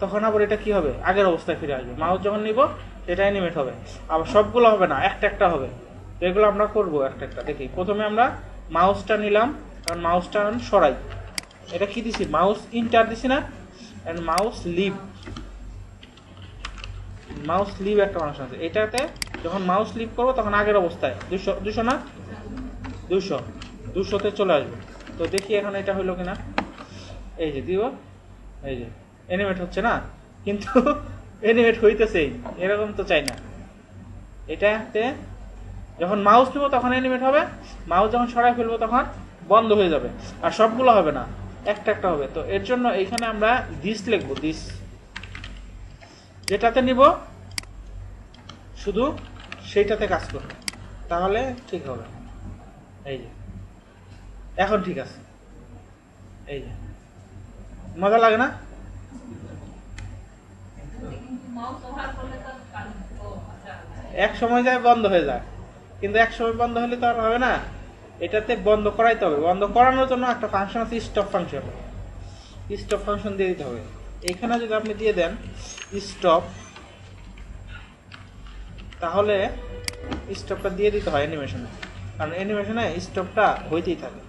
তখন আবার এটা কি হবে, আগের অবস্থায় ফিরে আসবে। মাউস যখন নিব এটা অ্যানিমেট হবে, আবার সবগুলো হবে না, একটা একটা হবে। তো এগুলো আমরা করবো একটা একটা। দেখি প্রথমে আমরা মাউসটা নিলাম, কারণ মাউসটা সরাই, এটা কি দিছি, মাউস ইন্টার দিছি না, and mouse leave, mouse leave একটা ফাংশন আছে। এটাতে যখন মাউস লিভ করবো তখন আগের অবস্থায় 200 না, 200তে চলে আসবে। তো দেখি এখন এটা হইলো কিনা, এই যে দিব, এই যে অ্যানিমেট হচ্ছে না, কিন্তু অ্যানিমেট হইতেছেই, এরকম তো চাই না। এটাতে যখন মাউস নিব তখন অ্যানিমেট হবে, মাউস যখন সরাই ফেলবো তখন বন্ধ হয়ে যাবে, আর সবগুলো হবে না, একটা একটা হবে। তো এর জন্য এইখানে আমরা দিস লিখবো, দিস, যেটাতে নিব শুধু সেইটাতে কাজ করবে, তাহলে ঠিক হবে। এই যে এখন ঠিক আছে, এই যে মজা লাগে না? এক সময় যায় বন্ধ হয়ে যায়, কিন্তু এক সময় বন্ধ হলে তো আর হবে না, এটাতে বন্ধ করাইতে হবে। বন্ধ করানোর জন্য একটা ফাংশন আছে, স্টপ ফাংশন, স্টপ ফাংশন দিয়ে দিতে হবে। এখানে যদি আপনি দিয়ে দেন স্টপ, তাহলে স্টপটা দিয়ে দিতে হয় অ্যানিমেশনে, কারণ অ্যানিমেশনে স্টপটা হইতেই থাকে।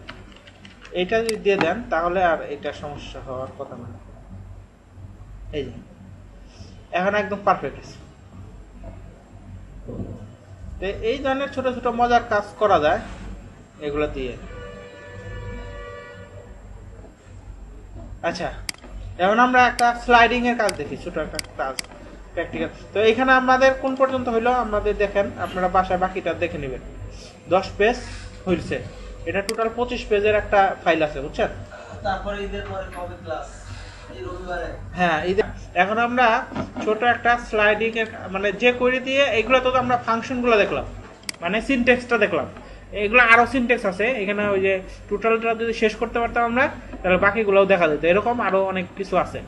এইটা যদি দিয়ে দেন তাহলে আর এটা সমস্যা হওয়ার কথা না। এই যে এখন একদম পারফেক্ট আছে। এই ধরনের ছোট ছোট মজার কাজ করা যায় এগুলো দিয়ে। আচ্ছা, এখন আমরা একটা স্লাইডিং এর কাজ দেখি, ছোট একটা কাজ প্র্যাকটিক্যাল। তো এখানে আমাদের কোন পর্যন্ত হইলো আমাদের দেখেন, আপনারা বাসায় বাকিটা দেখে নেবেন। 10 পেজ হইছে, এটা টোটাল 25 পেজের একটা ফাইল আছে, বুঝছেন? তারপরে ঈদের পরে কবে ক্লাস? এই রবিবারে। হ্যাঁ, এখন আমরা ছোট একটা স্লাইডিং এর মানে যে কোয়েরি দিয়ে এগুলো তো আমরা ফাংশনগুলো দেখলাম, মানে সিনট্যাক্সটা দেখলাম। এগুলো আরো সিনট্যাক্স আছে এখানে, ওই যে টোটালটা যদি শেষ করতে পারতাম আমরা তাহলে বাকিগুলোও দেখা যেত। এরকম আরো অনেক কিছু আছে,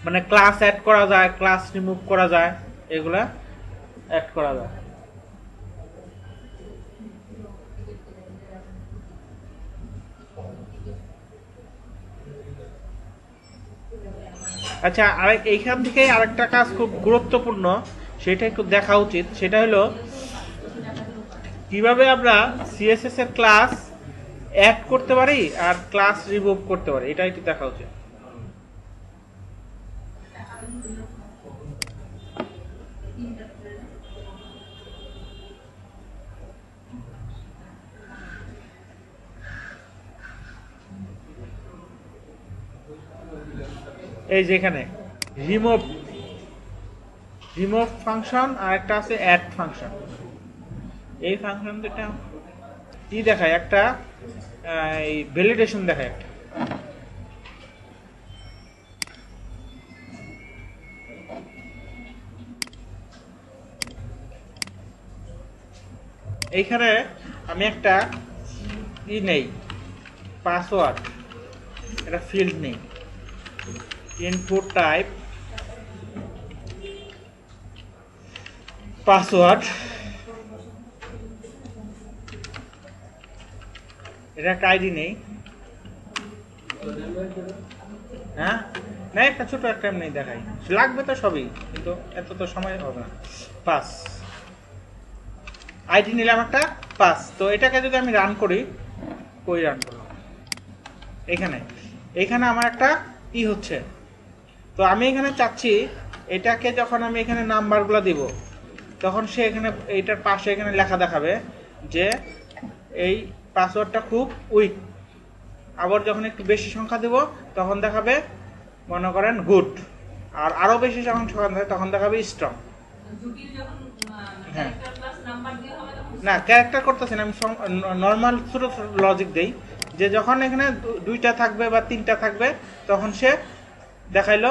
মানে ক্লাস অ্যাড করা যায়, ক্লাস রিমুভ করা যায়, এগুলা অ্যাড করা যায়। আচ্ছা, এইখান থেকে আরেকটা কাজ খুব গুরুত্বপূর্ণ, সেটা একটু দেখা উচিত। সেটা হলো কিভাবে আমরা সিএসএস এর ক্লাস অ্যাড করতে পারি আর ক্লাস রিমুভ করতে পারি, এটা একটু দেখা উচিত। এই যেখানে রিমুভ ফাংশন আর একটা আছে অ্যাড ফাংশন। এই ফাংশন দুটা কি দেখায়, একটা ভ্যালিডেশন দেখায় একটা। এইখানে আমি একটা নেই পাসওয়ার্ড, এটা ফিল্ড নেই, ইনপুট টাইপ পাসওয়ার্ড, এটা একটা আইডি নেই। হ্যাঁ, না একটা ছোট একটা এমনি দেখাই, লাগবে তো সবই, কিন্তু এত তো সময় হবে না। পাস আইডি নিলাম একটা পাস। তো এটাকে যদি আমি রান করি, কই রান করলাম, এখানে আমার একটা হচ্ছে। তো আমি এখানে চাচ্ছি এটাকে যখন আমি এখানে নাম্বারগুলো দিব তখন সে এখানে এইটার পাশে এখানে লেখা দেখাবে যে এই পাসওয়ার্ডটা খুব উইক। আবার যখন একটু বেশি সংখ্যা দেব তখন দেখাবে মনে করেন গুড, আর আরো বেশি যখন সংখ্যা দেবে তখন দেখাবে স্ট্রং। হ্যাঁ, না ক্যারেক্টার করতেছি না, আমি নর্মাল ছোট লজিক দেই যে যখন এখানে 2টা থাকবে বা 3টা থাকবে তখন সে দেখাইলো,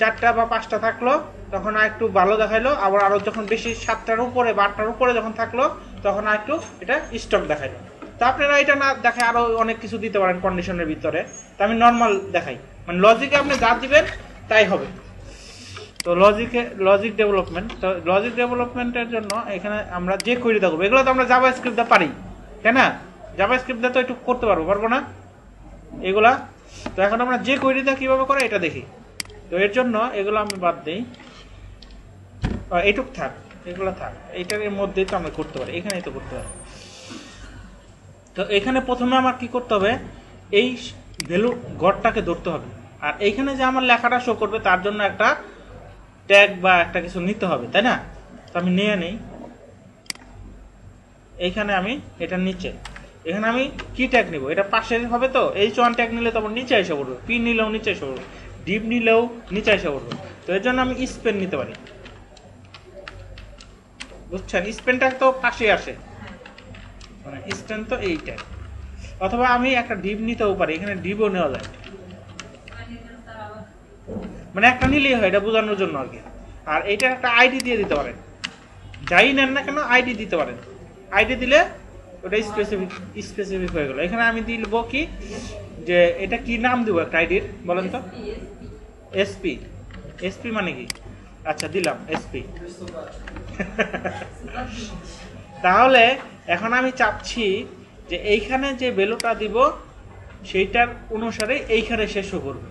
4টা বা 5টা থাকলো তখন আর একটু ভালো দেখাইলো, আবার আরো যখন বেশি 7টার উপরে বা 8টার উপরে যখন থাকলো তখন আর একটু এটা স্টক দেখাইলো। তো আপনারা এটা না দেখে আরো অনেক কিছু দিতে পারেন কন্ডিশনের ভিতরে, তো আমি নর্মাল দেখাই, মানে লজিকে আপনি যা দিবেন তাই হবে। তো লজিক ডেভেলপমেন্ট, তো লজিক ডেভেলপমেন্টের জন্য এখানে আমরা যে কোয়েরি দেখব, এগুলো তো আমরা জাভাস্ক্রিপ্ট দিয়ে পারি, তাই না? জাভাস্ক্রিপ্ট দিয়ে তো একটু করতে পারবো না এগুলা। তো এখন আমরা যে কোয়েরিটা কিভাবে করে এটা দেখি। তো এর জন্য এগুলো আমি বাদ দিই, এইটুক থাক, এগুলো থাক, এইটার মধ্যেই তো আমরা করতে পারি, এখানেই তো করতে পারি। তো এখানে প্রথমে আমার কি করতে হবে, এই ভ্যালু গড়টাকে ধরতে হবে, আর এইখানে যে আমার লেখাটা শো করবে তার জন্য একটা ট্যাগ বা একটা কিছু নিতে হবে, তাই না? তো আমি নিয়ে নেই, এইখানে আমি এটা নিচে, এখানে আমি কি ট্যাগ নিব, এটা পাশে হবে। তো H1 ট্যাগ নিলে তখন নিচে এসে পড়বে, পি নিলেও নিচে এসে পড়বে, ডিপ নিলেও নিচে এসে পড়বে। তো এর জন্য আমি স্পেন নিতে পারি, বুঝছেন? স্পেনটা তো পাশে আসে, মানে স্পেন তো এই ট্যাগ। অথবা আমি একটা ডিপ নিতেও পারি, এখানে ডিপও নেওয়া যায়, মানে একটা নিলেই হয়, এটা বোঝানোর জন্য আর কি। আর এইটা একটা আইডি দিয়ে দিতে পারেন, যাই নেন না কেন আইডি দিতে পারেন। আইডি দিলে ওটা স্পেসিফিক হয়ে গেল। এখানে আমি দিব কি, যে এটা কি নাম দিব একটা আইডির, বলেন তো? এসপি। এসপি মানে কি? আচ্ছা, দিলাম এসপি। তাহলে এখন আমি চাচ্ছি যে এইখানে যে ভ্যালুটা দিব সেইটার অনুসারে এইখানে শেষ করবে।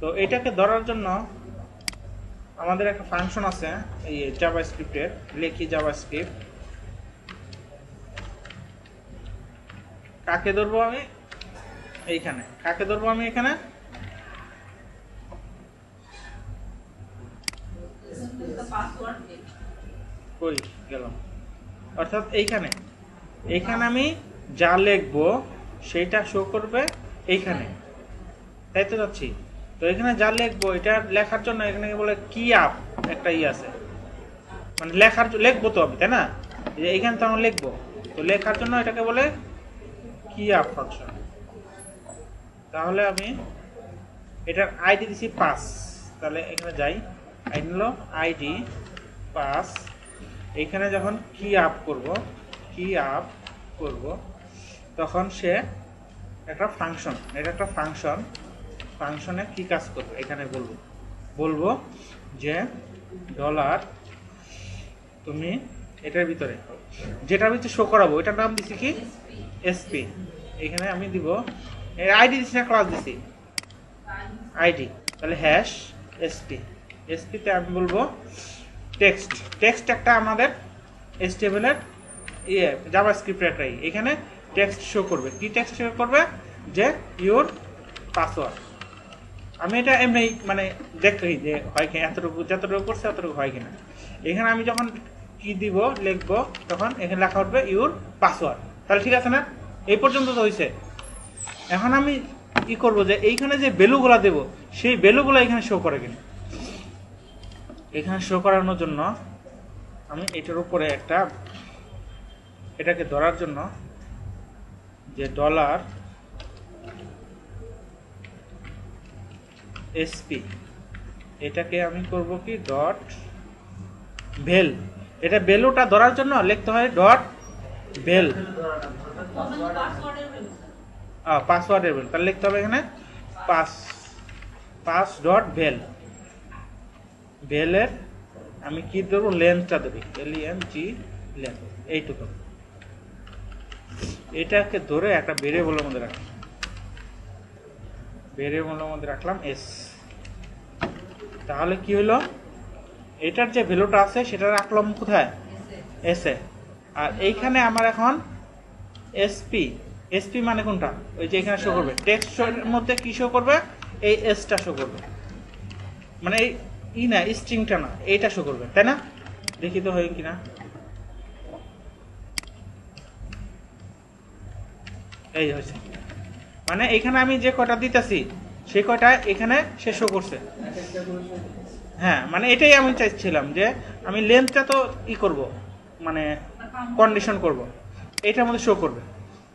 তো এটাকে ধরার জন্য আমাদের একটা ফাংশন আছে এই জাভাস্ক্রিপ্টের, লিখি জাভাস্ক্রিপ্ট, কাকে ধরবো আমি এইখানে, কাকে ধরবো আমি এখানে, পাসওয়ার্ড কই গেলাম, অর্থাৎ এইখানে, এইখানে আমি যা লিখবো সেইটা শো করবে এইখানে, তাই তো যাচ্ছি। তো এখানে যা লিখবো এটা লেখার জন্য এখানে বলে কি আপ একটা আছে, মানে লিখবো তো আমি, তাই না, এইখানে তো আমরা লিখবো, তো লেখার জন্য এটাকে বলে কি আপ ফাংশন। তাহলে আমি এটার আইডি দিছি 5, তাহলে এখানে যাই, আইডি হলো আইডি 5, এইখানে যখন কি আপ করব তখন সে একটা ফাংশন, এটা একটা ফাংশন, ফাংশনে কি কাজ করবে এখানে বলবো যে ডলার তুমি এটার ভিতরে যেটার ভিতরে শো করাবো এটার নাম দিছি কি এসপি, এখানে আমি দিব আইডি দিছি না ক্লাস দিছি আইডি, তাহলে হ্যাশ এসপি, এসপিতে আমি বলবো টেক্সট, টেক্সট একটা আমাদের HTML এর জাভাস্ক্রিপ্টের একটাই, এখানে টেক্সট শো করবে, কি টেক্সট শো করবে যে ইউর পাসওয়ার্ড। আমি এটা এমনি মানে দেখি যে হয় কি এতটুকু যতটুকু করছে ততটুকু হয় কিনা। এখানে আমি যখন কি দিব লিখবো তখন এখানে লেখা উঠবে ইউর পাসওয়ার্ড, তাহলে ঠিক আছে না, এই পর্যন্ত তো হয়েছে। এখন আমি কি করব যে এইখানে যে ভ্যালুগুলো দেব সেই ভ্যালুগুলো এখানে শো করে কিনা, এখানে শো করানোর জন্য আমি এটার উপরে একটা এটাকে ধরার জন্য যে ডলার এসপি, এটাকে আমি করব কি ডট ভেল, এটা ভ্যালুটা ধরার জন্য লিখতে হয় ডট ভেল, পাসওয়ার্ডের ভ্যালু, তাহলে লিখতে হবে এখানে পাস ডট ভেল, ভেলের আমি কি দেবো লেন্থটা দেবো LENG লেন্থ, এইটুকু, এটাকে ধরে একটা ভেরিয়েবলের মধ্যে রাখলাম, ভেরিয়েবলের মধ্যে রাখলাম এস, তাহলে কি হলো এটার যে ভ্যালুটা আছে সেটা রাখলাম কোথায় এসে, আর এইখানে আমার এখন এসপি, এসপি মানে কোনটা ওই যে এখানে শো করবে টেক্সট এর মধ্যে কি শো করবে এই এসটা শো করবে, মানে এই না স্ট্রিংটা না এইটা শো করবে, তাই না, দেখি তো হয় কিনা, এই হয়েছে, মানে এখানে আমি যে কয়টা দিতেছি সেই কয়টা এখানে সে শো করছে, হ্যাঁ মানে এটাই আমি চাইছিলাম যে আমি লেন্থটা তো করব মানে কন্ডিশন করব, এটার মধ্যে শো করবে,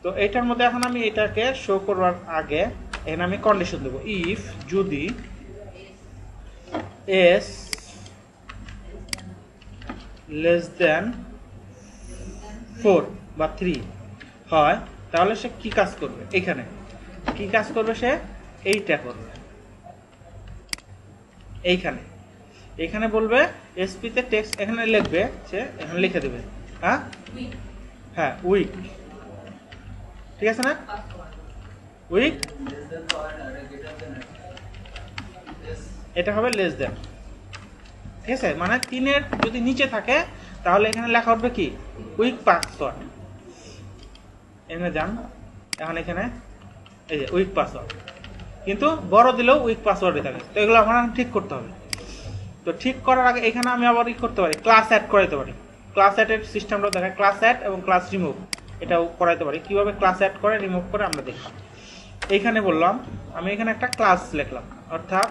তো এটার মধ্যে এখন আমি এটাকে শো করার আগে এখানে আমি কন্ডিশন দেবো ইফ যদি এস লেস দেন 4 বা 3 হয় তাহলে সে কি কাজ করবে, এখানে কি কাজ করবে সে এইটা করবে, এইখানে এখানে বলবে এসপিতে টেক্সট এখানে লিখবে, সে এখানে লিখে দেবে হ্যাঁ উইক, ঠিক আছে না, উইক এটা হবে লেস দেন, ঠিক আছে, মানে 3 এর যদি নিচে থাকে তাহলে এখানে লেখা উঠবে কি উইক পাসওয়ার্ড, এখানে যান, এখন এখানে এই যে উইক পাসওয়ার্ড, কিন্তু বড় দিলেও উইক পাসওয়ার্ডই থাকে, তো এগুলো আমার ঠিক করতে হবে। তো ঠিক করার আগে এখানে আমি আবার করতে পারি ক্লাস অ্যাড করাইতে পারি, ক্লাস অ্যাডের সিস্টেমটা দেখায় ক্লাস অ্যাড এবং ক্লাস রিমুভ, এটাও করাইতে পারি, কিভাবে ক্লাস অ্যাড করে রিমুভ করে আমরা দেখি। এইখানে বললাম আমি এখানে একটা ক্লাস লিখলাম, অর্থাৎ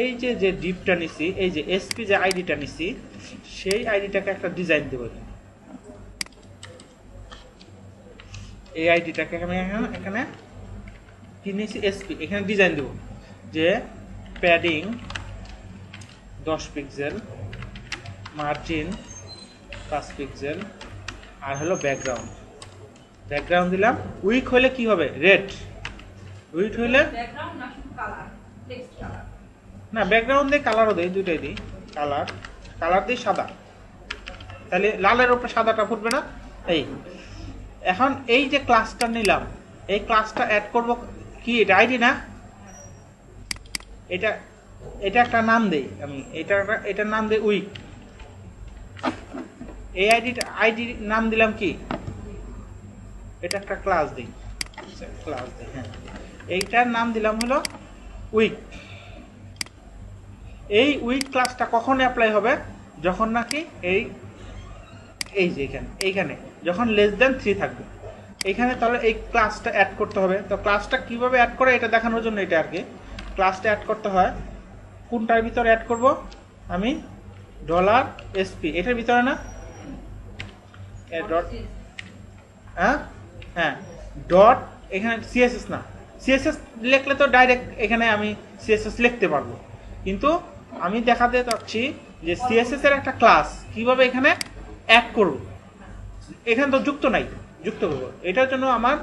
এই যে যে ডিপটা নিছি এই যে এসপি যে আইডিটা নিছি সেই আইডিটাকে একটা ডিজাইন দেবো, এই আইডিটাকে আমি এখানে কি নিয়েছি এসপি, এখানে ডিজাইন দেবো যে প্যাডিং 10 পিক্সেল, মার্জিন 5 পিক্সেল, আর হলো ব্যাকগ্রাউন্ড, ব্যাকগ্রাউন্ড দিলাম, উইক হলে কি হবে রেড, উইক হইলে ব্যাকগ্রাউন্ড না শুধু কালার টেক্সট কালার, না ব্যাকগ্রাউন্ড দিয়ে কালারও দেই, দুইটাই দিই, কালার কালার দিই সাদা, তাহলে লালের উপরে সাদাটা ফুটবে না। এই এখন এই যে ক্লাসটা নিলাম এই ক্লাসটা অ্যাড করব কি, এটা আইডি না, এটা এটা একটা নাম দেই আমি, এটার নাম দেই উইক। এই আইডি নাম দিলাম কি, এটা একটা ক্লাস দিই, হ্যাঁ, এইটার নাম দিলাম হলো উইক। এই উইক ক্লাসটা কখন অ্যাপ্লাই হবে, যখন নাকি এই যে এইখানে যখন লেস দেন 3 থাকবে, এইখানে তাহলে এই ক্লাসটা অ্যাড করতে হবে। তো ক্লাসটা কিভাবে অ্যাড করে এটা দেখানোর জন্য এটা আর কি, ক্লাসটা অ্যাড করতে হয় কোনটার ভিতরে অ্যাড করব আমি, $SP এটার ভিতরে না, হ্যাঁ ডট, এখানে সিএসএস না, সিএসএস লিখলে তো ডাইরেক্ট এখানে আমি সিএসএস লিখতে পারবো, কিন্তু আমি দেখাতে চাচ্ছি যে সিএসএস এর একটা ক্লাস কিভাবে এখানে অ্যাড করব। এখানে তো যুক্ত নাই, যুক্ত করবো, এটার জন্য আমার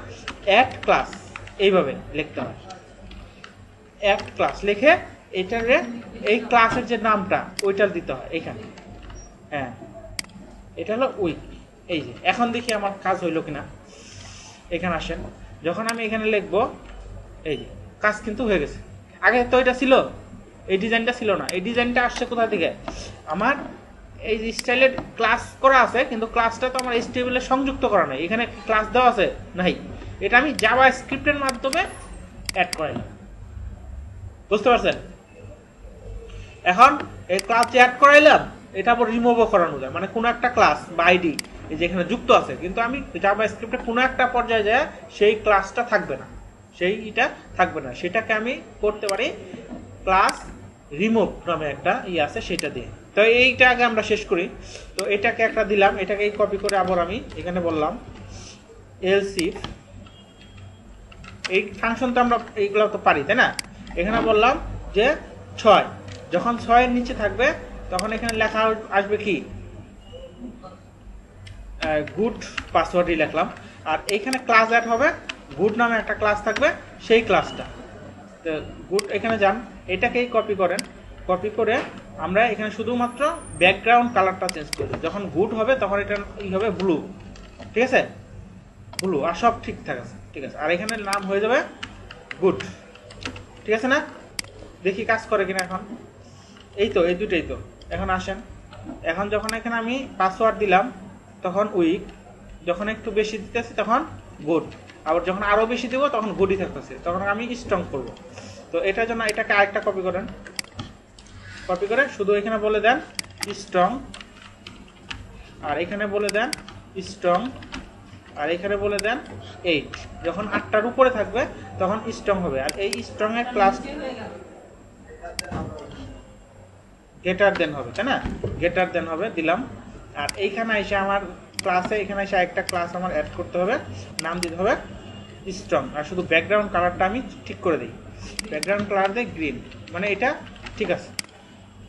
অ্যাড ক্লাস এইভাবে লিখতে হয়। অ্যাড ক্লাস লিখে এটারে এই ক্লাসের যে নামটা ওইটার দিতে হয় এখানে, হ্যাঁ এটা হলো উইক। এই যে এখন দেখি আমার কাজ হইলো কিনা, এখানে আসেন, যখন আমি এখানে লিখবো এই যে কাজ কিন্তু হয়ে গেছে। আগে তো এটা ছিল, এই ডিজাইনটা ছিল না, এই ডিজাইনটা আসছে কোথা থেকে, আমার এই যে স্টাইলের ক্লাস করা আছে, কিন্তু ক্লাসটা তো আমার HTML এ সংযুক্ত করা নাই, এখানে ক্লাস দেওয়া আছে নাই, এটা আমি জাভা স্ক্রিপ্টের মাধ্যমে অ্যাড করাইলাম, বুঝতে পারছেন? এখন এই ক্লাস অ্যাড করাইলাম, এটা আবার রিমুভও করানো যায়, মানে কোনো একটা ক্লাস বা আইডি যেখানে যুক্ত আছে, কিন্তু আমি জাভা স্ক্রিপ্টে কোনো একটা পর্যায়ে যায় সেই ক্লাসটা থাকবে না, সেইটা থাকবে না, সেটাকে আমি করতে পারি ক্লাস রিমুভ নামে একটা আছে সেটা দিয়ে। তো এইটা আগে আমরা শেষ করি। তো এটাকে একটা দিলাম, এটাকে কপি করে আবার আমি এখানে বললাম এলস ইফ, এই ফাংশন তো আমরা এইগুলো তো পারি তাই না, এখানে বললাম যে 6, যখন 6 এর নিচে থাকবে তখন এখানে লেখা আসবে কি গুড, পাসওয়ার্ডই লিখলাম, আর এইখানে ক্লাস অ্যাড হবে, গুড নামে একটা ক্লাস থাকবে, সেই ক্লাসটা তো গুড, এখানে যান, এটাকেই কপি করেন, কপি করে আমরা এখানে শুধুমাত্র ব্যাকগ্রাউন্ড কালারটা চেঞ্জ করব, যখন গুড হবে তখন এটা এই হবে ব্লু, ঠিক আছে, ব্লু, আর সব ঠিকঠাক আছে, ঠিক আছে, আর এখানে নাম হয়ে যাবে গুড, ঠিক আছে না? দেখি কাজ করে কিনা এখন, এই তো এই দুটোই তো। এখন আসেন, এখন যখন এখানে আমি পাসওয়ার্ড দিলাম তখন উইক, যখন একটু বেশি দিতেছি তখন গুড, আবার যখন আরো বেশি দেবো তখন গুডই থাকতেছে, তখন আমি স্ট্রং করব। তো এটার জন্য এটাকে আরেকটা কপি করেন, কপি করে শুধু এখানে বলে দেন স্ট্রং, আর এখানে বলে দেন স্ট্রং, আর এখানে বলে দেন 8, যখন 8টার উপরে থাকবে তখন স্ট্রং হবে, আর এই স্ট্রং এর ক্লাস গেটার দেন হবে, তাই না, গেটার দেন হবে দিলাম। আর এইখানে এসে আমার ক্লাসে, এখানে এসে একটা ক্লাস আমার অ্যাড করতে হবে, নাম দিতে হবে স্ট্রং, আর শুধু ব্যাকগ্রাউন্ড কালারটা আমি ঠিক করে দিই, ব্যাকগ্রাউন্ড কালার দিয়ে গ্রিন, মানে এটা ঠিক আছে,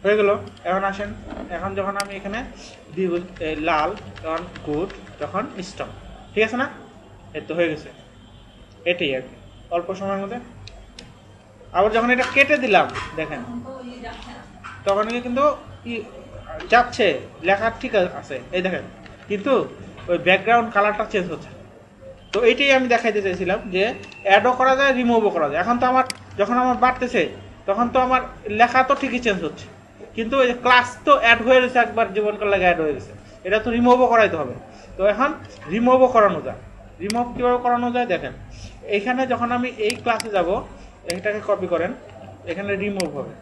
হয়ে গেল। এখন আসেন, এখন যখন আমি এখানে দিব লাল তখন গুড, তখন স্ট্রং, ঠিক আছে না, এই তো হয়ে গেছে, এটাই আর কি, অল্প সময়ের মধ্যে। আবার যখন এটা কেটে দিলাম দেখেন, তখন কিন্তু যাচ্ছে, লেখা ঠিক আছে এই দেখেন, কিন্তু ওই ব্যাকগ্রাউন্ড কালারটা চেঞ্জ হচ্ছে। তো এইটাই আমি দেখাইতে চাইছিলাম যে অ্যাডও করা যায়, রিমুভও করা যায়। এখন তো আমার যখন আমার বাড়তেছে তখন তো আমার লেখা তো ঠিকই চেঞ্জ হচ্ছে, কিন্তু ওই ক্লাস তো অ্যাড হয়ে গেছে, একবার জীবনকাল লাগে অ্যাড হয়ে গেছে, এটা তো রিমুভও করাইতে হবে। তো এখন রিমুভও করানো যায়, রিমুভ কীভাবে করানো যায় দেখেন, এইখানে যখন আমি এই ক্লাসে যাব, এটাকে কপি করেন, এখানে রিমুভ হবে,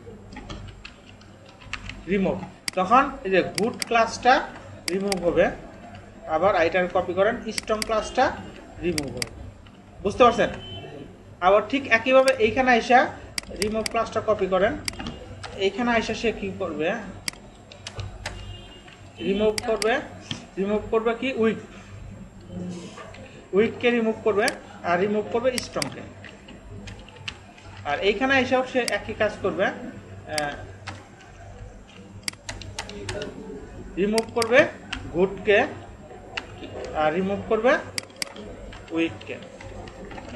রিমুভ, তখন এই যে গুড ক্লাসটা রিমুভ হবে, আবার আইটার কপি করেন স্ট্রং ক্লাসটা রিমুভ হবে, বুঝতে পারছেন? আবার ঠিক একইভাবে এইখানে আইসা রিমুভ ক্লাসটা কপি করেন, এইখানে আইসা সে কি করবে, রিমুভ করবে কি উইক, উইককে রিমুভ করবে, আর রিমুভ করবে স্ট্রংকে, আর এইখানে এসেও সে একই কাজ করবে, রিমুভ করবে গুডকে আর রিমুভ করবে উইককে।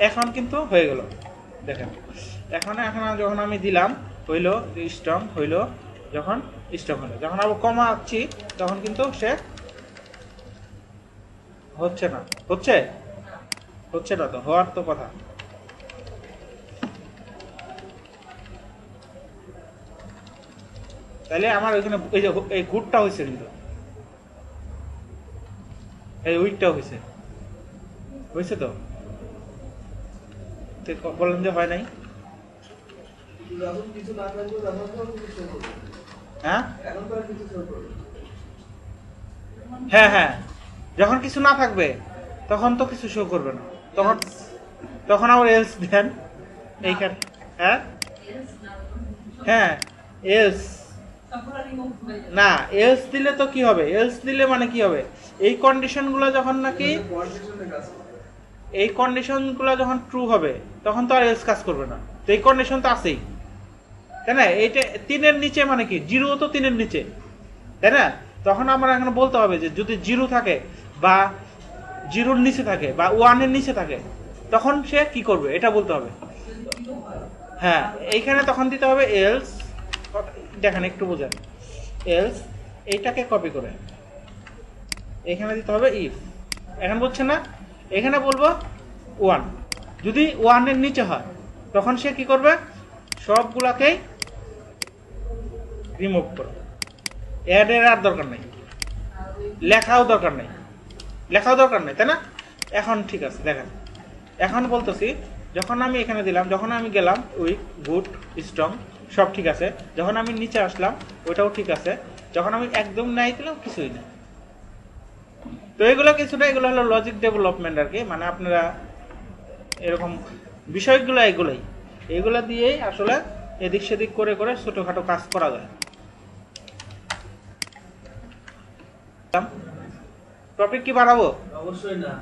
এখন কিন্তু হয়ে গেল দেখেন, এখন যখন আমি দিলাম হইলো স্ট্রং, হইলো যখন স্ট্রং হলো, যখন আবার কমাচ্ছি তখন কিন্তু সে হচ্ছে না, হচ্ছে না, তো হওয়ার তো কথা। তাহলে আমার ওইখানে এই যে এই গুডটা হয়েছে, কিন্তু এই উইকটাও হয়েছে, হয়েছে তো বললাম যে হয় নাই। যখন কিছু না থাকবে তখন তো কিছু show করবে। হ্যাঁ এখন তো আর কিছু show করবে না। হ্যাঁ হ্যাঁ, যখন কিছু না থাকবে তখন তো কিছু শো করবে না, তখন তখন আবার এলস দেন এইখানে। হ্যাঁ হ্যাঁ এলস না, এলস দিলে তো কি হবে, এলস দিলে মানে কি হবে, এই কন্ডিশনগুলো যখন নাকি Condition-এ কাজ করে। এই কন্ডিশনগুলো যখন ট্রু হবে তখন তো আর এলস কাজ করবে না, তো এই কন্ডিশন তো আছেই, তাই না? এইটা 3 এর নিচে মানে কি, 0 তো 3 এর নিচে, তাই না? তখন আমরা এখানে বলতে হবে যে যদি 0 থাকে বা 0-র নিচে থাকে বা 1-এর নিচে থাকে তখন সে কি করবে এটা বলতে হবে। হ্যাঁ, এইখানে তখন দিতে হবে এলস, দেখেন একটু বোঝেন, এলস এইটাকে কপি করে এখানে দিতে হবে ইফ। এখন বলছে না, এখানে বলবো 1, যদি 1-এর নিচে হয় তখন সে কি করবে, সবগুলাকেই রিমুভ করবে, অ্যাডের আর দরকার নেই, লেখাও দরকার নেই, তাই না? এখন ঠিক আছে, দেখেন এখন বলতেছি, যখন আমি এখানে দিলাম, যখন আমি গেলাম উইক, গুড, স্ট্রং সব ঠিক আছে, যখন আমি নিচে আসলাম ওইটাও ঠিক আছে, যখন আমি একদম নাই দিলাম কিছুই না। তো এগুলো কিছুটা, এগুলো হলো লজিক ডেভেলপমেন্ট আর কি, মানে আপনারা এরকম বিষয়গুলো এইগুলা দিয়েই আসলে এদিক সেদিক করে করে ছোটখাটো কাজ করা যায়। টপিক কি বাড়াবো? অবশ্যই না।